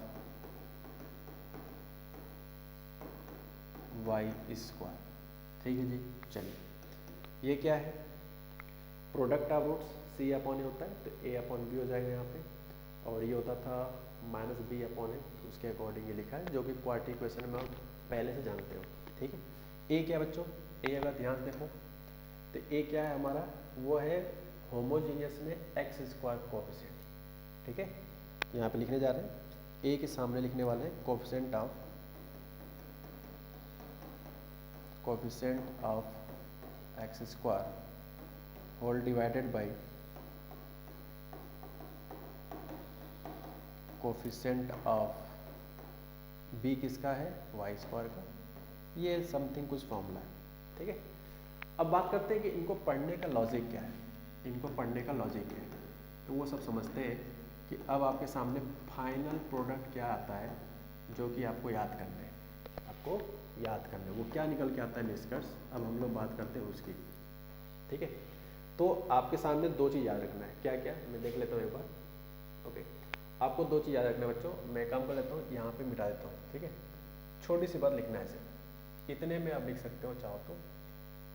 y स्क्वायर। ठीक है जी, चलिए ये क्या है, product of roots c upon a होता है, तो a अपॉन b हो जाएगा यहाँ पे, और ये होता था -b अपॉन ए, उसके अकॉर्डिंग ये लिखा है, जो कि क्वार्टिक इक्वेशन में आप पहले से जानते हो। ठीक है, a क्या बच्चों, a अगर ध्यान देखो तो a क्या है हमारा, वो है होमोजीनियस में एक्स स्क्वायर कोफिशिएंट। ठीक है, यहाँ पे लिखने जा रहे हैं, ए के सामने लिखने वाले हैं coefficient of x square whole divided by coefficient of B किसका है, वाई स्क्वायर का। ये समथिंग कुछ फॉर्मूला है, ठीक है। अब बात करते हैं कि इनको पढ़ने का लॉजिक क्या है, इनको पढ़ने का लॉजिक क्या है। तो वो सब समझते हैं कि अब आपके सामने फाइनल प्रोडक्ट क्या आता है जो कि आपको याद करना है, आपको याद करना है, वो क्या निकल के आता है निष्कर्ष। अब हम लोग बात करते हैं उसकी, ठीक है। तो आपके सामने दो चीज़ याद रखना है, क्या क्या, मैं देख लेता हूँ एक बार। ओके, आपको दो चीज़ याद रखना है बच्चों। मैं काम कर लेता हूँ, यहाँ पे मिटा देता हूँ, ठीक है। छोटी सी बात लिखना है ऐसे, इतने में आप लिख सकते हो चाहो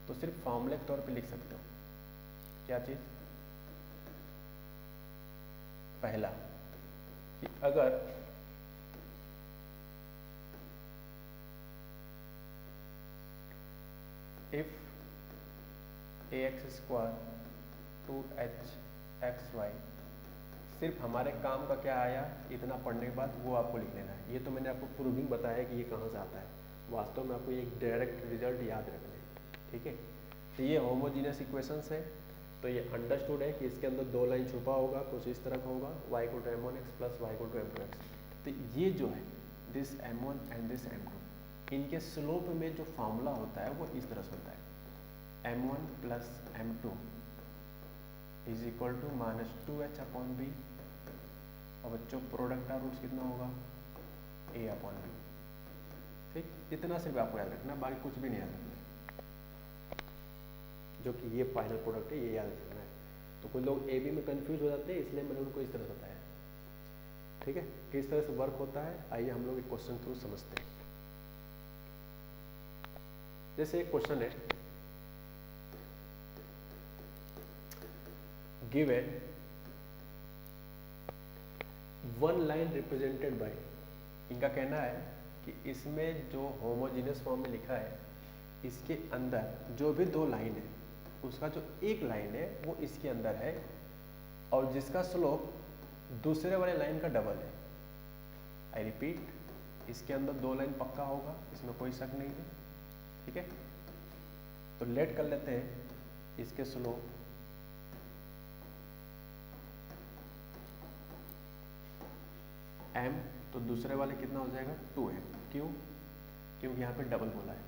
तो सिर्फ फॉर्मूले के तौर पे लिख सकते हो। क्या चीज़, पहला कि अगर इफ ax² 2hxy, सिर्फ हमारे काम का क्या आया इतना पढ़ने के बाद वो आपको लिख लेना है। ये तो मैंने आपको प्रूविंग बताया कि ये कहाँ से आता है, वास्तव में आपको एक डायरेक्ट रिजल्ट याद रखना है, ठीक है। तो ये होमोजीनियस इक्वेशंस है, तो ये अंडरस्टूड है कि इसके अंदर दो लाइन छुपा होगा, कुछ इस तरह का होगा, y = m1x plus y = m2x। तो ये जो है this m1 and this m2, इनके स्लोप में जो फॉर्मूला होता है वो इस तरह से होता है, m1 plus m2 is equal to -2h/b। और बच्चों प्रोडक्ट का रूट्स कितना होगा, a/b, ठीक। इतना सिर्फ आपको याद रखना, बाकी कुछ भी नहीं याद रखना, जो कि ये फाइनल प्रोडक्ट है, ये याद रखना है। तो कुछ लोग ए बी में कंफ्यूज हो जाते हैं, इसलिए मैंने उनको इस तरह से बताया, ठीक है। किस तरह से वर्क होता है, आइए हम लोग एक क्वेश्चन थ्रू समझते हैं। जैसे एक क्वेश्चन है, given one line represented bye, इनका कहना है कि इसमें जो होमोजीनियस फॉर्म में लिखा है इसके अंदर जो भी दो लाइन है उसका जो एक लाइन है वो इसके अंदर है, और जिसका स्लोप दूसरे वाले लाइन का डबल है। आई रिपीट, इसके अंदर दो लाइन पक्का होगा, इसमें कोई शक नहीं है, ठीक है। तो लेट कर लेते हैं इसके स्लोप m, तो दूसरे वाले कितना हो जाएगा 2m, क्यों, क्योंकि यहाँ पे डबल बोला है।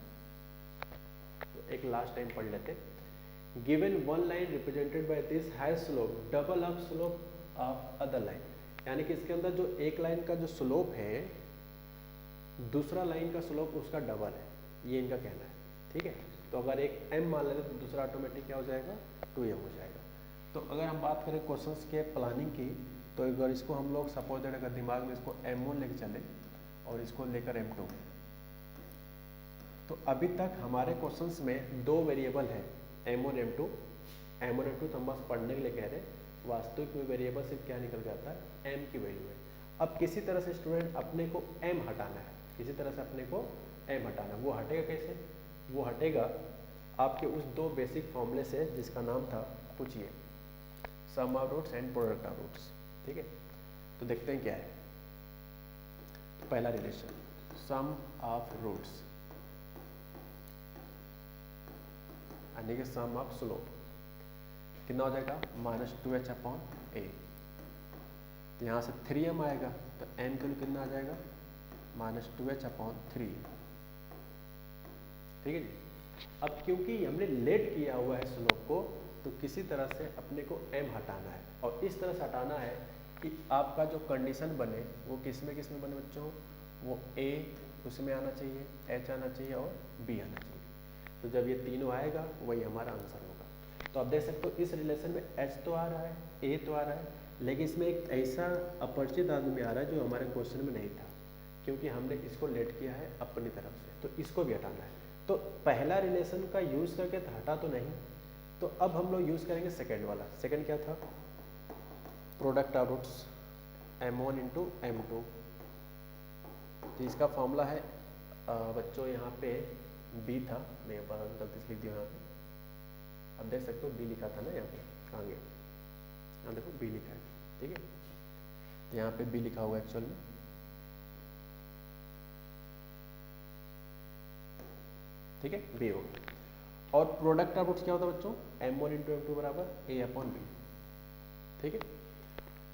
तो एक लास्ट टाइम पढ़ लेते हैं, given one line represented by this has slope double of slope of other line, यानी कि इसके अंदर जो एक लाइन का जो स्लोप है दूसरा लाइन का स्लोप उसका डबल है, ये इनका कहना है, ठीक है। तो अगर एक m मान लेते तो दूसरा ऑटोमेटिक क्या हो जाएगा 2m हो जाएगा। तो अगर हम बात करें क्वेश्चंस के प्लानिंग की, तो अगर इसको हम लोग सपोज दैट अगर दिमाग में इसको m1 लेके चले और इसको लेकर m2, तो अभी तक हमारे क्वेश्चंस में दो वेरिएबल है m1 m2। m1 m2 तो हम बस पढ़ने के लिए कह रहे हैं, वास्तविक में वेरिएबल सिर्फ क्या निकल के आता है, m की वैल्यू है। अब किसी तरह से स्टूडेंट अपने को m हटाना है, किसी तरह से अपने को m हटाना है। वो हटेगा कैसे, वो हटेगा आपके उस दो बेसिक फॉर्मूले से जिसका नाम था कुछ ये sum of roots and product of roots, ठीक है। तो देखते हैं क्या है। पहला रिलेशन सम ऑफ रूट्स यानी कि सम ऑफ स्लोप कितना हो जाएगा -2h/a। यहाँ से 3m आएगा तो m के लिए कितना आ जाएगा -2h/3, ठीक है जी। अब क्योंकि हमने लेट किया हुआ है स्लोप को, तो किसी तरह से अपने को m हटाना है, और इस तरह से हटाना है कि आपका जो कंडीशन बने वो किस में बने बच्चों, वो a उसमें आना चाहिए, h आना चाहिए और b आना चाहिए। तो जब ये तीनों आएगा वही हमारा आंसर होगा। तो आप देख सकते हो इस रिलेशन में h तो आ रहा है, a तो आ रहा है, लेकिन इसमें एक ऐसा अपरिचित आदमी आ रहा है जो हमारे क्वेश्चन में नहीं था, क्योंकि हमने इसको लेट किया है अपनी तरफ से, तो इसको भी हटाना है। तो पहला रिलेशन का यूज़ करके तो हटा तो नहीं, तो अब हम लोग यूज़ करेंगे सेकेंड वाला। सेकेंड क्या था, product of roots m1 × m2। तो इसका फॉर्मूला है बच्चों यहाँ पे b था, मैं गलती से लिख दिया यहाँ पे, अब देख सकते हो b लिखा था ना यहाँ पे, कहाँ गया, यहाँ देखो b लिखा है, ठीक है। तो यहाँ पे बी लिखा होगा एक्चुअल में, ठीक है, बी होगा। और प्रोडक्ट ऑफ रूट्स क्या होता है बच्चों, m1 इंटू एम टू बराबर a अपॉन बी, ठीक है।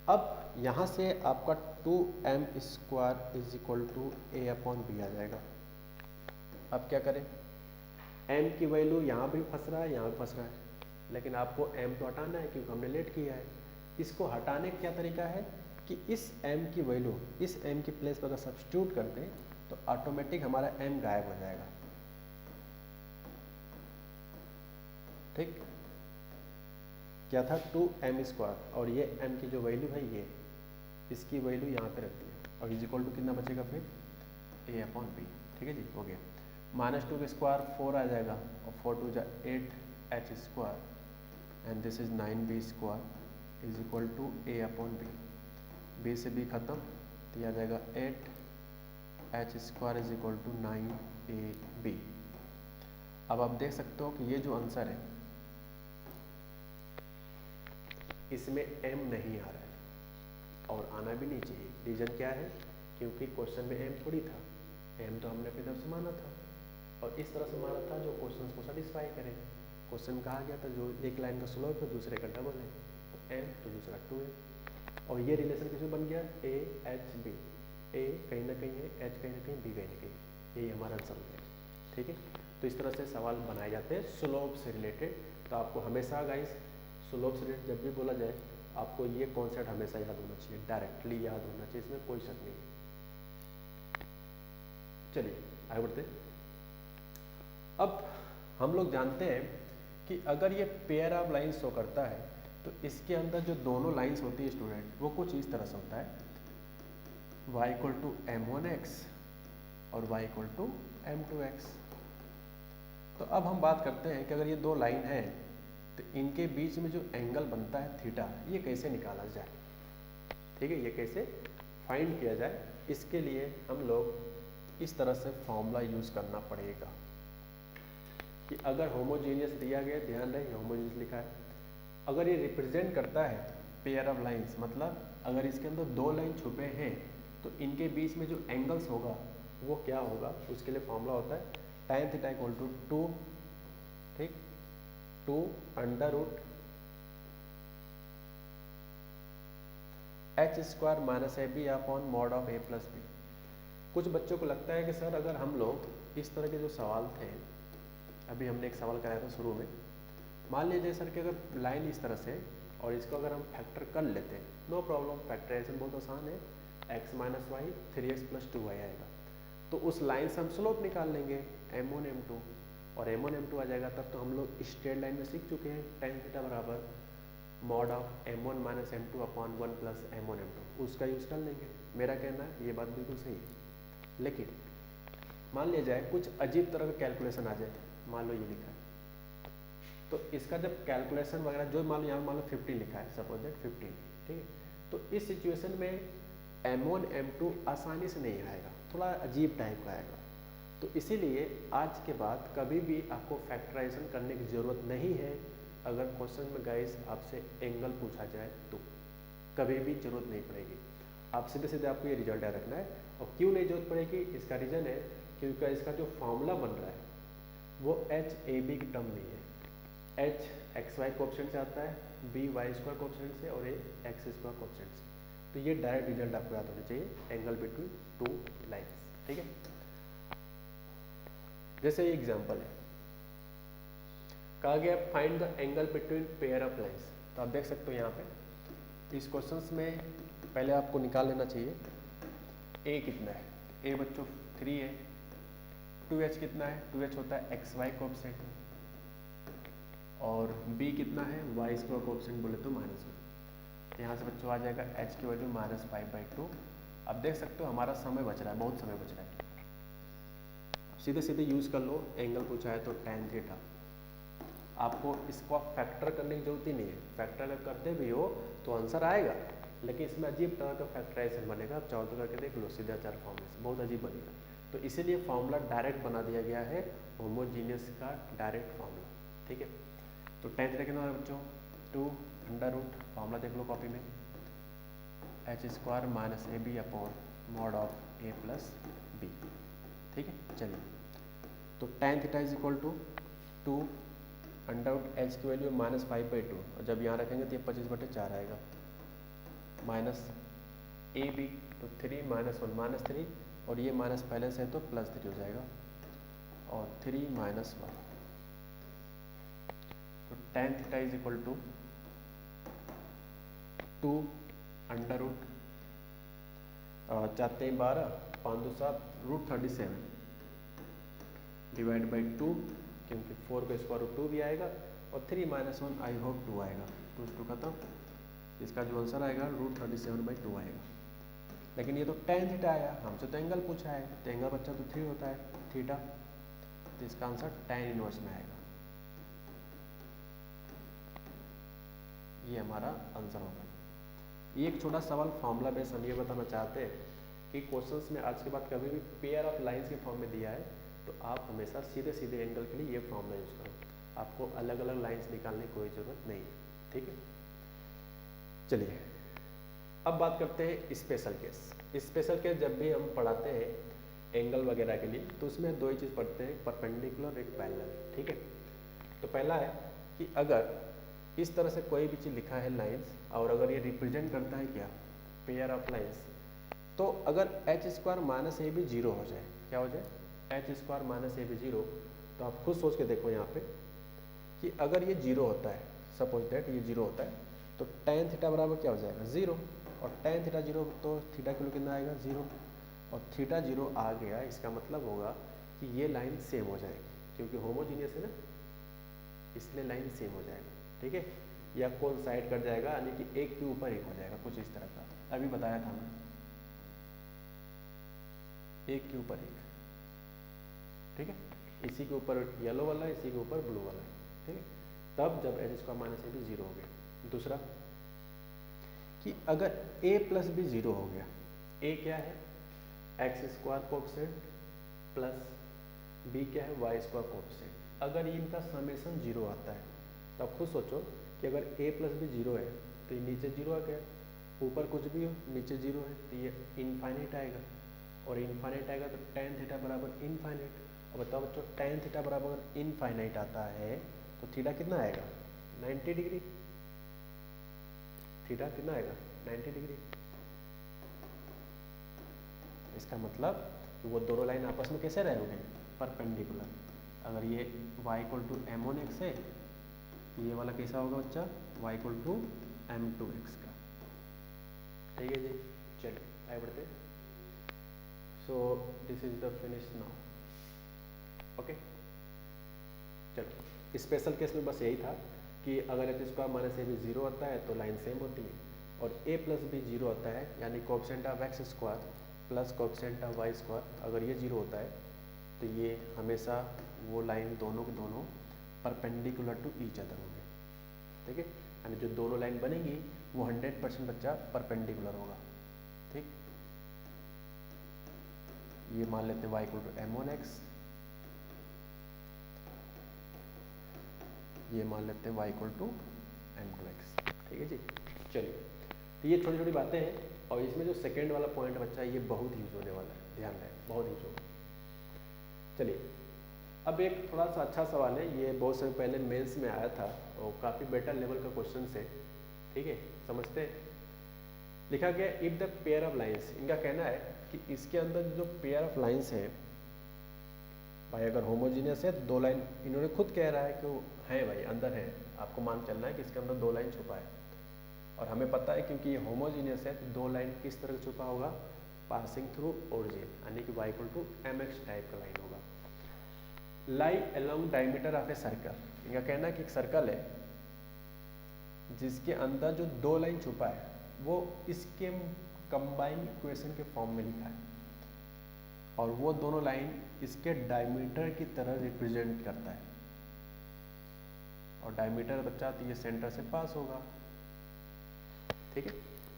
अब यहाँ से आपका 2m square is equal to a upon b आ जाएगा। अब क्या करें, m की वैल्यू यहाँ भी फंस रहा है, यहाँ भी फंस रहा है, लेकिन आपको m तो हटाना है क्योंकि हमने लेट किया है। इसको हटाने का क्या तरीका है कि इस m की वैल्यू इस m की प्लेस पर अगर सब्स्टिट्यूट कर दें तो ऑटोमेटिक हमारा m गायब हो जाएगा, ठीक। क्या था 2m स्क्वायर और ये m की जो वैल्यू है ये, इसकी वैल्यू यहाँ पे रख दी है और इज इक्वल टू कितना बचेगा फिर a अपॉन बी, ठीक है जी, हो गया। -2 का स्क्वायर 4 आ जाएगा और 4 2 जा 8h square and this is 9b square is equal to a upon B. b से b खत्म तो ये आ जाएगा 8h square is equal to 9ab। अब आप देख सकते हो कि ये जो आंसर है इसमें m नहीं आ रहा है और आना भी नहीं चाहिए। रीजन क्या है, क्योंकि क्वेश्चन में m थोड़ी था, m तो हमने अपनी तरफ से माना था और इस तरह से माना था जो क्वेश्चन को सेटिस्फाई करे। क्वेश्चन कहा गया था जो एक लाइन का स्लोप है दूसरे का डबल है, तो m तो दूसरा 2 है और ये रिलेशन किसमें बन गया, a h b, a कहीं ना कहीं है, h कहीं ना कहीं, b कहीं ना कहीं, यही हमारा आंसर है, ठीक है। तो इस तरह से सवाल बनाए जाते हैं स्लोप से रिलेटेड। तो आपको हमेशा गाइस स्लोप से रिलेटेड जब भी बोला जाए आपको ये कॉन्सेप्ट हमेशा याद होना चाहिए, डायरेक्टली याद होना चाहिए, इसमें कोई शक नहीं। चलिए आगे बढ़ते। अब हम लोग जानते हैं कि अगर ये पेयर ऑफ लाइंस शो करता है तो इसके अंदर जो दोनों लाइंस होती है स्टूडेंट वो कुछ इस तरह से होता है, y इक्वल टू m1x और y इक्वल टू m2x। तो अब हम बात करते हैं कि अगर ये दो लाइन है तो इनके बीच में जो एंगल बनता है थीटा, ये कैसे निकाला जाए, ठीक है, ये कैसे फाइंड किया जाए। इसके लिए हम लोग इस तरह से फॉर्मूला यूज करना पड़ेगा कि अगर होमोजीनियस दिया गया, ध्यान रहे होमोजीनियस लिखा है, अगर ये रिप्रेजेंट करता है पेयर ऑफ लाइंस, मतलब अगर इसके अंदर दो लाइन छुपे हैं तो इनके बीच में जो एंगल्स होगा वो क्या होगा, उसके लिए फॉर्मूला होता है tan थीटा इक्वल टू 2, ठीक, 2 under root h square minus A B upon mod of a plus B. कुछ बच्चों को लगता है कि सर अगर हम लोग इस तरह के जो सवाल थे, अभी हमने एक सवाल कराया था शुरू में, मान लीजिए सर कि अगर लाइन इस तरह से और इसको अगर हम फैक्टर कर लेते हैं, नो प्रॉब्लम, फैक्टराइजेशन बहुत आसान है, x minus Y 3x plus 2y आएगा, तो उस लाइन से हम स्लोप निकाल लेंगे m1 m2 और m1 m2 आ जाएगा। तब तो हम लोग स्ट्रेट लाइन में सीख चुके हैं tan थीटा बराबर mod of m1 minus m2 upon 1 plus m1 m2, उसका यूज कर लेंगे। मेरा कहना है ये बात बिल्कुल सही है, लेकिन मान लिया जाए कुछ अजीब तरह का कैलकुलेशन आ जाए, मान लो ये लिखा है, तो इसका जब कैलकुलेशन वगैरह जो मान लो यहाँ मान लो 15 लिखा है, सपोज दैट 15, ठीक है, तो इस सिचुएशन में m1 m2 आसानी से नहीं आएगा, थोड़ा अजीब टाइप का आएगा। तो इसीलिए आज के बाद कभी भी आपको फैक्टराइजेशन करने की ज़रूरत नहीं है। अगर क्वेश्चन में गाइस आपसे एंगल पूछा जाए तो कभी भी जरूरत नहीं पड़ेगी, आप सीधे सीधे आपको ये रिजल्ट याद रखना है। और क्यों नहीं जरूरत पड़ेगी, इसका रीज़न है क्योंकि इसका जो फॉर्मूला बन रहा है वो एच ए बी की टर्म नहीं है, एच एक्स वाई कोएफिशिएंट से आता है, बी वाई स्क्वायर कोएफिशिएंट से और ए एक्स स्क्वायर कोएफिशिएंट से। तो ये डायरेक्ट रिजल्ट आपको याद होना चाहिए, एंगल बिटवीन टू लाइन्स, ठीक है। जैसे ये एग्जांपल है, कहा गया find the angle between pair of lines. तो आप देख सकते हो यहाँ पे इस क्वेश्चंस में पहले आपको निकाल लेना चाहिए ए कितना है, ए बच्चों 3 है, 2h कितना है, 2h होता है एक्स वाई कोएफिशिएंट, और b कितना है वाई स्क्वायर कोएफिशिएंट बोले तो -1। यहाँ से बच्चों आ जाएगा h की वैल्यू -5/2। अब देख सकते हो हमारा समय बच रहा है, बहुत समय बच रहा है, सीधे सीधे यूज कर लो, एंगल पूछा है तो tan थीटा। आपको इसको फैक्टर करने की जरूरत ही नहीं है, फैक्टर अगर करते भी हो तो आंसर आएगा, लेकिन इसमें अजीब तरह का फैक्टराइजेशन बनेगा। आप चाहो तो करके देख लो, सीधा 4 फॉर्मूले से बहुत अजीब बनेगा। तो इसीलिए फॉर्मूला डायरेक्ट बना दिया गया है, होमोजीनियस का डायरेक्ट फॉर्मूला, ठीक है। तो tan थीटा कितना है बच्चों 2 अंडर रूट, फॉर्मूला देख लो कॉपी में, H square minus A B upon mod of A plus B. ठीक है, चलिए तो tan theta is equal to 2 under root H की वैल्यू -5/2 और जब यहाँ रखेंगे तो ये 25/4 आएगा माइनस ए बी तो 3 -1 -3 और ये माइनस पहले से है तो +3 हो जाएगा और 3 - 1 तो tan theta is equal to 2 under root 4 3 12 5 2 7 √37 divide by 2 क्योंकि 4 का स्क्वायर रूट 2 भी आएगा और 3 - 1 आई होप 2 आएगा तो 2 खत्म। इसका जो आंसर आएगा √37/2 आएगा। लेकिन ये तो tan थीटा आया, हमसे तो एंगल पूछा है तो एंगल बच्चा तो 3 होता है थीटा, तो इसका आंसर tan इनवर्स में आएगा। ये हमारा आंसर होगा। ये एक छोटा सवाल फॉर्मूला बेस हम ये बताना चाहते हैं कि क्वेश्चंस में आज के बाद कभी भी पेयर ऑफ लाइंस के फॉर्म में दिया है तो आप हमेशा सीधे सीधे एंगल के लिए ये फॉर्मूला यूज़ करो, आपको अलग अलग लाइंस निकालने की कोई ज़रूरत नहीं है। ठीक है, चलिए अब बात करते हैं स्पेशल केस। स्पेशल केस जब भी हम पढ़ाते हैं एंगल वगैरह के लिए तो उसमें दो ही चीज़ पढ़ते हैं, परपेंडिकुलर एक पैरेलल। ठीक है, तो पहला है कि अगर इस तरह से कोई भी चीज़ लिखा है लाइंस और अगर ये रिप्रेजेंट करता है क्या पेयर ऑफ लाइंस, तो अगर एच स्क्वायर माइनस ए भी 0 हो जाए, क्या हो जाए एच स्क्वायर माइनस ए भी 0, तो आप खुद सोच के देखो यहाँ पे कि अगर ये 0 होता है, सपोज दैट ये 0 होता है तो tan थीटा बराबर क्या हो जाएगा 0 और tan थीटा 0 तो थीटा के लिए कितना आएगा 0 और थीटा 0 आ गया, इसका मतलब होगा कि ये लाइन सेम हो जाएगी क्योंकि होमोजीनियस है ना, इसलिए लाइन सेम हो जाएगा। ठीक है, या कौन साइड कट जाएगा यानी कि एक के ऊपर एक हो जाएगा, कुछ इस तरह का अभी बताया था मैं, एक के ऊपर एक। ठीक है, इसी के ऊपर येलो वाला, इसी के ऊपर ब्लू वाला। ठीक है, तब जब एच स्क्वायर माइनस ए भी 0 हो गया। दूसरा कि अगर a प्लस भी 0 हो गया, a क्या है x square coefficient plus b क्या है वाई स्क्वायर कोएफिशिएंट, अगर इनका समेशन 0 आता है तो आप खुद सोचो कि अगर a प्लस भी 0 है तो ये नीचे 0 आ गया, ऊपर कुछ भी हो नीचे 0 है तो ये इनफाइनाइट आएगा और इनफाइनाइट आएगा तो tan थीटा बराबर इनफाइनाइट। अब बताओ बच्चों tan थीटा बराबर इनफाइनाइट आता है तो थीटा कितना आएगा 90 डिग्री, थीटा कितना आएगा 90 डिग्री। इसका मतलब वो दोनों लाइन आपस में कैसे रहेंगे परपेंडिकुलर। अगर ये y = m1x है ये वाला कैसा होगा बच्चा y = m2x का। ठीक है जी, चलिए आगे बढ़ते। So this is the finish now. Okay, चलो स्पेशल केस में बस यही था कि अगर एच स्क्वायर माइनस ए भी 0 आता है तो लाइन सेम होती है और a प्लस भी 0 आता है यानी coefficient of x square plus coefficient of y square, अगर ये 0 होता है तो ये हमेशा वो लाइन दोनों के दोनों परपेंडिकुलर टू ईच अदर होंगे। ठीक है, यानी जो दोनों लाइन बनेगी वो 100% बच्चा परपेंडिकुलर होगा। ठीक, ये मान लेते हैं y = m1x, ये मान लेते हैं y = m2x। ठीक है जी, चलिए तो ये छोटी छोटी बातें हैं और इसमें जो सेकेंड वाला पॉइंट बच्चा है ये बहुत यूज होने वाला है, ध्यान रहे बहुत यूज होगा। चलिए अब एक थोड़ा सा अच्छा सवाल है, ये बहुत समय पहले मेंस में आया था और काफ़ी बेटर लेवल का क्वेश्चन है। ठीक है, समझते हैं। लिखा गया if the pair of lines, इनका कहना है कि इसके अंदर जो पेयर ऑफ लाइंस है भाई अगर होमोजीनियस है तो दो लाइन, इन्होंने खुद कह रहा है कि वो है भाई अंदर है, आपको मान चलना है कि इसके अंदर दो लाइन छुपा है और हमें पता है क्योंकि ये होमोजीनियस है तो दो लाइन किस तरह से छुपा होगा पासिंग थ्रू ओरिजिन यानी कि y = mx टाइप का लाइन होगा। Lie along diameter of a circle, इनका कहना है कि एक सर्कल है जिसके अंदर जो दो लाइन छुपा है वो इसके कंबाइंड इक्वेशन के फॉर्म में लिखा है और वो दोनों लाइन इसके डायमीटर की तरह रिप्रेजेंट करता है और डायमीटर बच्चा तो ये सेंटर से पास होगा। ठीक है,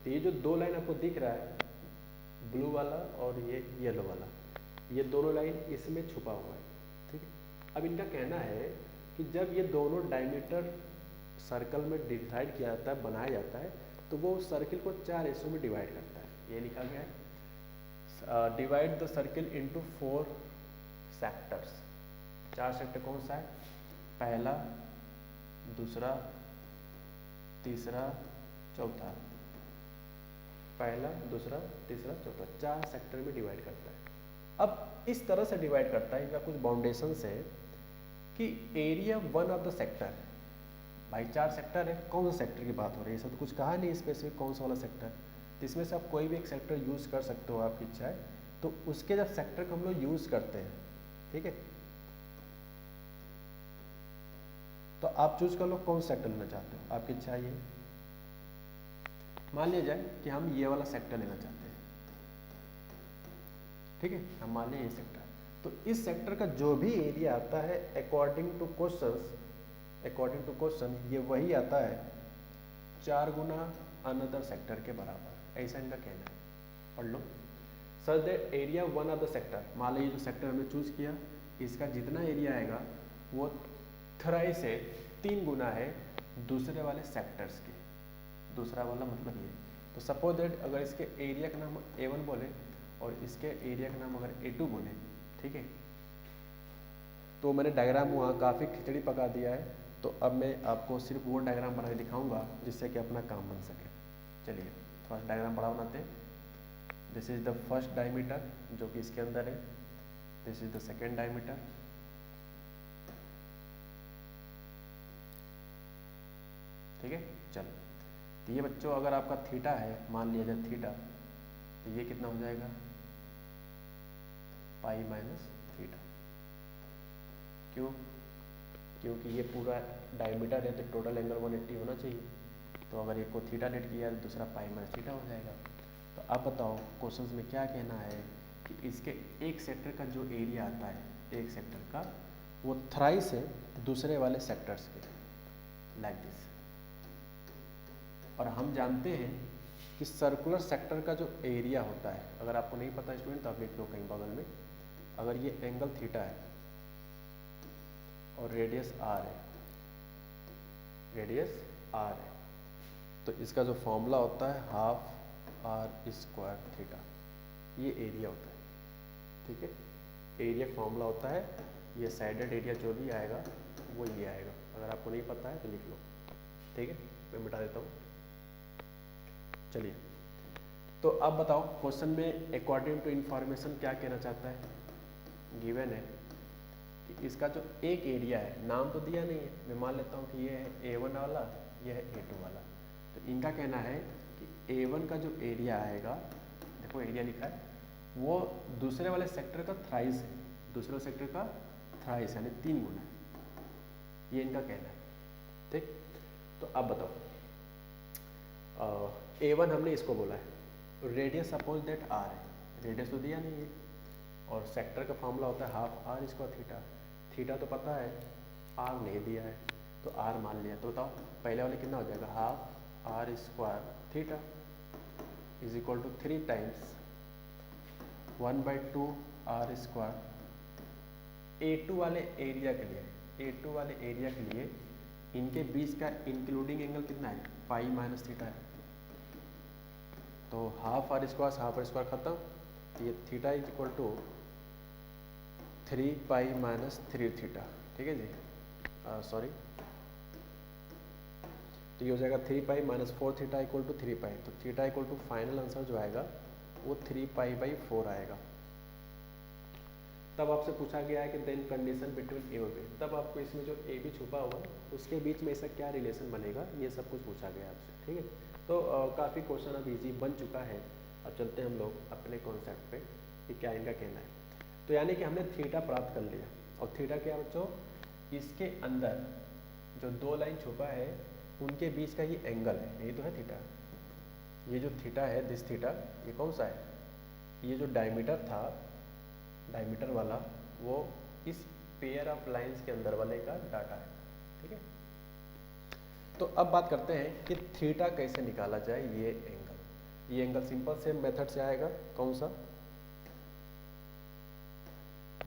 तो ये जो दो लाइन आपको दिख रहा है ब्लू वाला और ये येलो वाला, ये दोनों लाइन इसमें छुपा हुआ है। ठीक है, अब इनका कहना है कि जब ये दोनों डायमीटर सर्कल में डिसाइड किया जाता है बनाया जाता है तो तो वो सर्किल को 4 हिस्सों में डिवाइड करता है। ये लिखा गया है, divide the circle into 4 sectors. 4 sector कौन सा है? पहला, दूसरा, तीसरा, चौथा। पहला, दूसरा, तीसरा, चौथा, 4 सेक्टर में डिवाइड करता है। अब इस तरह से डिवाइड करता है, इनका कुछ बाउंडेशंस है कि area one of the sector, भाई 4 सेक्टर है, कौन सा सेक्टर की बात हो रही है? ऐसा तो कुछ कहा नहीं स्पेसिफिक कौन सा वाला सेक्टर, तो इसमें से आप कोई भी एक सेक्टर यूज़ कर सकते हो, आपकी इच्छा है। तो उसके जब सेक्टर को हम लोग यूज़ करते हैं, ठीक है, तो आप चूज कर लो कौन सा सेक्टर लेना चाहते हो, आपकी इच्छा है ये। मान लिया जाए कि हम ये वाला सेक्टर लेना चाहते हैं, ठीक है, हम मान लें ये सेक्टर। तो इस सेक्टर का जो भी एरिया आता है अकॉर्डिंग टू क्वेश्चन ये वही आता है 4 गुना अनदर सेक्टर के बराबर, ऐसा इनका कहना है। पढ़ लो। Sir the area one of the sector, मान लीजिए जो सेक्टर हमने चूज किया, इसका जितना एरिया आएगा वो थ्राइस से 3 गुना है दूसरे वाले सेक्टर्स के। दूसरा वाला मतलब ये, तो सपोज दैट अगर इसके एरिया का नाम A1 बोले और इसके एरिया का नाम अगर A2 बोले, ठीक है, तो मैंने डायग्राम वहाँ काफ़ी खिचड़ी पका दिया है, तो अब मैं आपको सिर्फ वो डायग्राम बना के दिखाऊंगा जिससे कि अपना काम बन सके। चलिए थोड़ा डायग्राम बड़ा बनाते हैं। This is the first diameter जो कि इसके अंदर है, this is the second diameter, ठीक है। चलो, तो ये बच्चों अगर आपका थीटा है, मान लिया जाए थीटा, तो ये कितना हो जाएगा? Pi minus theta. क्यों? क्योंकि ये पूरा डायमीटर है तो टोटल एंगल 180 होना चाहिए। तो अगर एक को थीटा लेट किया तो दूसरा पाई माइनस थीटा हो जाएगा। तो अब बताओ क्वेश्चंस में क्या कहना है कि इसके एक सेक्टर का जो एरिया आता है, एक सेक्टर का, वो थ्राइस है दूसरे वाले सेक्टर्स के, लाइक दिस। और हम जानते हैं कि सर्कुलर सेक्टर का जो एरिया होता है, अगर आपको नहीं पता स्टूडेंट तो आप लिख लो कहीं बगल में, अगर ये एंगल थीटा है और रेडियस आर है, रेडियस आर है, तो इसका जो फॉर्मूला होता है हाफ आर स्क्वायर थीटा, ये एरिया होता है, ठीक है। एरिया फॉर्मूला होता है, ये साइडेड एरिया जो भी आएगा वो ये आएगा। अगर आपको नहीं पता है तो लिख लो, ठीक है, मैं मिटा देता हूँ। चलिए, तो अब बताओ क्वेश्चन में अकॉर्डिंग टू इंफॉर्मेशन क्या कहना चाहता है? गिवन है कि इसका जो एक एरिया है, नाम तो दिया नहीं है, मैं मान लेता हूँ कि ये है A1 वाला, ये है A2 वाला। तो इनका कहना है कि A1 का जो एरिया आएगा, देखो एरिया लिखा है, वो दूसरे वाले सेक्टर का थ्राइस है, दूसरे सेक्टर का थ्राइस यानी 3 गुना है, ये इनका कहना है, ठीक। तो अब बताओ, A1 हमने इसको बोला है, रेडियस सपोज दैट आर है, रेडियस तो दिया नहीं है, और सेक्टर का फॉर्मूला होता है half r square theta, theta तो पता है, आर नहीं दिया है तो आर मान लिया। तो बताओ पहले वाले कितना हो जाएगा? Half r square theta is equal to 3 times 1/2 r square. A2 वाले एरिया के लिए, A2 वाले एरिया के लिए इनके बीच का इंक्लूडिंग एंगल कितना है? पाई माइनस थीटा है। तो हाफ आर स्क्वायर खत्म, तो ये theta is equal to 3 pi minus 3 theta, ठीक है जी, सॉरी, तो ये हो जाएगा 3 pi minus 4 theta equal to 3 पाई। तो theta equal to final answer जो आएगा वो 3 पाई बाई 4 आएगा। तब आपसे पूछा गया है कि देन कंडीशन बिटवीन ए और बी, तब आपको इसमें जो ए बी छुपा हुआ है उसके बीच में ऐसा क्या रिलेशन बनेगा, ये सब कुछ पूछा गया आपसे, ठीक है। तो काफ़ी क्वेश्चन अब इजी बन चुका है। अब चलते हैं हम लोग अपने कॉन्सेप्ट पे कि क्या इनका कहना है। तो यानी कि हमने थीटा प्राप्त कर लिया, और थीटा क्या बच्चों, इसके अंदर जो 2 लाइन छुपा है उनके बीच का ये एंगल है, यही तो है थीटा। ये जो थीटा है, दिस थीटा, ये कौन सा है? ये जो डायमीटर था, डायमीटर वाला, वो इस पेयर ऑफ लाइंस के अंदर वाले का डाटा है, ठीक है। तो अब बात करते हैं कि थीटा कैसे निकाला जाए। ये एंगल सिंपल से मेथड से आएगा, कौन सा?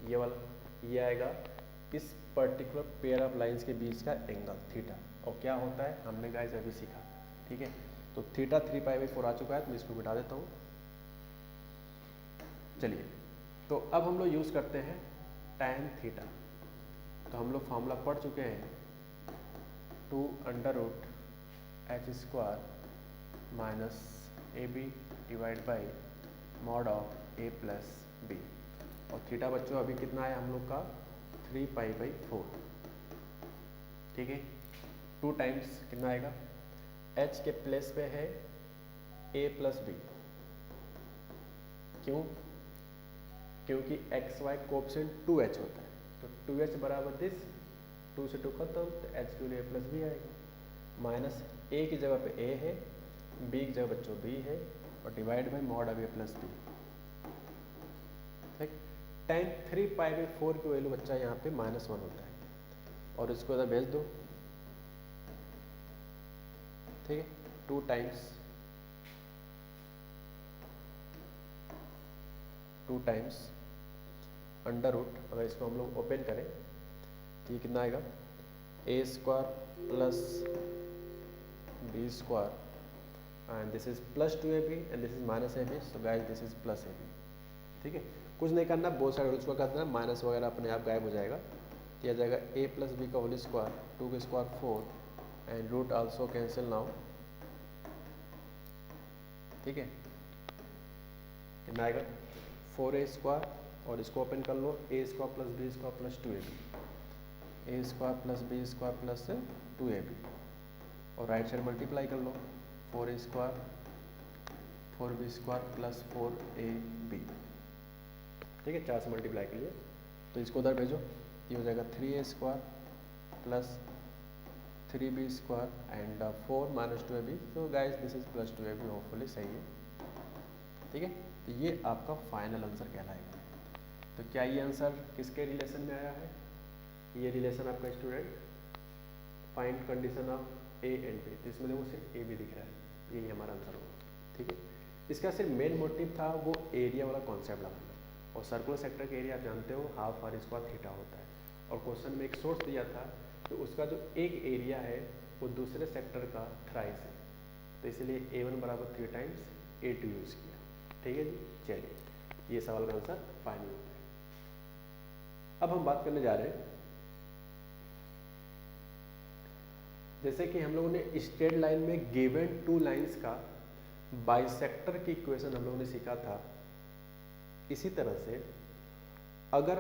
ये वाला, ये आएगा इस पर्टिकुलर पेयर ऑफ लाइंस के बीच का एंगल थीटा। और क्या होता है हमने गाइस अभी सीखा, ठीक है। तो तो थीटा 3π/4 आ चुका है, तो मैं इसको मिटा देता हूँ। चलिए, तो अब हम लोग यूज़ करते हैं tan थीटा। तो हम लोग फॉर्मूला पढ़ चुके हैं 2√h² minus AB divide by mod of A plus B। और थीटा बच्चों अभी कितना है हम लोग का 3π/4, ठीक है। 2 टाइम्स कितना आएगा, h के प्लेस पे है A प्लस B, क्यों? क्योंकि एक्स वाई कोएफिशिएंट 2h होता है, तो 2h बराबर दिस, 2 से 2 खत्म, तो h के लिए प्लस b आएगा, माइनस a की जगह पे a है, b की जगह बच्चों b है, और डिवाइड बाई मॉड अब a प्लस b। ठीक, tan 3π/4 की वैल्यू बच्चा यहाँ पे -1 होता है, और इसको इधर भेज दो, ठीक है। 2 टाइम्स अंडर रूट, अगर इसको हम लोग ओपन करें तो ये कितना आएगा, a² plus b² and this is plus 2ab and this is -ab, so guys this is plus ab, ठीक है। कुछ नहीं करना, बोथ साइड उसको करना, माइनस वगैरह अपने आप गायब हो जाएगा, तो आ जाएगा a प्लस b का होल स्क्वायर, 2 का square 4 and root also cancel now, ठीक है। कितना आएगा 4a² और इसको ओपन कर लो, a² plus b² plus 2ab, a² plus b² plus 2ab, और राइट साइड मल्टीप्लाई कर लो, 4a² 4b² प्लस 4ab, ठीक है, 4 से मल्टीप्लाई के लिए। तो इसको उधर भेजो, ये हो जाएगा 3a² plus 3b² and 4 minus 2ab, तो guys this is plus 2ab, hopefully सही है, ठीक है। तो ये आपका फाइनल आंसर कहलाएगा। तो क्या ये आंसर किसके रिलेशन में आया है, ये रिलेशन आपका student find condition of A and B, तो इसमें देखो सिर्फ ए बी दिख रहा है, यही हमारा आंसर होगा, ठीक है। इसका सिर्फ मेन मोटिव था वो एरिया वाला कॉन्सेप्ट लगाना, और सर्कुलर सेक्टर का एरिया आप जानते हो हाफ r² थीटा होता है, और क्वेश्चन में एक सोर्स दिया था तो उसका जो एक एरिया है वो दूसरे सेक्टर का थ्राइस है, तो इसलिए a1 बराबर 3 टाइम्स a2 यूज़ किया, ठीक है जी। चलिए, ये सवाल का आंसर फाइनल होता है। अब हम बात करने जा रहे हैं, जैसे कि हम लोगों ने स्ट्रेट लाइन में गिवन 2 लाइंस का बाइसेक्टर की इक्वेशन हम लोगों ने सीखा था। इसी तरह से अगर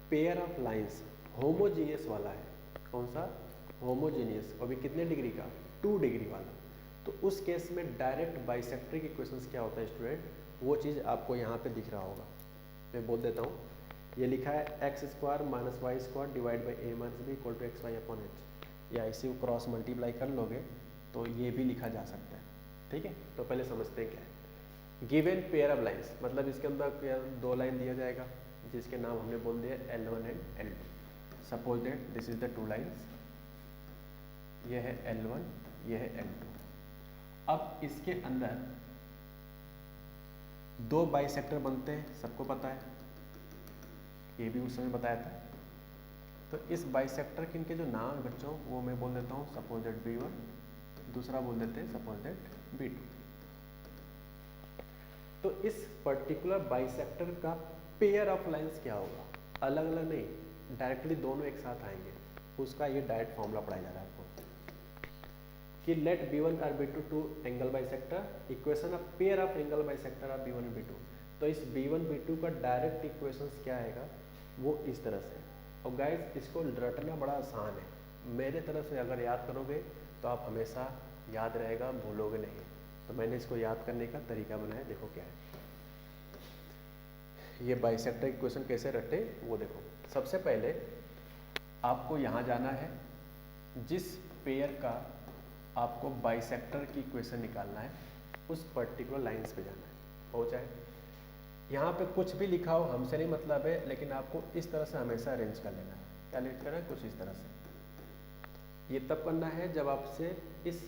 पेयर ऑफ लाइंस होमोजीनियस वाला है, कौन सा होमोजीनियस, और भी कितने डिग्री का 2 डिग्री वाला, तो उस केस में डायरेक्ट बाइसेक्टर की इक्वेशंस क्या होता है स्टूडेंट, वो चीज़ आपको यहाँ पे दिख रहा होगा। मैं बोल देता हूँ, ये लिखा है x² minus y² divide by a minus b equal to xy upon h, या इसी को क्रॉस मल्टीप्लाई कर लोगे तो ये भी लिखा जा सकता है, ठीक है। तो पहले समझते हैं क्या है गिवन पेयर ऑफ लाइंस, मतलब इसके अंदर 2 लाइन दिया जाएगा जिसके नाम हमने बोल दिया L1 and L2। Suppose that this is the 2 lines, ये है L1, ये है L2। अब इसके अंदर 2 बाइसेक्टर बनते हैं, सबको पता है, ये भी उस समय बताया था। तो इस बाइसेक्टर के इनके जो नाम है बच्चों, वो मैं बोल देता हूँ सपोज दैट B1, दूसरा बोल देते हैं सपोज दैट B2। तो इस पर्टिकुलर बाइसेक्टर का पेयर ऑफ लाइंस क्या होगा, अलग अलग नहीं, डायरेक्टली दोनों एक साथ आएंगे, उसका ये डायरेक्ट फॉर्मूला पढ़ाया जा रहा है आपको कि लेट B1 और B2 two angle bisector, equation of pair of angle bisector of B1 और B2। तो इस B1 B2 का डायरेक्ट इक्वेशंस क्या आएगा, वो इस तरह से। और गाइस इसको रटना बड़ा आसान है, मेरे तरफ से अगर याद करोगे तो आप हमेशा याद रहेगा, भूलोगे नहीं। तो मैंने इसको याद करने का तरीका बनाया, देखो क्या है। ये बाइसेक्टर इक्वेशन कैसे रटे वो देखो। सबसे पहले आपको यहाँ जाना है, जिस पेयर का आपको बाइसेक्टर की इक्वेशन निकालना है उस पर्टिकुलर लाइंस पे जाना है, हो जाए यहाँ पे कुछ भी लिखा हो हमसे नहीं मतलब है, लेकिन आपको इस तरह से हमेशा अरेंज कर लेना है। क्या लिख करना है, कुछ इस तरह से। ये तब करना है जब आपसे इस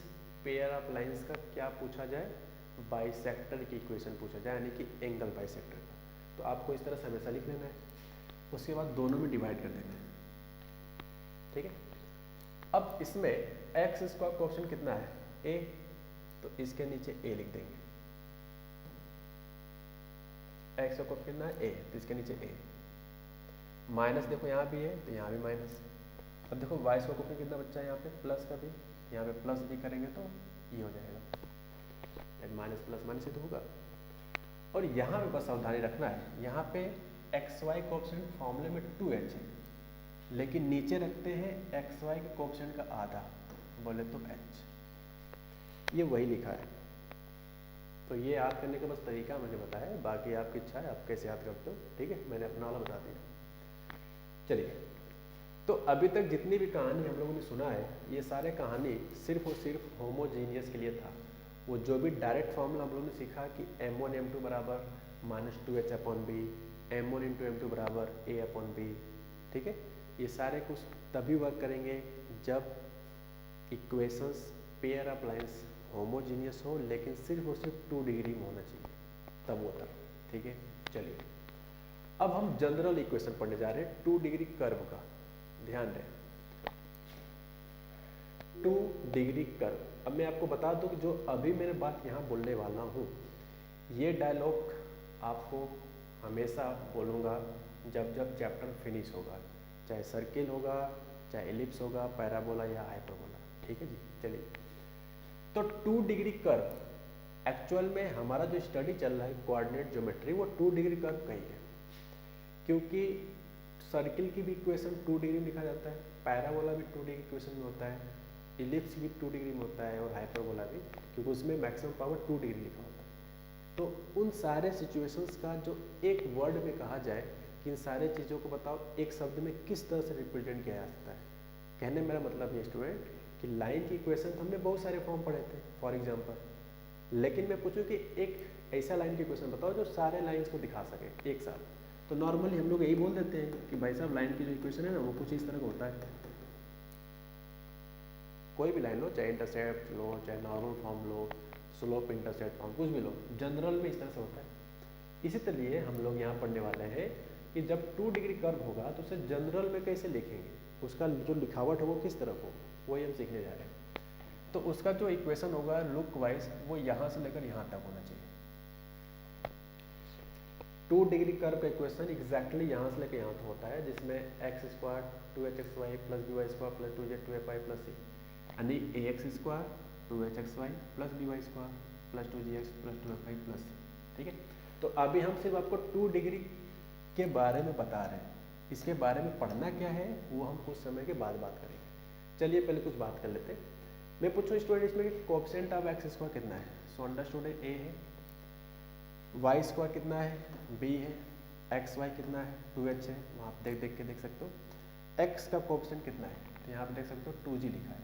पेयर ऑफ लाइंस का क्या पूछा जाए, बाइसेक्टर की इक्वेशन पूछा जाए, यानी कि एंगल बाइसेक्टर का। तो आपको इस तरह से हमेशा लिख लेना है, उसके बाद दोनों में डिवाइड कर देना है, ठीक है। अब इसमें x² क्वेश्चन कितना है a, तो इसके नीचे ए लिख देंगे। एक्स का कोएफिशिएंट कितना है, ए, तो इसके नीचे ए। माइनस देखो यहाँ भी है तो यहाँ भी माइनस। अब देखो वाई का कोएफिशिएंट कितना बच्चा है यहाँ पे, प्लस का भी, यहाँ पे प्लस भी करेंगे तो ये हो जाएगा, माइनस प्लस माइनस ही तो होगा। और यहाँ पे बस सावधानी रखना है, यहाँ पे एक्स वाई कोएफिशिएंट फॉर्मूले में 2h है, लेकिन नीचे रखते हैं एक्स वाई के कोएफिशिएंट का आधा, बोले तो h, ये वही लिखा है। तो ये याद करने का बस तरीका मुझे पता है, बाकी आपकी इच्छा है आप कैसे याद करते हो, ठीक है, मैंने अपना वाला बता दिया। चलिए, तो अभी तक जितनी भी कहानी हम लोगों ने सुना है, ये सारे कहानी सिर्फ और सिर्फ होमोजीनियस के लिए था। वो जो भी डायरेक्ट फॉर्मूला हम लोगों ने सीखा कि m1 m2 बराबर -2h/b, m1 × m2 बराबर a/b, ठीक है, ये सारे कुछ तभी वर्क करेंगे जब equations pair of lines homogeneous हो, लेकिन सिर्फ और सिर्फ 2 डिग्री में होना चाहिए, तब वो तब, ठीक है। चलिए, अब हम जनरल इक्वेशन पढ़ने जा रहे हैं 2 डिग्री कर्व का। ध्यान दें, 2 डिग्री कर्व। अब मैं आपको बता दूं कि जो अभी मेरे बात यहाँ बोलने वाला हूँ, ये डायलॉग आपको हमेशा बोलूँगा जब जब चैप्टर फिनिश होगा, चाहे सर्किल होगा, चाहे एलिप्स होगा, पैराबोला या हाइपरबोला, ठीक है जी। चलिए, तो 2 डिग्री कर्व एक्चुअल में हमारा जो स्टडी चल रहा है कोऑर्डिनेट ज्योमेट्री, वो 2 डिग्री कर्व का ही है, क्योंकि सर्किल की भी इक्वेशन 2 डिग्री में लिखा जाता है, पैराबोला भी 2 डिग्री इक्वेशन में होता है, इलिप्स भी 2 डिग्री में होता है, और हाइपरबोला भी, क्योंकि उसमें मैक्सिमम पावर 2 डिग्री लिखा होता है। तो उन सारे सिचुएशंस का जो एक वर्ड में कहा जाए कि इन सारे चीज़ों को बताओ एक शब्द में किस तरह से रिप्रेजेंट किया जा सकता है। कहने मेरा मतलब ये स्टूडेंट कि लाइन की इक्वेशन हमने बहुत सारे फॉर्म पढ़े थे फॉर एग्जांपल, लेकिन मैं पूछूं कि एक ऐसा लाइन की इक्वेशन बताओ जो सारे लाइंस को दिखा सके एक साथ, तो नॉर्मली हम लोग यही बोल देते हैं कि भाई साहब लाइन की जो इक्वेशन है ना वो कुछ इस तरह का होता है। कोई भी लाइन लो, चाहे इंटरसेप्ट लो, चाहे नॉर्मल फॉर्म लो, स्लोप इंटरसेप्ट फॉर्म, कुछ भी लो, जनरल में इस तरह से होता है। इसी तरह हम लोग यहाँ पढ़ने वाले हैं कि जब 2 डिग्री कर्व होगा तो उसे जनरल में कैसे लिखेंगे, उसका जो लिखावट है वो किस तरह हो, वही हम सीखने जा रहे हैं। तो उसका जो इक्वेशन होगा लुक वाइज वो यहाँ से लेकर यहाँ तक होना चाहिए। 2 डिग्री कर्व का इक्वेशन एग्जैक्टली यहाँ से लेकर यहाँ तक होता है, जिसमें x² 2hxy + by² + 2z2fy + c, यानी ax² 2hxy + by² + 2gx + 2fy + c, ठीक है। तो अभी हम सिर्फ आपको 2 डिग्री के बारे में बता रहे हैं, इसके बारे में पढ़ना क्या है वो हम कुछ समय के बाद बात करेंगे। चलिए पहले कुछ बात कर लेते हैं। मैं पूछूं स्टूडेंट इसमें कि कोएफिशिएंट ऑफ x² कितना है, सो अंडरस्टूड है a है, y² कितना है, b है, xy कितना है, 2h है, वहाँ आप देख के देख सकते हो। x का कोएफिशिएंट कितना है, तो यहाँ पे देख सकते हो 2g लिखा है।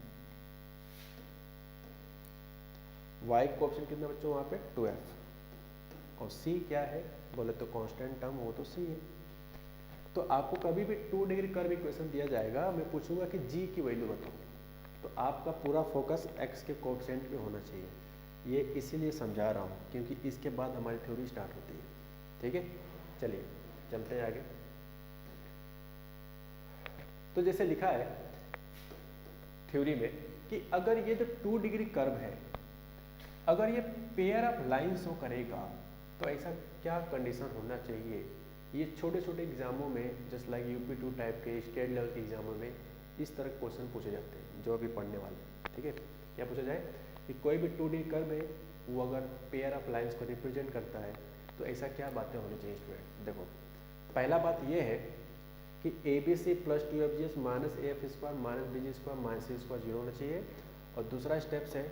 y का कोएफिशिएंट कितना बच्चों, वहाँ पे 2f, और c क्या है बोले तो कांस्टेंट टर्म, वो तो c है। तो आपको कभी भी 2 डिग्री कर्व इक्वेशन दिया जाएगा, मैं पूछूंगा कि g की वैल्यू बताओ, तो आपका पूरा फोकस x के कोएफिशिएंट पे होना चाहिए। ये इसीलिए समझा रहा हूँ क्योंकि इसके बाद हमारी थ्योरी स्टार्ट होती है, ठीक है। चलिए चलते हैं आगे। तो जैसे लिखा है थ्योरी में कि अगर ये जो 2 डिग्री कर्व है, अगर ये पेयर ऑफ लाइन शो करेगा तो ऐसा क्या कंडीशन होना चाहिए। ये छोटे छोटे एग्जामों में जस्ट लाइक UP2 टाइप के स्टेट लेवल के एग्जामों में इस तरह क्वेश्चन पूछे जाते हैं जो अभी पढ़ने वाले, ठीक है। क्या पूछा जाए कि कोई भी 2 डिग्री कर्व है, वो अगर पेयर ऑफ लाइंस को रिप्रेजेंट करता है तो ऐसा क्या बातें होनी चाहिए स्टूडेंट। देखो पहला बात ये है कि ABC + 2FGS - AF² - BG² - C² 0 होना चाहिए, और दूसरा स्टेप्स है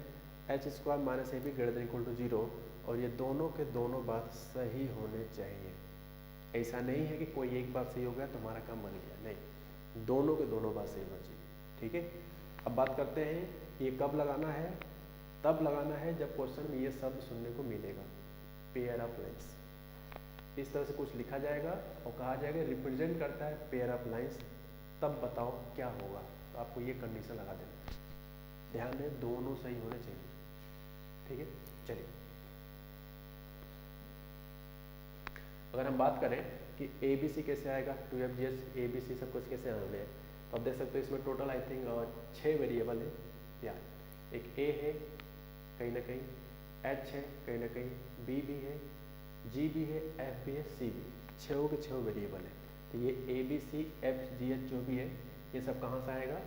H² - AB > 0, और ये दोनों के दोनों बात सही होने चाहिए। ऐसा नहीं है कि कोई एक बात सही हो गया तुम्हारा काम बन गया, नहीं, दोनों के दोनों बात सही होना चाहिए, ठीक है। अब बात करते हैं ये कब लगाना है, तब लगाना है जब क्वेश्चन में ये शब्द सुनने को मिलेगा, पेयर ऑफ लाइंस। इस तरह से कुछ लिखा जाएगा और कहा जाएगा रिप्रेजेंट करता है पेयर ऑफ लाइंस, तब बताओ क्या होगा, तो आपको ये कंडीशन लगा देना। ध्यान दें दोनों सही होने चाहिए, ठीक है। चलिए अगर हम बात करें कि ABC कैसे आएगा, 2FGS ABC सब कुछ कैसे आने हैं, तो आप देख सकते हो इसमें टोटल आई थिंक 6 वेरिएबल है, या एक A है, कहीं ना कहीं, H है कहीं ना कहीं, B भी है, G भी है, F भी है, C भी, छः के छः वेरिएबल है। तो ये ABCFGH जो भी है ये सब कहाँ से आएगा,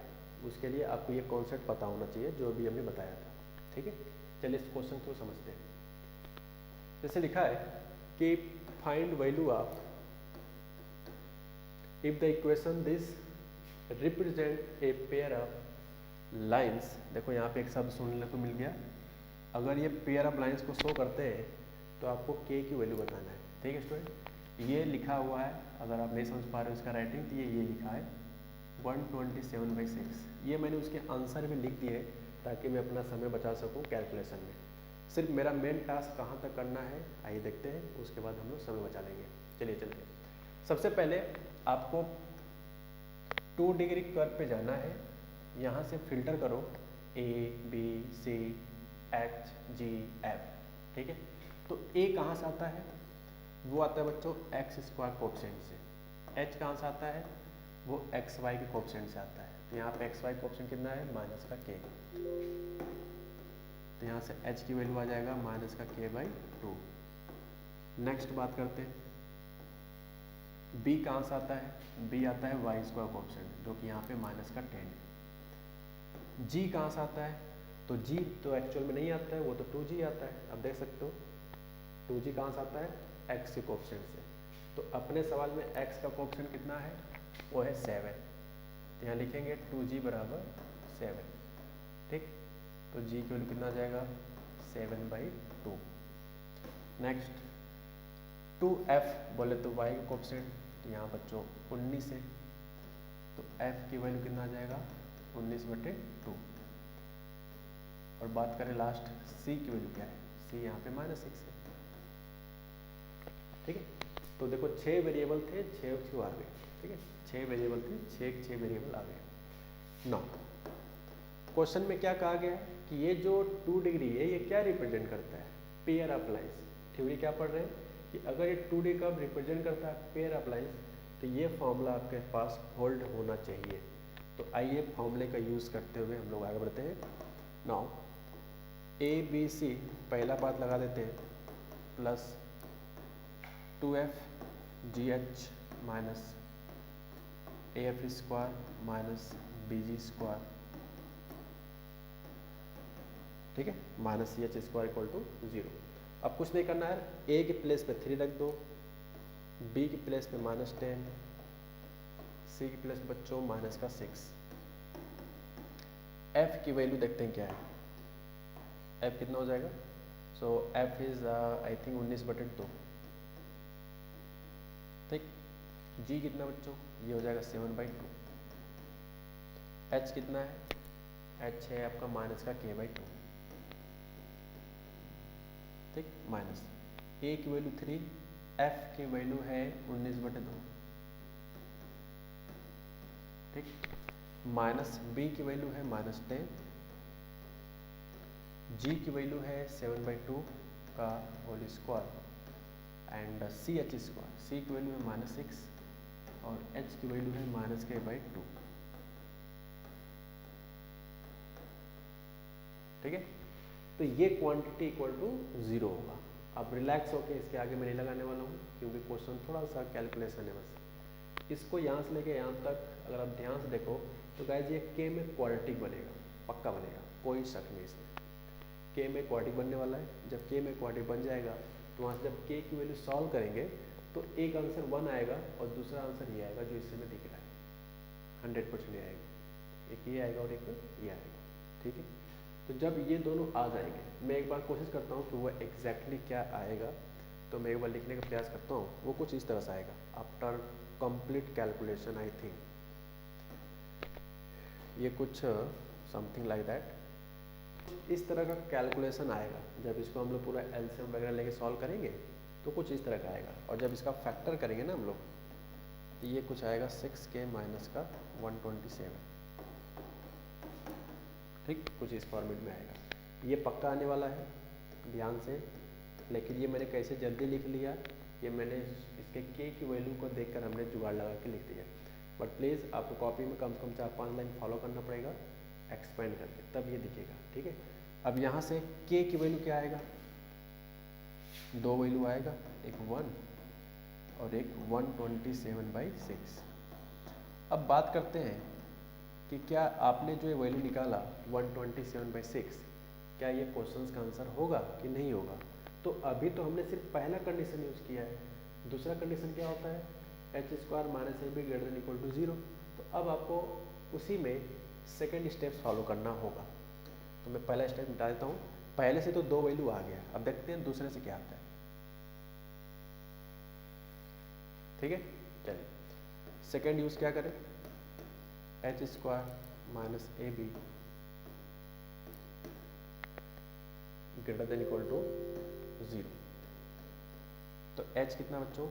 उसके लिए आपको ये कॉन्सेप्ट पता होना चाहिए जो भी हमने बताया था। ठीक है, चलिए इस क्वेश्चन को समझते हैं। जैसे लिखा है कि find value of if the equation this represent a pair of lines. देखो यहाँ पे एक शब्द सुनने को मिल गया, अगर ये पेयर ऑफ लाइंस को शो करते हैं तो आपको k की वैल्यू बताना है। ठीक है स्टूडेंट, ये लिखा हुआ है, अगर आप नहीं समझ पा रहे हो इसका राइटिंग तो ये लिखा है 127/6। ये मैंने उसके आंसर भी लिख दिए ताकि मैं अपना समय बचा सकूं कैलकुलेशन में। सिर्फ मेरा मेन टास्क कहाँ तक करना है आइए देखते हैं, उसके बाद हम लोग समय बचा लेंगे। चलिए चलते हैं। सबसे पहले आपको 2 डिग्री कर्व पे जाना है, यहाँ से फिल्टर करो A B C H G F। ठीक है, तो A कहाँ से आता है, वो आता है बच्चों x² कोएफिशिएंट से। H कहाँ से आता है, वो xy के कोएफिशिएंट से आता है। तो यहाँ पे xy कोएफिशिएंट कितना है, -k। तो यहाँ से h की वैल्यू आ जाएगा -k/2। नेक्स्ट बात करते हैं, b कहाँ से आता है, b आता है y² कोएफिशिएंट जो कि यहाँ पे -10 है। g कहाँ से आता है, तो g तो एक्चुअल में नहीं आता है, वो तो 2g आता है। अब देख सकते हो 2g कहाँ से आता है, x के कोएफिशिएंट से। तो अपने सवाल में x का कोएफिशिएंट कितना है, वो है 7। तो यहाँ लिखेंगे 2g = 7। ठीक, तो g की वैल्यू कितना आ जाएगा 7/2। नेक्स्ट 2f बोले तो y का कोएफिशिएंट, तो यहाँ बच्चों 19 है, तो f की वैल्यू कितना आ जाएगा 19/2। और बात करें लास्ट c की वैल्यू क्या है, c यहाँ पे -6 है। ठीक है, तो देखो 6 वेरिएबल थे, 6 आ गए। ठीक है, 6 वेरिएबल थे, 6 वेरिएबल आ गए। नौ क्वेश्चन में क्या कहा गया है कि ये जो 2 डिग्री है ये क्या रिप्रेजेंट करता है, पेयर ऑफ लाइंस। थ्योरी क्या पढ़ रहे हैं कि अगर ये 2D कर्व रिप्रेजेंट करता है पेयर ऑफ लाइंस तो ये फॉर्मूला आपके पास होल्ड होना चाहिए। तो आइए फॉर्मूले का यूज़ करते हुए हम लोग आगे बढ़ते हैं। नाउ ABC पहला बात लगा देते हैं plus 2FGH minus AF² minus BG²। ठीक है, -CH² = 0। अब कुछ नहीं करना है, A के प्लेस पे 3 रख दो, B के प्लेस पे -10, C के प्लेस बच्चों -6। F की वैल्यू देखते हैं क्या है, F कितना हो जाएगा, सो F इज आई थिंक 19/2। ठीक, G कितना बच्चों, ये हो जाएगा 7/2। H कितना है, H है आपका -k/2। ठीक, माइनस A की वैल्यू 3, F की वैल्यू है 19/2। ठीक, माइनस B की वैल्यू है -10, G की वैल्यू है 7/2 का whole square and CH², C की वैल्यू है -6 और H की वैल्यू है -k/2। ठीक है, तो ये क्वांटिटी = 0 होगा। अब रिलैक्स होके इसके आगे मैं नहीं लगाने वाला हूँ क्योंकि क्वेश्चन थोड़ा सा कैलकुलेशन है बस। इसको यहाँ से लेके यहाँ तक अगर आप ध्यान से देखो तो गाइस ये k में क्वाड्रेटिक बनेगा, पक्का बनेगा, कोई शक नहीं इसमें। k में क्वाड्रेटिक बनने वाला है। जब k में क्वाड्रेटिक बन जाएगा तो वहाँ से जब k की वैल्यू सॉल्व करेंगे तो एक आंसर 1 आएगा और दूसरा आंसर ये आएगा जो इससे में दिख रहा है, 100% आएगा। एक ये आएगा और एक ये आएगा। ठीक है, तो जब ये दोनों आ जाएंगे, मैं एक बार कोशिश करता हूँ कि वो एग्जैक्टली क्या आएगा, तो मैं एक बार लिखने का प्रयास करता हूँ। वो कुछ इस तरह से आएगा, after complete calculation I think ये कुछ समथिंग लाइक दैट इस तरह का कैलकुलेशन आएगा। जब इसको हम लोग पूरा एलसीएम वगैरह लेके सॉल्व करेंगे तो कुछ इस तरह का आएगा, और जब इसका फैक्टर करेंगे ना हम लोग तो ये कुछ आएगा 6k माइनस का 127। ठीक, कुछ इस फॉर्मेट में आएगा। ये पक्का आने वाला है, ध्यान से। लेकिन ये मैंने कैसे जल्दी लिख लिया, ये मैंने इसके k की वैल्यू को देखकर हमने जुगाड़ लगा के लिख दिया। बट प्लीज़ आपको कॉपी में कम से कम 4-5 लाइन फॉलो करना पड़ेगा एक्सपेंड करके, तब ये दिखेगा। ठीक है, अब यहाँ से k की वैल्यू क्या आएगा, 2 वैल्यू आएगा, एक 1 और एक 127/6। अब बात करते हैं कि क्या आपने जो ये वैल्यू निकाला 127/6, क्या ये क्वेश्चंस का आंसर होगा कि नहीं होगा। तो अभी तो हमने सिर्फ पहला कंडीशन यूज़ किया है, दूसरा कंडीशन क्या होता है, h² - ab > 0। तो अब आपको उसी में सेकेंड स्टेप फॉलो करना होगा। तो मैं पहला स्टेप मिटा देता हूँ। पहले से तो 2 वैल्यू आ गया, अब देखते हैं दूसरे से क्या आता है। ठीक है, चलिए सेकेंड यूज क्या करें, h² - ab > 0। तो h कितना बच्चों,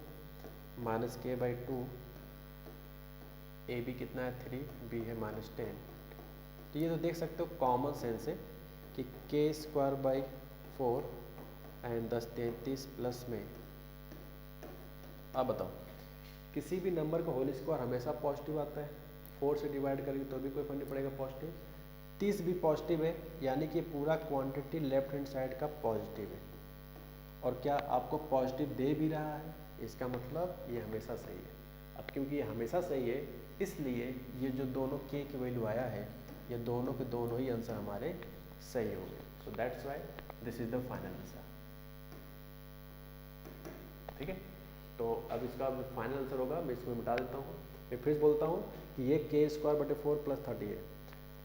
-k/2, ab कितना है 3, b है -10। तो ये तो देख सकते हो कॉमन सेंस है कि k²/4 एंड 10 33 प्लस में। अब बताओ, किसी भी नंबर का होल स्क्वायर हमेशा पॉजिटिव आता है, 4 से डिवाइड करेंगे तो भी कोई फर्क नहीं पड़ेगा, पॉजिटिव। 30 भी पॉजिटिव है, यानी कि पूरा क्वांटिटी लेफ्ट हैंड साइड का पॉजिटिव है। और क्या आपको पॉजिटिव दे भी रहा है, इसका मतलब ये हमेशा सही है। अब क्योंकि ये हमेशा सही है, इसलिए ये जो दोनों k की वैल्यू आया है, ये दोनों के दोनों ही आंसर हमारे सही होंगे। So that's why this is the final answer. ठीक है, तो अब इसका फाइनल आंसर होगा, मैं इसको मिटा देता हूँ। मैं फिर बोलता हूँ कि ये k²/4 + 30 है,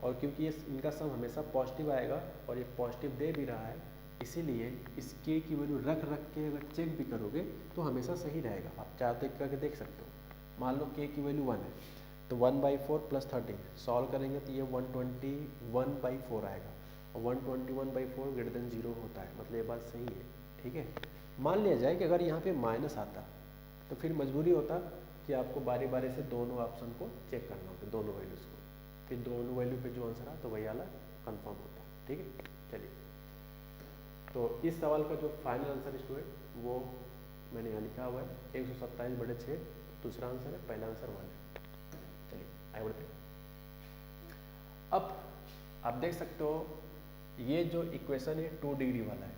और क्योंकि ये इनका सम हमेशा पॉजिटिव आएगा और ये पॉजिटिव दे भी रहा है, इसीलिए इस k की वैल्यू रख के अगर चेक भी करोगे तो हमेशा सही रहेगा। आप चाहते करके देख सकते हो। मान लो k की वैल्यू 1 है, तो 1/4 + 30 सॉल्व करेंगे तो ये 121/4 आएगा, और 121/4 > 0 होता है, मतलब ये बात सही है। ठीक है, मान लिया जाए कि अगर यहाँ पे माइनस आता तो फिर मजबूरी होता कि आपको बारी बारी से दोनों ऑप्शन को चेक करना होता, दोनों वैल्यूज़ को, फिर दोनों वैल्यू पे जो आंसर आता तो वही वाला कंफर्म होता। ठीक है, चलिए, तो इस सवाल का जो फाइनल आंसर स्टूडेंट वो मैंने यहाँ लिखा हुआ है 127/6, दूसरा आंसर है, पहला आंसर 1 है। चलिए आगे बढ़ते हैं। अब आप देख सकते हो ये जो इक्वेशन है 2 डिग्री वाला है,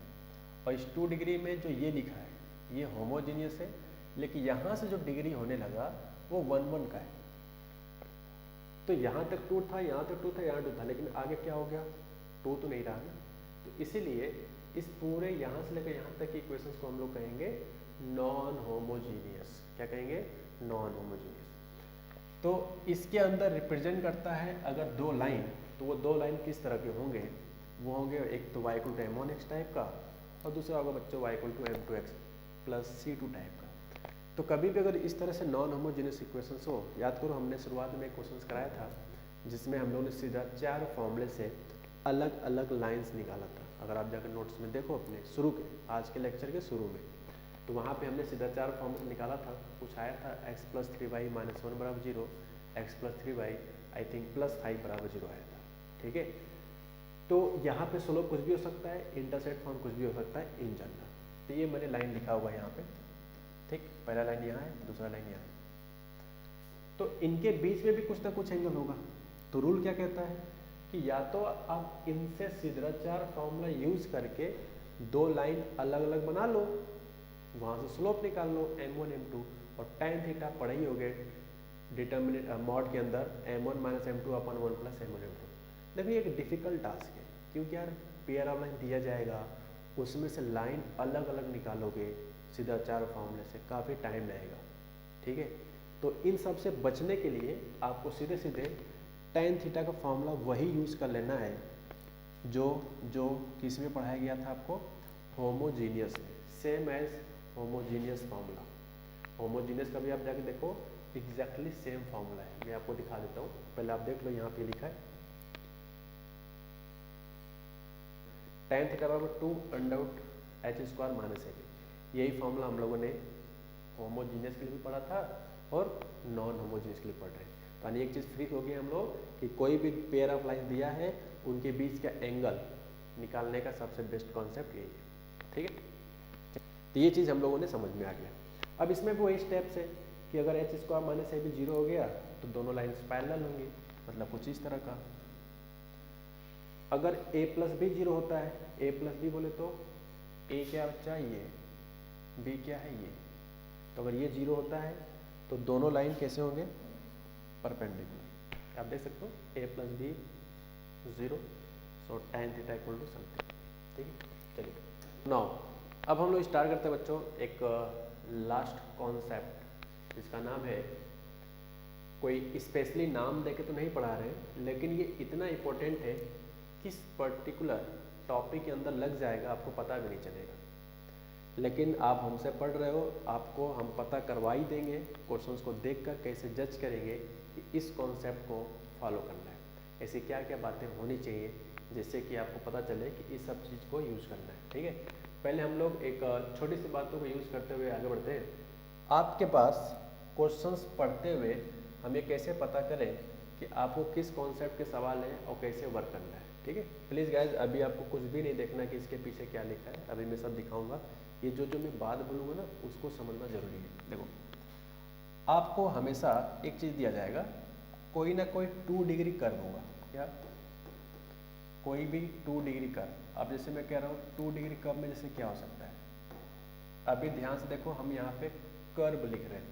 और इस 2 डिग्री में जो ये लिखा है ये होमोजीनियस है, लेकिन यहाँ से जो डिग्री होने लगा वो 1 का है। तो यहाँ तक 2 था, यहाँ तक 2 था, यहाँ 2 था, लेकिन आगे क्या हो गया, 2 तो नहीं रहा ना। तो इसीलिए इस पूरे यहाँ से लेकर यहाँ तक की इक्वेशंस को हम लोग कहेंगे नॉन होमोजीनियस। क्या कहेंगे, नॉन होमोजीनियस। तो इसके अंदर रिप्रेजेंट करता है अगर 2 लाइन, तो वो 2 लाइन किस तरह के होंगे, वो होंगे एक तो y = m1x टाइप का, और दूसरा होगा बच्चों y = m2x + c2 टाइप का। तो कभी भी अगर इस तरह से नॉन होमोजीनियस इक्वेशंस हो, याद करो हमने शुरुआत में एक क्वेश्चन कराया था जिसमें हम लोगों ने सीधा 4 फॉर्मूले से अलग अलग लाइंस निकाला था। अगर आप जाकर नोट्स में देखो अपने शुरू के, आज के लेक्चर के शुरू में, तो वहाँ पे हमने सीधा 4 फॉर्मूले निकाला था। कुछ आया था x + 3y - 1 = 0, x + 3y I think +5 = 0 आया था। ठीक है, तो यहाँ पे स्लोप कुछ भी हो सकता है, इंटरसेप्ट फॉर्म कुछ भी हो सकता है इन जनरल। तो ये मैंने लाइन लिखा हुआ है यहाँ पे। ठीक, पहला लाइन यहाँ है, दूसरा लाइन यहाँ है, तो इनके बीच में भी कुछ ना कुछ एंगल होगा। तो रूल क्या कहता है कि या तो आप इनसे सिद्धाचार फॉर्मूला यूज करके 2 लाइन अलग अलग बना लो, वहाँ से स्लोप निकाल लो m1 m2, और tan थीटा पढ़े ही होगे डिटर्मिनेंट मॉड के अंदर m1 - m2/1 + m1 m2। देखिए एक डिफिकल्ट टास्क है, क्योंकि यार पेयर ऑफ लाइन दिया जाएगा, उसमें से लाइन अलग अलग निकालोगे सिद्धाचार फॉर्मूले से, काफ़ी टाइम लगेगा। ठीक है, तो इन सब से बचने के लिए आपको सीधे सीधे tan थीटा का फॉर्मूला वही यूज़ कर लेना है जो किस में पढ़ाया गया था आपको, होमोजीनियस में, same as homogeneous formula. Homogeneous का भी आप जाके देखो एग्जैक्टली सेम फार्मूला है, मैं आपको दिखा देता हूँ। पहले आप देख लो, यहाँ पे लिखा है tan थीटा = 2 √h² - ab। यही फार्मूला हम लोगों ने होमोजीनियस के लिए भी पढ़ा था और नॉन होमोजीनियस के लिए पढ़ रहे हैं। यानी एक चीज़ फ्री हो गई हम लोग कि कोई भी पेयर ऑफ लाइन दिया है, उनके बीच का एंगल निकालने का सबसे बेस्ट कॉन्सेप्ट यही है। ठीक है, तो ये चीज़ हम लोगों ने समझ में आ गया। अब इसमें भी वही स्टेप्स है कि अगर h² - ab 0 हो गया तो दोनों लाइन्स पैरेलल होंगी, मतलब कुछ इस तरह का। अगर a प्लस बी 0 होता है, a प्लस बी बोले तो a क्या बच्चा ये, b क्या है ये, तो अगर ये 0 होता है तो दोनों लाइन कैसे होंगे, परपेंडिकुलर। आप देख सकते हो a plus b 0, so tan theta equal to something. ठीक है, चलिए नाउ अब हम लोग स्टार्ट करते हैं बच्चों एक लास्ट कॉन्सेप्ट जिसका नाम है, कोई स्पेशली नाम देके तो नहीं पढ़ा रहे, लेकिन ये इतना इम्पोर्टेंट है किस पर्टिकुलर टॉपिक के अंदर लग जाएगा आपको पता भी नहीं चलेगा। लेकिन आप हमसे पढ़ रहे हो, आपको हम पता करवा ही देंगे, क्वेश्चंस को देखकर कैसे जज करेंगे कि इस कॉन्सेप्ट को फॉलो करना है, ऐसी क्या क्या बातें होनी चाहिए जिससे कि आपको पता चले कि इस सब चीज़ को यूज़ करना है। ठीक है, पहले हम लोग एक छोटी सी बातों को यूज़ करते हुए आगे बढ़ते हैं। आपके पास क्वेश्चंस पढ़ते हुए हम ये कैसे पता करें कि आपको किस कॉन्सेप्ट के सवाल है और कैसे वर्क करना है। ठीक है, प्लीज़ गाइज अभी आपको कुछ भी नहीं देखना कि इसके पीछे क्या लिखा है, अभी मैं सब दिखाऊंगा। ये जो मैं बात बोलूँगा ना उसको समझना जरूरी है। देखो, आपको हमेशा एक चीज़ दिया जाएगा, कोई ना कोई 2 डिग्री कर्व होगा, क्या कोई भी 2 डिग्री कर्व। अब जैसे मैं कह रहा हूँ 2 डिग्री कर्व में जैसे क्या हो सकता है, अभी ध्यान से देखो हम यहाँ पे कर्व लिख रहे हैं।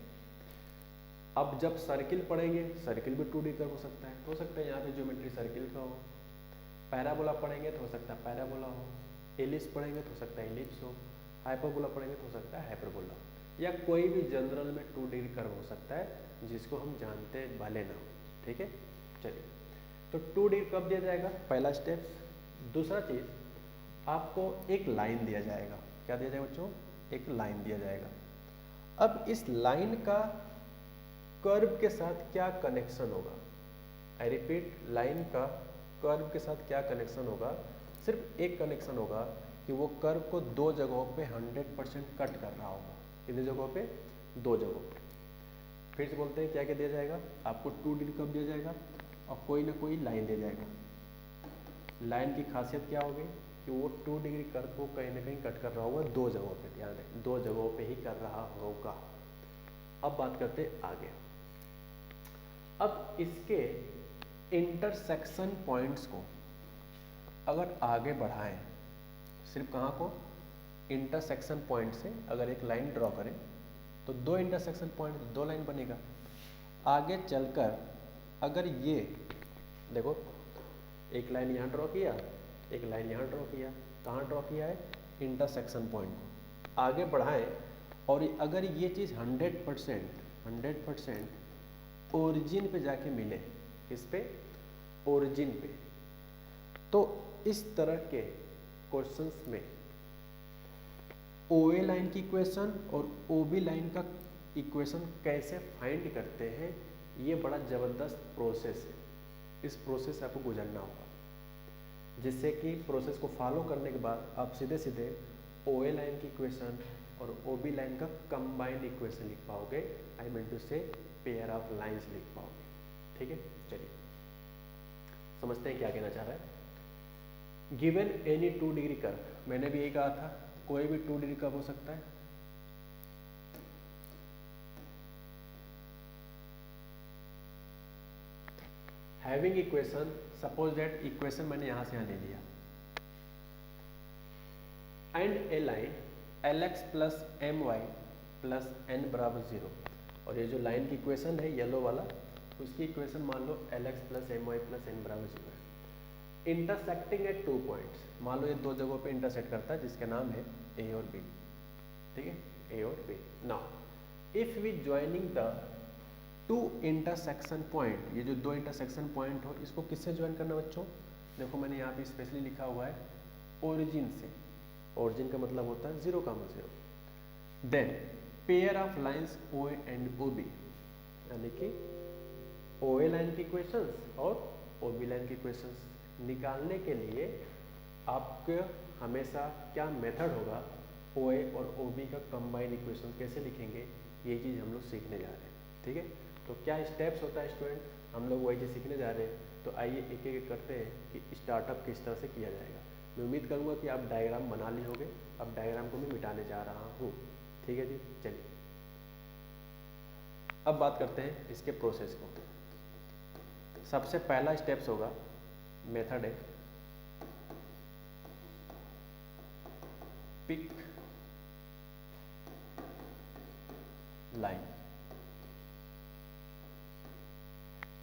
अब जब सर्किल पढ़ेंगे, सर्किल भी 2 डी कर्व हो सकता है यहाँ पे ज्योमेट्री सर्किल का हो। पैराबोला पढ़ेंगे तो हो सकता है पैराबोला हो, एलिप्स पढ़ेंगे तो हो सकता है एलिप्स हो, हाइपरबोला पढ़ेंगे तो हो सकता है हाइपरबोला हो, या कोई भी जनरल में 2 डिग्री कर्व हो सकता है जिसको हम जानते भले ना हो। ठीक है, चलिए तो 2 डिग्री कर्व दिया जाएगा, पहला स्टेप। दूसरा चीज़ आपको एक लाइन दिया जाएगा, क्या दिया जाएगा बच्चों, एक लाइन दिया जाएगा। अब इस लाइन का कर्व के साथ क्या कनेक्शन होगा, आई रिपीट, लाइन का कर्व के साथ क्या कनेक्शन होगा, सिर्फ एक कनेक्शन होगा कि वो कर्व को 2 जगहों पे 100% कट कर रहा होगा। कितनी जगहों पे, 2 जगहों पे। फिर से बोलते हैं क्या क्या दिया जाएगा, आपको 2 डिग्री कर्व दिया जाएगा और कोई ना कोई लाइन दिया जाएगा। लाइन की खासियत क्या होगी कि वो 2 डिग्री कर्व को कहीं ना कहीं कट कर रहा होगा 2 जगहों पे, ध्यान रखें 2 जगहों पे ही कर रहा होगा। अब बात करते हैं आगे। अब इसके इंटरसेक्शन पॉइंट्स को अगर आगे बढ़ाएं, सिर्फ कहाँ को, इंटरसेक्शन पॉइंट से अगर एक लाइन ड्रॉ करें तो 2 इंटरसेक्शन पॉइंट 2 लाइन बनेगा। आगे चलकर अगर ये देखो, एक लाइन यहाँ ड्रॉ किया, एक लाइन यहाँ ड्रॉ किया, कहाँ ड्रॉ किया है, इंटरसेक्शन पॉइंट को आगे बढ़ाएं और अगर ये चीज़ 100% ओरिजिन पे जाके मिले, किस पे, ओरिजिन पे, तो इस तरह के क्वेश्चंस में OA लाइन की इक्वेशन और OB लाइन का इक्वेशन कैसे फाइंड करते हैं, ये बड़ा ज़बरदस्त प्रोसेस है। इस प्रोसेस से आपको गुजरना होगा, जिससे कि प्रोसेस को फॉलो करने के बाद आप सीधे सीधे OA लाइन की इक्वेशन और OB लाइन का कंबाइंड इक्वेशन लिख पाओगे, आई मीन टू से पेयर ऑफ लाइंस लिख पाओगे। ठीक है, चलिए समझते हैं क्या कहना चाह रहा है। गिवन एनी 2 डिग्री कर्व, मैंने भी यही कहा था, कोई भी 2 डिग्री कर्व हो सकता है। Having equation, suppose that equation मैंने यहां से यहां ले लिया, and A line Lx plus My plus n बराबर 0, और ये जो लाइन की इक्वेशन है येलो वाला, उसकी इक्वेशन मान लो Lx plus My plus n बराबर 0 है। इंटरसेक्टिंग एट 2 पॉइंट्स, मान लो ये 2 जगहों पे इंटरसेक्ट करता है जिसका नाम है A और B। ठीक है, A और B। Now if we joining the 2 intersection point, ये जो 2 इंटरसेक्शन पॉइंट हो इसको किससे ज्वाइन करना बच्चों, देखो मैंने यहाँ पे स्पेशली लिखा हुआ है ओरिजिन से। ओरिजिन का मतलब होता है 0, 0। Then pair of lines OA and OB, यानी कि OA लाइन की इक्वेशंस और OB लाइन की इक्वेशंस निकालने के लिए आपके हमेशा क्या मेथड होगा, OA और OB का कंबाइंड इक्वेशन कैसे लिखेंगे, ये चीज़ हम लोग सीखने जा रहे हैं। ठीक है, तो क्या स्टेप्स होता है स्टूडेंट, हम लोग वही चीज़ सीखने जा रहे हैं। तो आइए एक एक करते हैं कि स्टार्टअप किस तरह से किया जाएगा। मैं उम्मीद करूँगा कि आप डायग्राम बना लिए होंगे, अब डायग्राम को मैं मिटाने जा रहा हूँ। ठीक है जी, चलिए अब बात करते हैं इसके प्रोसेस को। सबसे पहला स्टेप्स होगा, मेथड है पिक लाइन,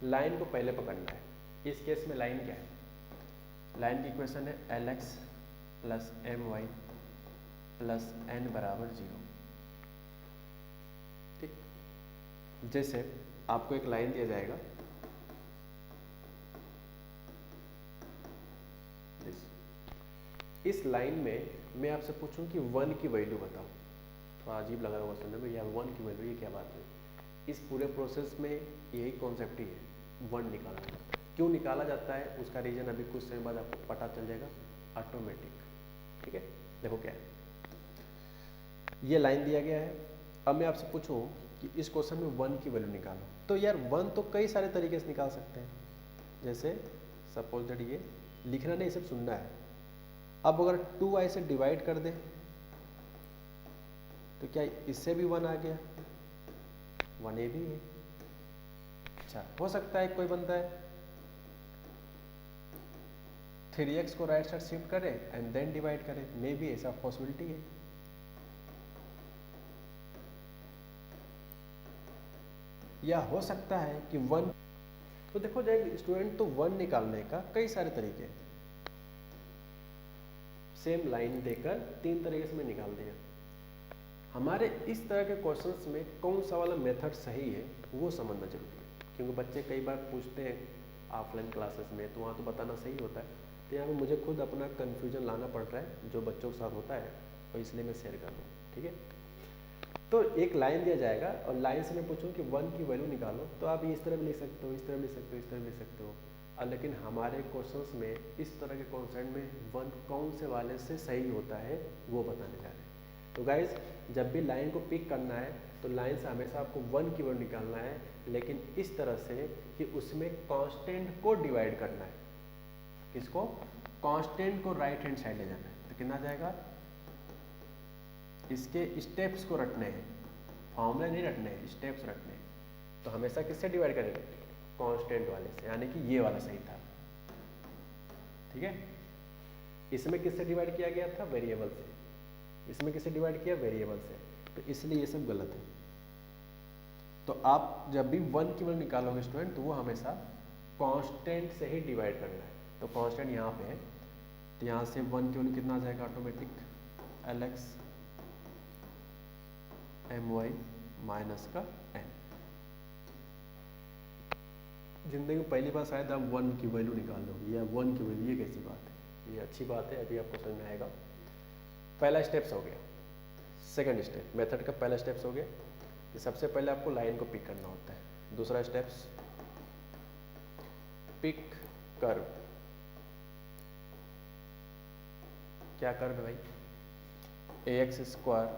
लाइन को पहले पकड़ना है। इस केस में लाइन क्या है? लाइन की इक्वेशन है Lx plus My plus n बराबर 0। ठीक, जैसे आपको एक लाइन दिया जाएगा, इस लाइन में मैं आपसे पूछूं कि 1 की वैल्यू बताओ, थोड़ा अजीब लग रहा होगा सुनने में, यार 1 की वैल्यू, ये क्या बात है? इस पूरे प्रोसेस में यही कॉन्सेप्ट ही है, 1 निकालना जाता है। क्यों निकाला जाता है उसका रीजन अभी कुछ समय बाद आपको पता चल जाएगा, ऑटोमेटिक। ठीक है, देखो क्या है, ये लाइन दिया गया है। अब मैं आपसे पूछूं कि इस क्वेश्चन में 1 की वैल्यू निकालो, तो यार 1 तो कई सारे तरीके से निकाल सकते हैं। जैसे सपोज दैट ये लिखना नहीं, सिर्फ सुनना है। अब अगर 2i से डिवाइड कर दे तो क्या इससे भी 1 आ गया? 1a भी है। अच्छा, हो सकता है कोई बंदा है 3x को राइट साइड शिफ्ट करे एंड देन डिवाइड करे, मे भी ऐसा पॉसिबिलिटी है। या हो सकता है कि 1, तो देखो जाए स्टूडेंट, तो 1 निकालने का कई सारे तरीके हैं। सेम लाइन देकर 3 तरीके से मैं निकाल दिया। हमारे इस तरह के क्वेश्चंस में कौन सा वाला मेथड सही है वो समझना जरूरी है, क्योंकि बच्चे कई बार पूछते हैं ऑफलाइन क्लासेस में, तो वहाँ तो बताना सही होता है। तो यहाँ पे मुझे खुद अपना कन्फ्यूजन लाना पड़ रहा है जो बच्चों के साथ होता है, और इसलिए मैं शेयर कर रहा हूँ। ठीक है, तो एक लाइन दिया जाएगा और लाइन से मैं पूछूं कि 1 की वैल्यू निकालो, तो आप इस तरह भी लिख सकते हो, इस तरह भी लिख सकते हो, इस तरह भी लिख सकते हो। लेकिन हमारे क्वेश्चंस में इस तरह के कॉन्सेप्ट में 1 कौन से वाले से सही होता है वो बताने जा रहे हैं। तो गाइज, जब भी लाइन को पिक करना है तो लाइन से हमेशा आपको 1 की वैल्यू निकालना है, लेकिन इस तरह से कि उसमें कांस्टेंट को डिवाइड करना है। किसको? कांस्टेंट को राइट हैंड साइड ले जाना है। तो कितना जाएगा? इसके स्टेप्स को रटने हैं, फॉर्मूला नहीं रटने हैं, स्टेप्स रटने हैं। तो हमेशा किससे डिवाइड करेंगे? कांस्टेंट वाले से, यानी कि ये वाला सही था। ठीक है, इसमें किससे डिवाइड किया गया था? वेरिएबल से। इसमें किससे डिवाइड किया? वेरिएबल से। तो इसलिए ये सब गलत है। तो आप जब भी 1 की वैल्यू निकालोगे स्टूडेंट, तो वो हमेशा कांस्टेंट से ही डिवाइड करना है। तो कांस्टेंट यहाँ पे है, तो यहाँ से 1 की वैल्यू कितना आ जाएगा? ऑटोमेटिक Lx My माइनस का n। जिंदगी में पहली बार शायद आप 1 की वैल्यू निकाल लोगे, या 1 की वैल्यू, ये कैसी बात है? ये अच्छी बात है, अभी आपको समझ में आएगा। पहला स्टेप्स हो गया। सेकंड स्टेप, मेथड का पहला स्टेप्स हो गया कि सबसे पहले आपको लाइन को पिक करना होता है। दूसरा स्टेप्स, पिक कर्व। क्या कर्व है भाई? ax square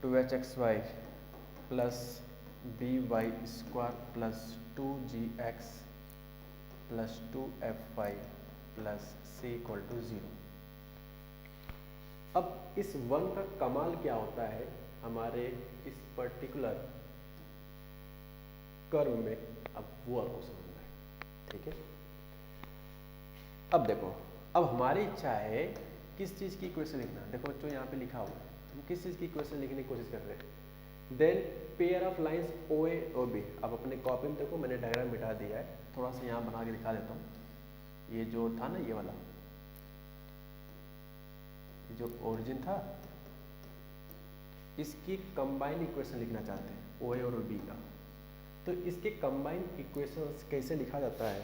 2hxy plus by square plus 2gx plus 2fy plus c equal to 0। अब इस 1 का कमाल क्या होता है हमारे इस पर्टिकुलर कर्व में, अब वो आपको समझना है। ठीक है, अब देखो, अब हमारी इच्छा है किस चीज़ की इक्वेशन लिखना। देखो बच्चों, यहाँ पे लिखा हुआ है, हम किस चीज़ की इक्वेशन लिखने की कोशिश कर रहे हैं? Then pair of lines OA और B। अब अपने कॉपी में देखो, मैंने डायग्राम मिटा दिया है, थोड़ा सा यहाँ बना के दिखा देता हूँ। ये जो था ना, ये वाला जो ओरिजिन था, इसकी कंबाइन इक्वेशन लिखना चाहते हैं OA और B का। तो इसके कंबाइन इक्वेशंस कैसे लिखा जाता है,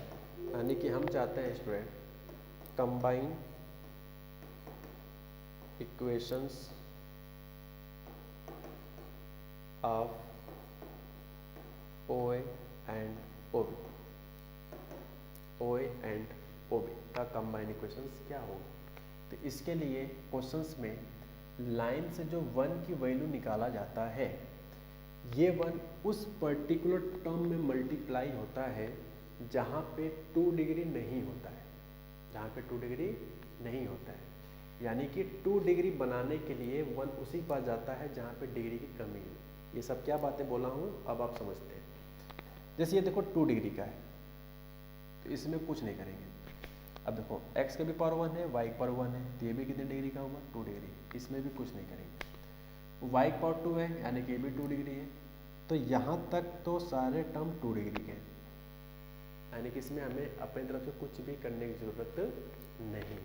यानी कि हम चाहते हैं student combine equations of OA and OB। OA and OB का कंबाइन इक्वेशंस क्या होगा? तो इसके लिए क्वेश्चंस में लाइन से जो 1 की वैल्यू निकाला जाता है, ये 1 उस पर्टिकुलर टर्म में मल्टीप्लाई होता है जहाँ पे 2 डिग्री नहीं होता है, जहाँ पे 2 डिग्री नहीं होता है। यानी कि 2 डिग्री बनाने के लिए 1 उसी पास जाता है जहाँ पे डिग्री की कमी है। ये सब क्या बातें बोला हूँ, अब आप समझते हैं। जैसे ये देखो 2 डिग्री का है, तो इसमें कुछ नहीं करेंगे। अब देखो x का भी पावर 1 है, y का पावर 1 है, तो ये भी कितने डिग्री का होगा 2 डिग्री, इसमें भी कुछ नहीं करेंगे। y का पावर 2 है यानी कि ये भी 2 डिग्री है, तो यहाँ तक तो सारे टर्म 2 डिग्री के हैं, यानी कि इसमें हमें अपनी तरफ से कुछ भी करने की ज़रूरत नहीं।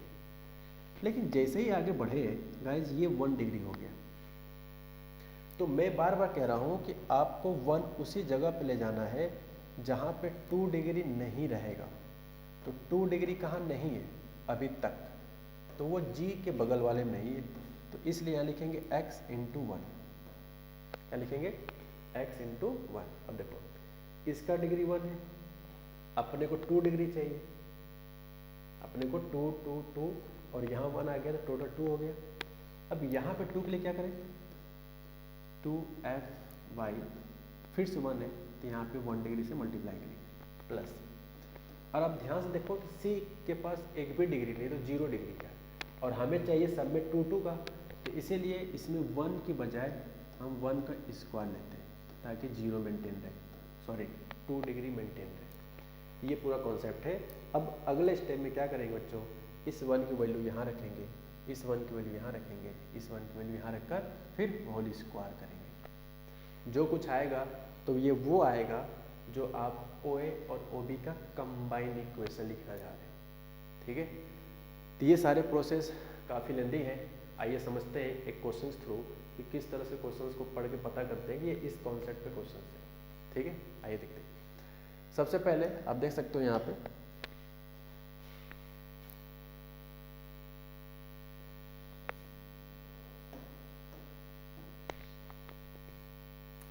लेकिन जैसे ही आगे बढ़े गाइज ये 1 डिग्री हो गया, तो मैं बार बार कह रहा हूँ कि आपको 1 उसी जगह पे ले जाना है जहाँ पे 2 डिग्री नहीं रहेगा। तो 2 डिग्री कहाँ नहीं है अभी तक, तो वो g के बगल वाले में नहीं है, तो इसलिए यहाँ लिखेंगे x इंटू 1। क्या लिखेंगे x इंटू 1। अब देखो इसका डिग्री 1 है, अपने को 2 डिग्री चाहिए, अपने को 2 2 2 और यहाँ 1 आ गया तो टोटल 2 हो गया। अब यहाँ पे 2 के लिए क्या करें 2fy फिर से 1 है तो यहाँ पे 1 डिग्री से मल्टीप्लाई करेंगे प्लस। और अब ध्यान से देखो c के पास एक भी डिग्री नहीं तो 0 डिग्री का, और हमें चाहिए सब में 2 2 का, तो इसीलिए इसमें 1 की बजाय हम 1 का स्क्वायर लेते हैं ताकि 0 मेंटेन रहे, सॉरी 2 डिग्री मेंटेन रहे। ये पूरा कॉन्सेप्ट है। अब अगले स्टेप में क्या करेंगे बच्चों, इस 1 की वैल्यू यहाँ रखेंगे, इस 1 की वैल्यू यहाँ रखेंगे, इस 1 की वैल्यू यहाँ रखकर फिर होल स्क्वायर करेंगे। जो कुछ आएगा तो ये वो आएगा जो आप OA और OB का कंबाइन इक्वेशन लिखना चाह रहे हैं। ठीक है, तो ये सारे प्रोसेस काफ़ी लेंदी है। आइए समझते हैं एक क्वेश्चन थ्रू कि किस तरह से क्वेश्चंस को पढ़ के पता करते हैं कि ये इस कॉन्सेप्ट पे क्वेश्चन है। ठीक है, आइए देखते हैं। सबसे पहले आप देख सकते हो यहाँ पे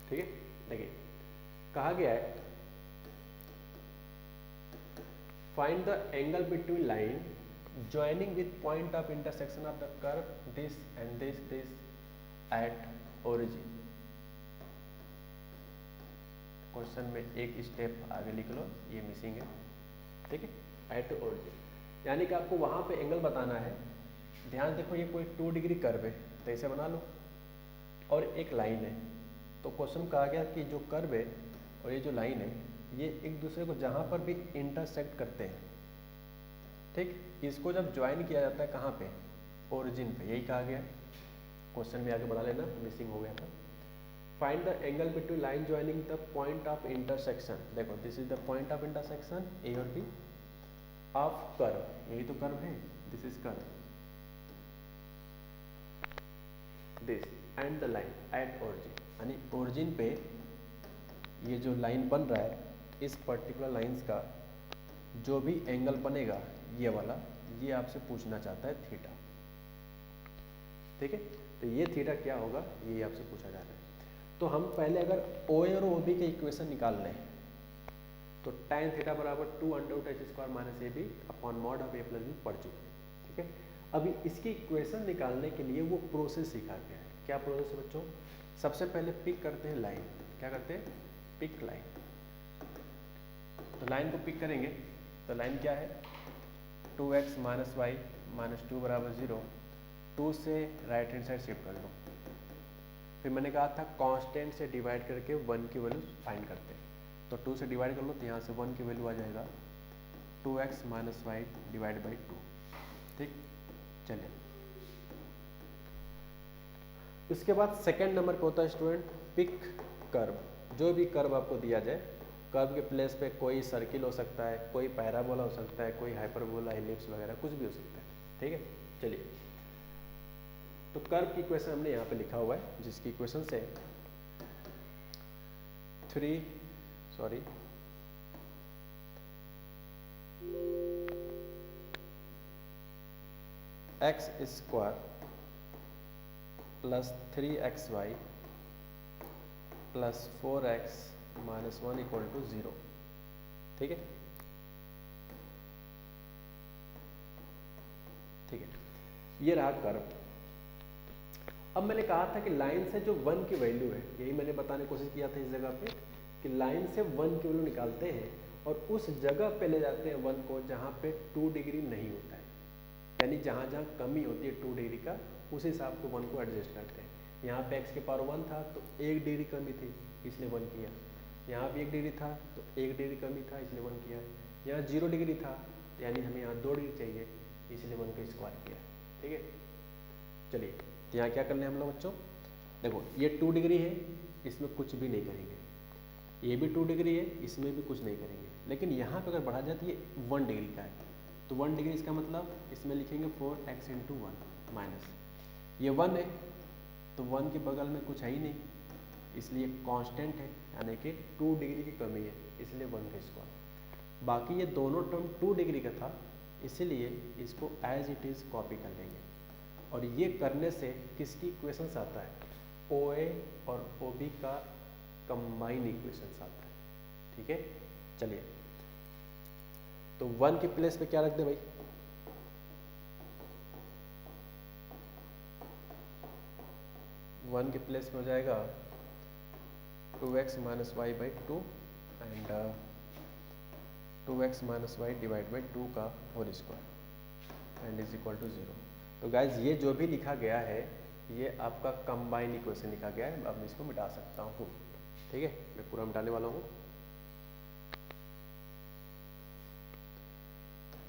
ठीक है, देखिए कहा गया है find the angle between line joining with point of intersection of the curve this and this at origin. Question में एक स्टेप आगे लिख लो, ये मिसिंग है। ठीक है, एट ओरिजिन यानी कि आपको वहां पे एंगल बताना है। ध्यान देखो ये कोई 2 डिग्री कर्व है तो ऐसे बना लो, और एक लाइन है, तो क्वेश्चन कहा गया कि जो कर्व है और ये जो लाइन है ये एक दूसरे को जहाँ पर भी इंटरसेक्ट करते हैं, ठीक, इसको जब ज्वाइन किया जाता है कहाँ पे, ओरिजिन पे, यही कहा गया। क्वेश्चन में आगे बढ़ा लेना, मिसिंग हो गया था। Find the angle between line joining the point of intersection. देखो this is the point of intersection a और बी ऑफ कर्व, यही तो कर्व है, this is curve, this and the line at origin, यानी ओरिजिन पे ये जो लाइन बन रहा है इस पर्टिकुलर लाइंस का जो भी एंगल बनेगा ये वाला, ये आपसे पूछना चाहता है थीटा। ठीक है, तो ये थीटा क्या होगा ये आपसे पूछा जा रहा है। तो हम पहले अगर OA और OB के इक्वेशन निकाल लें तो tan थीटा बराबर 2√h² minus AB upon mod of A plus B पढ़ चुके हैं। ठीक है, अभी इसकी इक्वेशन निकालने के लिए वो प्रोसेस सीखा गया है। क्या प्रोसेस है बच्चों, सबसे पहले पिक करते हैं लाइन। क्या करते हैं, पिक लाइन। तो लाइन को पिक करेंगे तो लाइन क्या है 2x माइनस वाई माइनस 2 बराबर 0, 2 से राइट हैंड साइड शिफ्ट कर लो। फिर मैंने कहा था कांस्टेंट से डिवाइड करके 1 की वैल्यू फाइंड करते हैं, तो 2 से डिवाइड कर लो तो यहाँ से 1 की वैल्यू आ जाएगा 2x minus y divide by 2। ठीक, चलिए उसके बाद सेकेंड नंबर पे होता है स्टूडेंट पिक कर्व। जो भी कर्व आपको दिया जाए, कर्व के प्लेस पे कोई सर्किल हो सकता है, कोई पैराबोला हो सकता है, कोई हाइपरबोला, एलिप्स वगैरह कुछ भी हो सकता है। ठीक है, चलिए तो कर्व की इक्वेशन हमने यहाँ पे लिखा हुआ है, जिसकी इक्वेशन से x square plus 3xy plus 4x minus 1 equal to 0। ठीक है, ठीक है, ये रहा कर्व। अब मैंने कहा था कि लाइन से जो 1 की वैल्यू है, यही मैंने बताने की कोशिश किया था इस जगह पे कि लाइन से 1 की वैल्यू निकालते हैं और उस जगह पे ले जाते हैं 1 को जहाँ पे 2 डिग्री नहीं होता है, यानी जहाँ जहाँ कमी होती है 2 डिग्री का, उस हिसाब से 1 को एडजस्ट करते हैं। यहाँ पे x के पावर 1 था तो 1 डिग्री कमी थी इसलिए 1 किया, यहाँ भी 1 डिग्री था तो 1 डिग्री कमी था इसलिए 1 किया, यहाँ 0 डिग्री था यानी हमें यहाँ 2 डिग्री चाहिए, इसलिए 1 का स्क्वायर किया। ठीक है, चलिए तो यहाँ क्या करना है हम लोग बच्चों, देखो ये 2 डिग्री है, इसमें कुछ भी नहीं करेंगे, ये भी 2 डिग्री है, इसमें भी कुछ नहीं करेंगे, लेकिन यहाँ पे अगर बढ़ा जाए तो ये 1 डिग्री का है, तो 1 डिग्री इसका मतलब इसमें लिखेंगे 4x इंटू 1 माइनस, ये 1 है तो 1 के बगल में कुछ है ही नहीं, इसलिए कांस्टेंट है, यानी कि 2 डिग्री की कमी है, इसलिए 1 का स्क्वायर। बाकी ये दोनों टर्म 2 डिग्री का था, इसलिए इसको एज इट इज़ कॉपी कर लेंगे, और ये करने से किसकी इक्वेशंस आता है, OA और OB का कंबाइन इक्वेशंस आता है। ठीक है, चलिए तो 1 के प्लेस पे क्या रख दे भाई, वन के प्लेस में हो जाएगा 2x minus y by 2 and 2x minus y divide by 2 का whole square and is equal to 0। तो गाइज ये जो भी लिखा गया है ये आपका कंबाइन इक्वेशन लिखा गया है, अब मैं इसको मिटा सकता हूँ। ठीक है, मैं पूरा मिटाने वाला हूँ,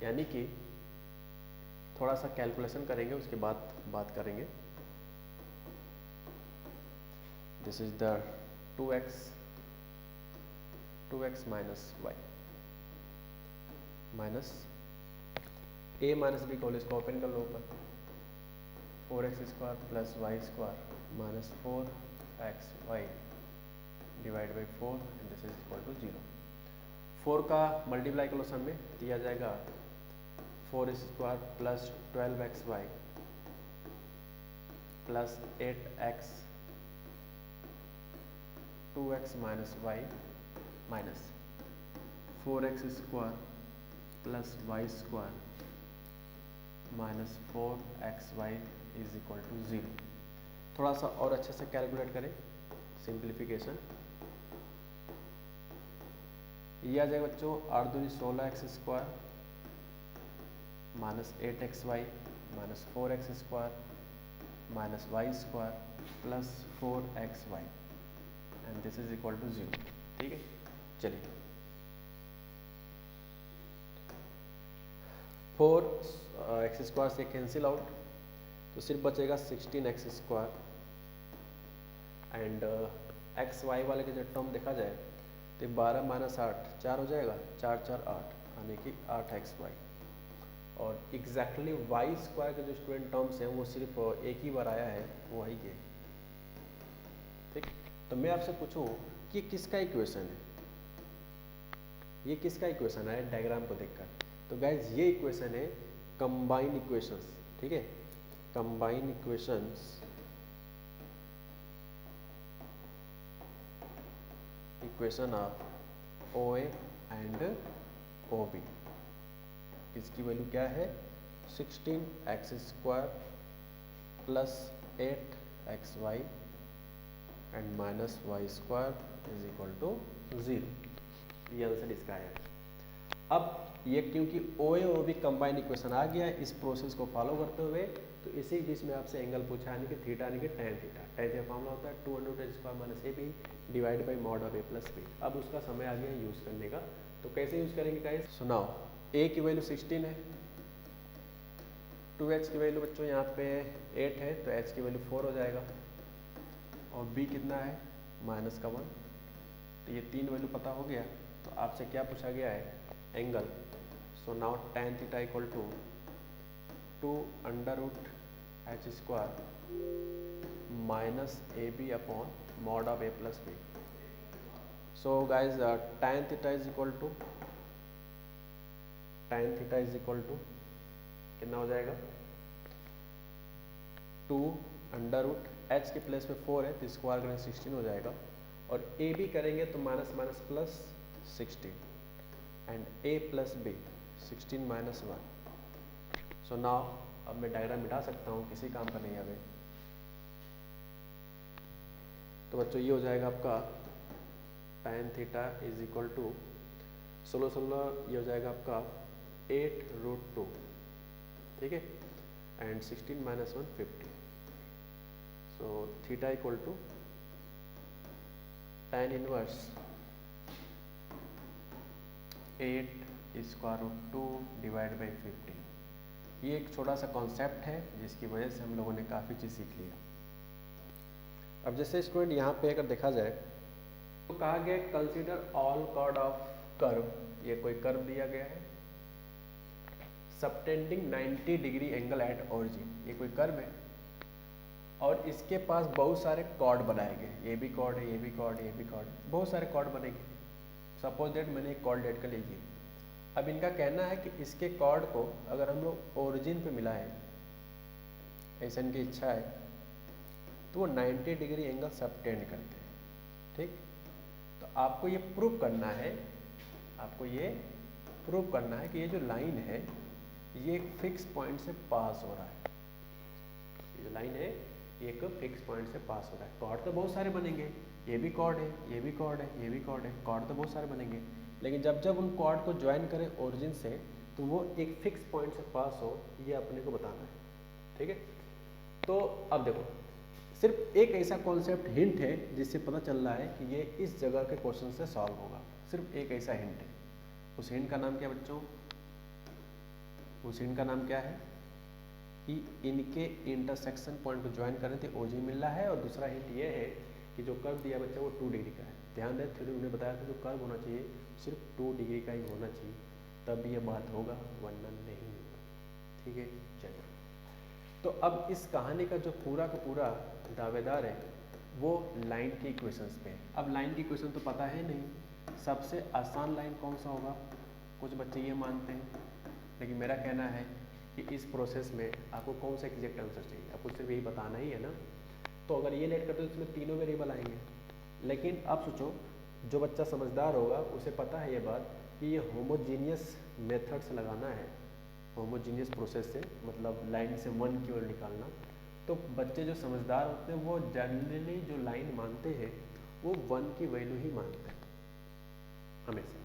यानी कि थोड़ा सा कैलकुलेशन करेंगे उसके बाद बात करेंगे। This is the 2x minus y minus a minus b का होल स्क्वायर, ओपन कर लो ऊपर, 4x square plus y square minus 4x y divide by 4 and this is equal to 0। 4 का मल्टीप्लाई कर लो सब में, दिया जाएगा 4 square plus 12x y plus 8x 2x minus y minus 4x square plus y square minus 4x y is equal to 0। थोड़ा सा और अच्छे से कैलकुलेट करें, सिंप्लीफिकेशन ये आ जाएगा बच्चों 8 दूनी 16x square minus 8x y minus 4x square minus y square plus 4x y and this is equal to 0। ठीक है, चलिए 4x स्क्वायर से कैंसिल आउट, तो सिर्फ बचेगा 16x square and x Y वाले के जो टर्म देखा जाए तो 12 माइनस 8 4 हो जाएगा, 4 4 8 यानी कि 8x वाई, और एग्जैक्टली वाई स्क्वायर के जो स्टूडेंट टर्म्स हैं वो सिर्फ एक ही बार आया है, वो है ये। ठीक, तो मैं आपसे पूछूं कि किसका इक्वेशन है, ये किसका इक्वेशन है डायग्राम को देखकर, तो गाइज ये इक्वेशन है कंबाइन इक्वेशंस। ठीक है, combine equations equation of OA and OB, इसकी वैल्यू क्या है 16x square plus 8xy and minus y square is equal to 0। ये आंसर इसका है। अब ये क्योंकि OA और OB कंबाइन इक्वेशन आ गया है, इस प्रोसेस को फॉलो करते हुए तो इसी बीच में आपसे एंगल पूछा यानी कि थीटा यानी कि tan theta, tan theta formula होता है 2√h square minus AB divide by mod of A plus B। अब उसका समय आ गया यूज़ करने का, तो कैसे यूज़ करेंगे गाइस, सुनाओ। A की वैल्यू 16 है, 2h की वैल्यू बच्चों यहाँ पे 8 है तो h की वैल्यू 4 हो जाएगा, और B कितना है माइनस का 1, तो ये 3 वैल्यू पता हो गया। तो आपसे क्या पूछा गया है angle, so now tan theta equal to 2√h square minus AB upon mod of A plus B। So guys tan theta is equal to कितना हो जाएगा 2√h के प्लेस में 4 है तो स्क्वायर करेंगे 16 हो जाएगा, और AB करेंगे तो minus minus plus 16 and A plus B 16 minus 1। So now अब मैं डायग्राम मिटा सकता हूँ, किसी काम का नहीं अभी। तो बच्चों ये हो जाएगा आपका tan theta is equal to 16 ये हो जाएगा आपका 8√2। ठीक है, and 16 minus 1 50। So theta equal to tan inverse 8 √2/15। ये एक छोटा सा कॉन्सेप्ट है जिसकी वजह से हम लोगों ने काफ़ी चीज़ सीख लिया। अब जैसे स्टूडेंट यहाँ पे अगर देखा जाए तो कहा गया consider all chord of curve. ये कोई कर्व दिया गया है subtending 90 degree angle at origin. ये कोई कर्व है और इसके पास बहुत सारे कॉर्ड बनाए गए। ये भी कॉर्ड है, ये भी कॉर्ड है, ये भी कॉर्ड है, बहुत सारे कॉर्ड बनेंगे। सपोज दैट मैंने एक कॉर्ड लेट कर लीजिए। अब इनका कहना है कि इसके कॉर्ड को अगर हम लोग ओरिजिन पे मिला है, ऐसा इनकी इच्छा है, तो वो 90 डिग्री एंगल सबटेंड करते हैं। ठीक, तो आपको ये प्रूव करना है, आपको ये प्रूव करना है कि ये जो लाइन है ये एक फिक्स पॉइंट से पास हो रहा है। ये जो लाइन है ये एक फिक्स पॉइंट से पास हो रहा है। कॉर्ड तो बहुत सारे बनेंगे, ये भी कॉर्ड है, ये भी कॉर्ड है, ये भी कॉर्ड है, कॉर्ड तो बहुत सारे बनेंगे, लेकिन जब जब उन कॉर्ड को ज्वाइन करें ओरिजिन से तो वो एक फिक्स पॉइंट से पास हो, ये अपने को बताना है। ठीक है, तो अब देखो सिर्फ एक ऐसा कॉन्सेप्ट हिंट है जिससे पता चल रहा है कि ये इस जगह के क्वेश्चन से सॉल्व होगा। सिर्फ एक ऐसा हिंट है। उस हिंट का नाम क्या बच्चों? उस हिंट का नाम क्या है कि इनके इंटरसेक्शन पॉइंट को ज्वाइन करें तो ओजी मिल रहा है। और दूसरा हिंट ये है कि जो कर्व दिया बच्चा वो 2 डिग्री का है। ध्यान दें, थ्योरी उन्हें बताया था जो कर्व होना चाहिए सिर्फ 2 डिग्री का ही होना चाहिए, तब ये बात होगा, वरना नहीं होगा। ठीक है, चलिए। तो अब इस कहानी का जो पूरा का पूरा दावेदार है वो लाइन की इक्वेशंस पे है। अब लाइन की इक्वेशन तो पता है नहीं, सबसे आसान लाइन कौन सा होगा? कुछ बच्चे ये मानते हैं, लेकिन मेरा कहना है कि इस प्रोसेस में आपको कौन सा एग्जैक्ट आंसर चाहिए, आपको सिर्फ यही बताना ही है ना। तो अगर ये लेट करते हो तो इसमें तीनों वेरिएबल आएंगे। लेकिन अब सोचो, जो बच्चा समझदार होगा उसे पता है ये बात कि ये होमोजीनियस मेथड से लगाना है, होमोजीनियस प्रोसेस से, मतलब लाइन से 1 की ओर निकालना। तो बच्चे जो समझदार होते हैं वो जनरली जो लाइन मानते हैं वो 1 की वैल्यू ही मानते हैं हमेशा।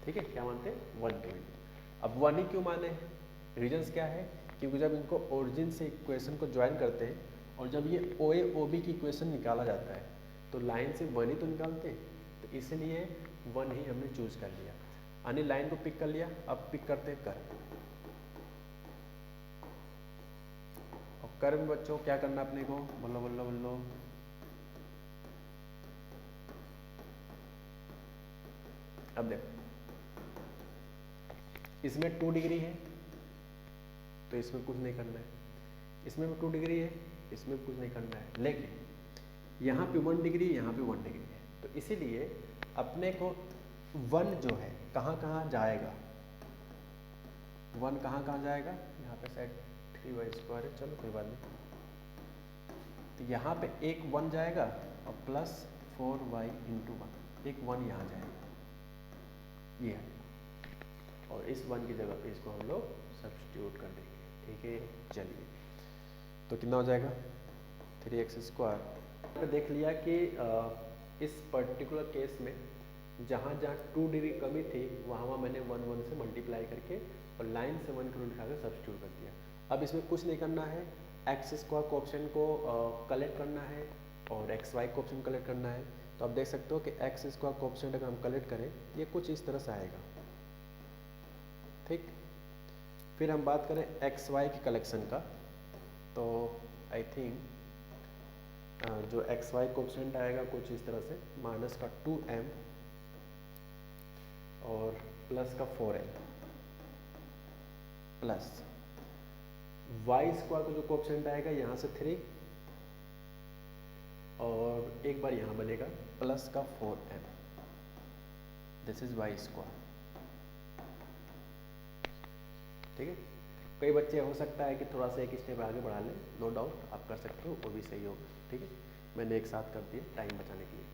ठीक है, क्या मानते हैं? 1 की वैल्यू। अब 1 ही क्यों माने? रीजंस क्या है? क्योंकि जब इनको ओरिजिन से इक्वेशन को ज्वाइन करते हैं और जब ये ओ ए ओ बी की इक्वेशन निकाला जाता है तो लाइन से 1 ही तो निकालते हैं, तो इसलिए 1 ही हमने चूज कर लिया। यानी लाइन को पिक कर लिया। अब पिक करते हैं कर्व। और कर्व में बच्चों क्या करना अपने को? बोलो बोलो बोलो। अब देखो, इसमें 2 डिग्री है तो इसमें कुछ नहीं करना है, इसमें भी 2 डिग्री है, इसमें कुछ नहीं करना है, लेकिन यहाँ पे 1 डिग्री, यहाँ पे 1 डिग्री है। तो इसीलिए अपने को 1 जो है कहाँ कहाँ जाएगा? 1 कहाँ कहाँ जाएगा? यहाँ पे शायद 3y² है, चलो कोई बात नहीं। तो यहाँ पे एक 1 जाएगा और प्लस 4y × 1, एक 1 यहाँ जाएगा, ये है। और इस 1 की जगह पे इसको हम लोग सब्स्टिट्यूट कर देंगे। ठीक है, चलिए। तो कितना हो जाएगा? 3x²। देख लिया कि इस पर्टिकुलर केस में जहाँ जहाँ 2 डिग्री कमी थी वहाँ मैंने 1 1 से मल्टीप्लाई करके और लाइन से 1 किलो लिखा कर सब्स्टिट्यूट कर दिया। अब इसमें कुछ नहीं करना है, x² कोऑप्शन को कलेक्ट करना है और xy कोऑप्शन कलेक्ट करना है। तो आप देख सकते हो कि x² कोऑप्शन अगर हम कलेक्ट करें ये कुछ इस तरह से आएगा। ठीक, फिर हम बात करें xy की कलेक्शन का, तो आई थिंक जो xy कोऑप्शन आएगा कुछ इस तरह से, माइनस का 2m और प्लस का 4m प्लस y² का जो कोऑप्शन आएगा यहाँ से 3 और एक बार यहाँ बनेगा प्लस का 4m, दिस इज y²। ठीक है, कई बच्चे हो सकता है कि थोड़ा सा एक स्टेप आगे बढ़ा लें, नो डाउट आप कर सकते हो, वो भी सही होगा। ठीक है, मैंने एक साथ कर दिया टाइम बचाने के लिए।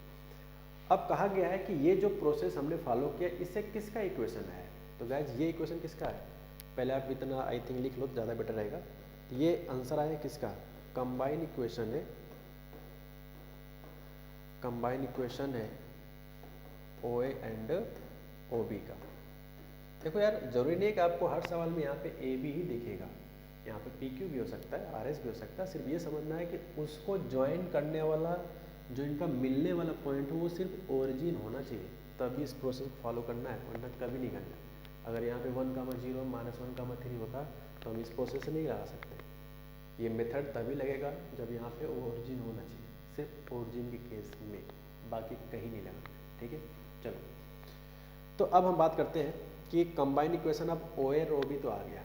अब कहा गया है कि ये जो प्रोसेस हमने फॉलो किया इससे किसका इक्वेशन है? तो गाइज ये इक्वेशन किसका है? पहले आप इतना आई थिंक लिख लो, ज़्यादा बेटर रहेगा। तो ये आंसर आया किसका? कंबाइन इक्वेशन है, कंबाइन इक्वेशन है ओ ए एंड ओ बी का। देखो यार, जरूरी नहीं है कि आपको हर सवाल में यहाँ पे ए बी ही दिखेगा, यहाँ पे पी क्यू भी हो सकता है, आर एस भी हो सकता है। सिर्फ ये समझना है कि उसको ज्वाइन करने वाला जो इनका मिलने वाला पॉइंट हो वो सिर्फ ओरिजिन होना चाहिए, तभी इस प्रोसेस को फॉलो करना है, वरना कभी नहीं करना है। अगर यहाँ पे 1,0 -1,3 होता तो हम इस प्रोसेस से नहीं लगा सकते। ये मेथड तभी लगेगा जब यहाँ पे ओरिजिन होना चाहिए, सिर्फ ओरिजिन के केस में, बाकी कहीं नहीं लगा। ठीक है, चलो तो अब हम बात करते हैं कि कंबाइन इक्वेशन। अब ओ और ओ भी तो आ गया।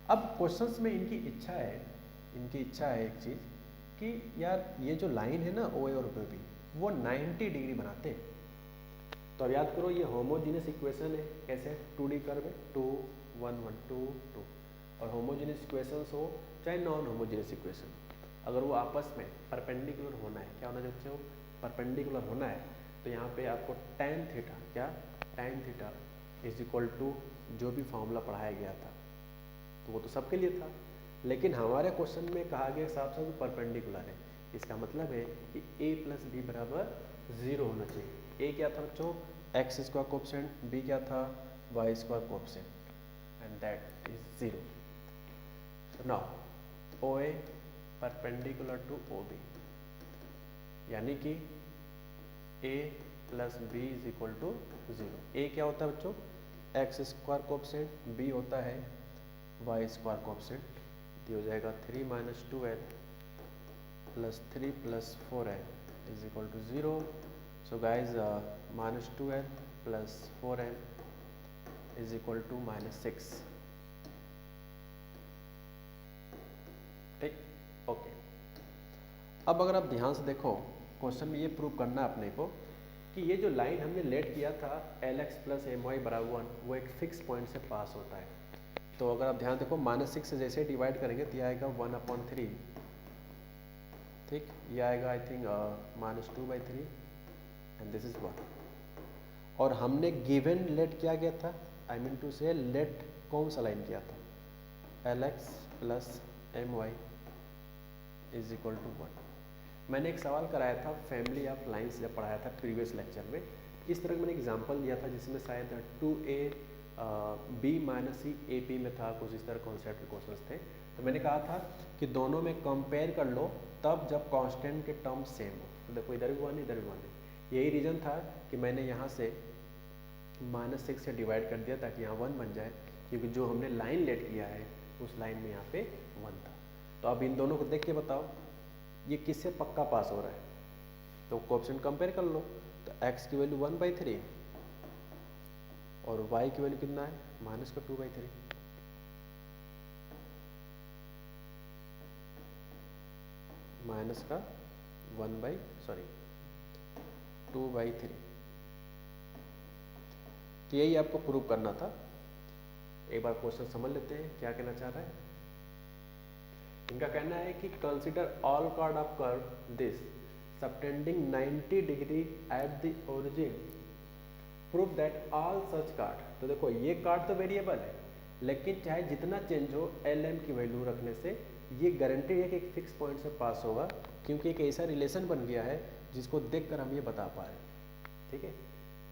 अब क्वेश्चंस में इनकी इच्छा है एक चीज़ कि यार ये जो लाइन है ना ओ और ओ बी, वो 90 डिग्री बनाते हैं। तो अब याद करो ये होमोजीनियस इक्वेशन है, कैसे 2D कर्व है, 2 1 1 2 2। और होमोजीनियस इक्वेशंस हो चाहे नॉन होमोजीनियस इक्वेशन, अगर वो आपस में परपेंडिकुलर होना है, क्या होना चाहते हो, परपेंडिकुलर होना है, तो यहाँ पे आपको tan थीटा, क्या tan theta is equal to जो भी फॉर्मूला पढ़ाया गया था, तो वो तो सबके लिए था। लेकिन हमारे क्वेश्चन में कहा गया साफ साफ परपेंडिकुलर है। इसका मतलब है कि a प्लस बी बराबर 0 होना चाहिए। a क्या था बच्चों, एक्स स्क्वायर कोएफिशिएंट, b क्या था, y square coefficient, and that is 0। So now OA perpendicular to OB, यानी कि A plus b is equal to 0। A क्या होता है बच्चों, एक्स स्क्वायर कोएफिशिएंट, B होता है वाई स्क्वायर कोएफिशिएंट, तो हो जाएगा 3 - 2l plus 3 plus 4l is equal to 0। So guys -2l plus 4l is equal to -6। ठीक, ओके। अब अगर आप ध्यान से देखो क्वेश्चन में ये प्रूव करना है अपने को कि ये जो लाइन हमने लेट किया था Lx प्लस My बराबर 1, वो एक फिक्स पॉइंट से पास होता है। तो अगर आप ध्यान देखो -6 से जैसे डिवाइड करेंगे तो ये आएगा 1/3। ठीक, ये आएगा I think -2/3 and this is 1। और हमने गिवन लेट क्या किया था, I mean to say let कौन सा लाइन किया था, Lx plus My is equal to 1। मैंने एक सवाल कराया था फैमिली ऑफ लाइंस जब पढ़ाया था प्रीवियस लेक्चर में, इस तरह मैंने एग्जांपल दिया था जिसमें शायद 2a b - c AP में था, कुछ इस तरह कॉन्सेप्ट के क्वेश्चंस थे। तो मैंने कहा था कि दोनों में कंपेयर कर लो तब जब कांस्टेंट के टर्म सेम हो। तो देखो इधर भी 1 इधर भी 1 है। यही रीज़न था कि मैंने यहाँ से -6 से डिवाइड कर दिया ताकि यहाँ 1 बन जाए, क्योंकि जो हमने लाइन लेट किया है उस लाइन में यहाँ पे 1 था। तो अब इन दोनों को देख के बताओ ये किससे पक्का पास हो रहा है, तो कोएफिशिएंट कंपेयर कर लो। तो x की वैल्यू 1/3 और y की वैल्यू कितना है, -2/3। -2/3। तो यही आपको प्रूव करना था। एक बार क्वेश्चन समझ लेते हैं क्या कहना चाह रहा है। इनका कहना है कि consider all card of curve this subtending 90 degree at the origin, prove that all such card. तो देखो ये कार्ड तो वेरिएबल है, लेकिन चाहे जितना चेंज हो LM की वैल्यू रखने से ये गारंटी है कि एक फिक्स पॉइंट से पास होगा, क्योंकि एक ऐसा रिलेशन बन गया है जिसको देखकर हम ये बता पा रहे हैं। ठीक है,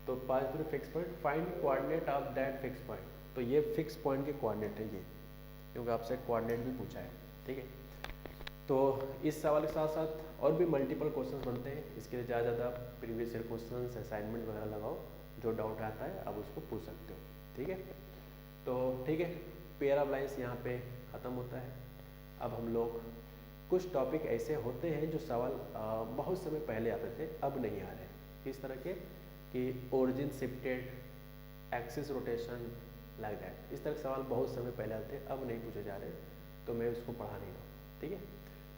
तो pass to fix point, find coordinate of that fix point. तो ये फिक्स पॉइंट के कोऑर्डिनेट है ये, क्योंकि आपसे कोऑर्डिनेट भी पूछा है। ठीक है, तो इस सवाल के साथ साथ और भी मल्टीपल क्वेश्चंस बनते हैं। इसके लिए ज़्यादा प्रीवियस ईयर क्वेश्चंस असाइनमेंट वगैरह लगाओ, जो डाउट आता है आप उसको पूछ सकते हो। ठीक है, तो ठीक है, पेयर ऑफ लाइंस यहाँ पे ख़त्म होता है। अब हम लोग कुछ टॉपिक ऐसे होते हैं जो सवाल बहुत समय पहले आते थे, अब नहीं आ रहे। किस तरह के कि origin shifted, axis rotation, like that, इस तरह के सवाल बहुत समय पहले आते हैं, अब नहीं पूछे जा रहे, तो मैं उसको पढ़ा नहीं रहा। ठीक है,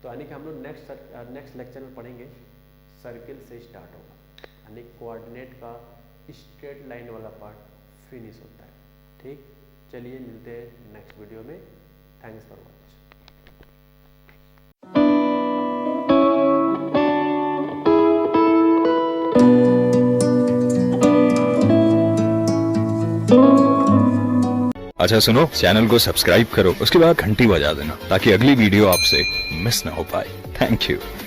तो यानी कि हम लोग नेक्स्ट लेक्चर में पढ़ेंगे सर्किल से स्टार्ट होगा, यानी कोऑर्डिनेट का स्ट्रेट लाइन वाला पार्ट फिनिश होता है। ठीक, चलिए मिलते हैं नेक्स्ट वीडियो में। Thanks for watching. अच्छा सुनो, चैनल को सब्सक्राइब करो, उसके बाद घंटी बजा देना ताकि अगली वीडियो आपसे मिस ना हो पाए। Thank you.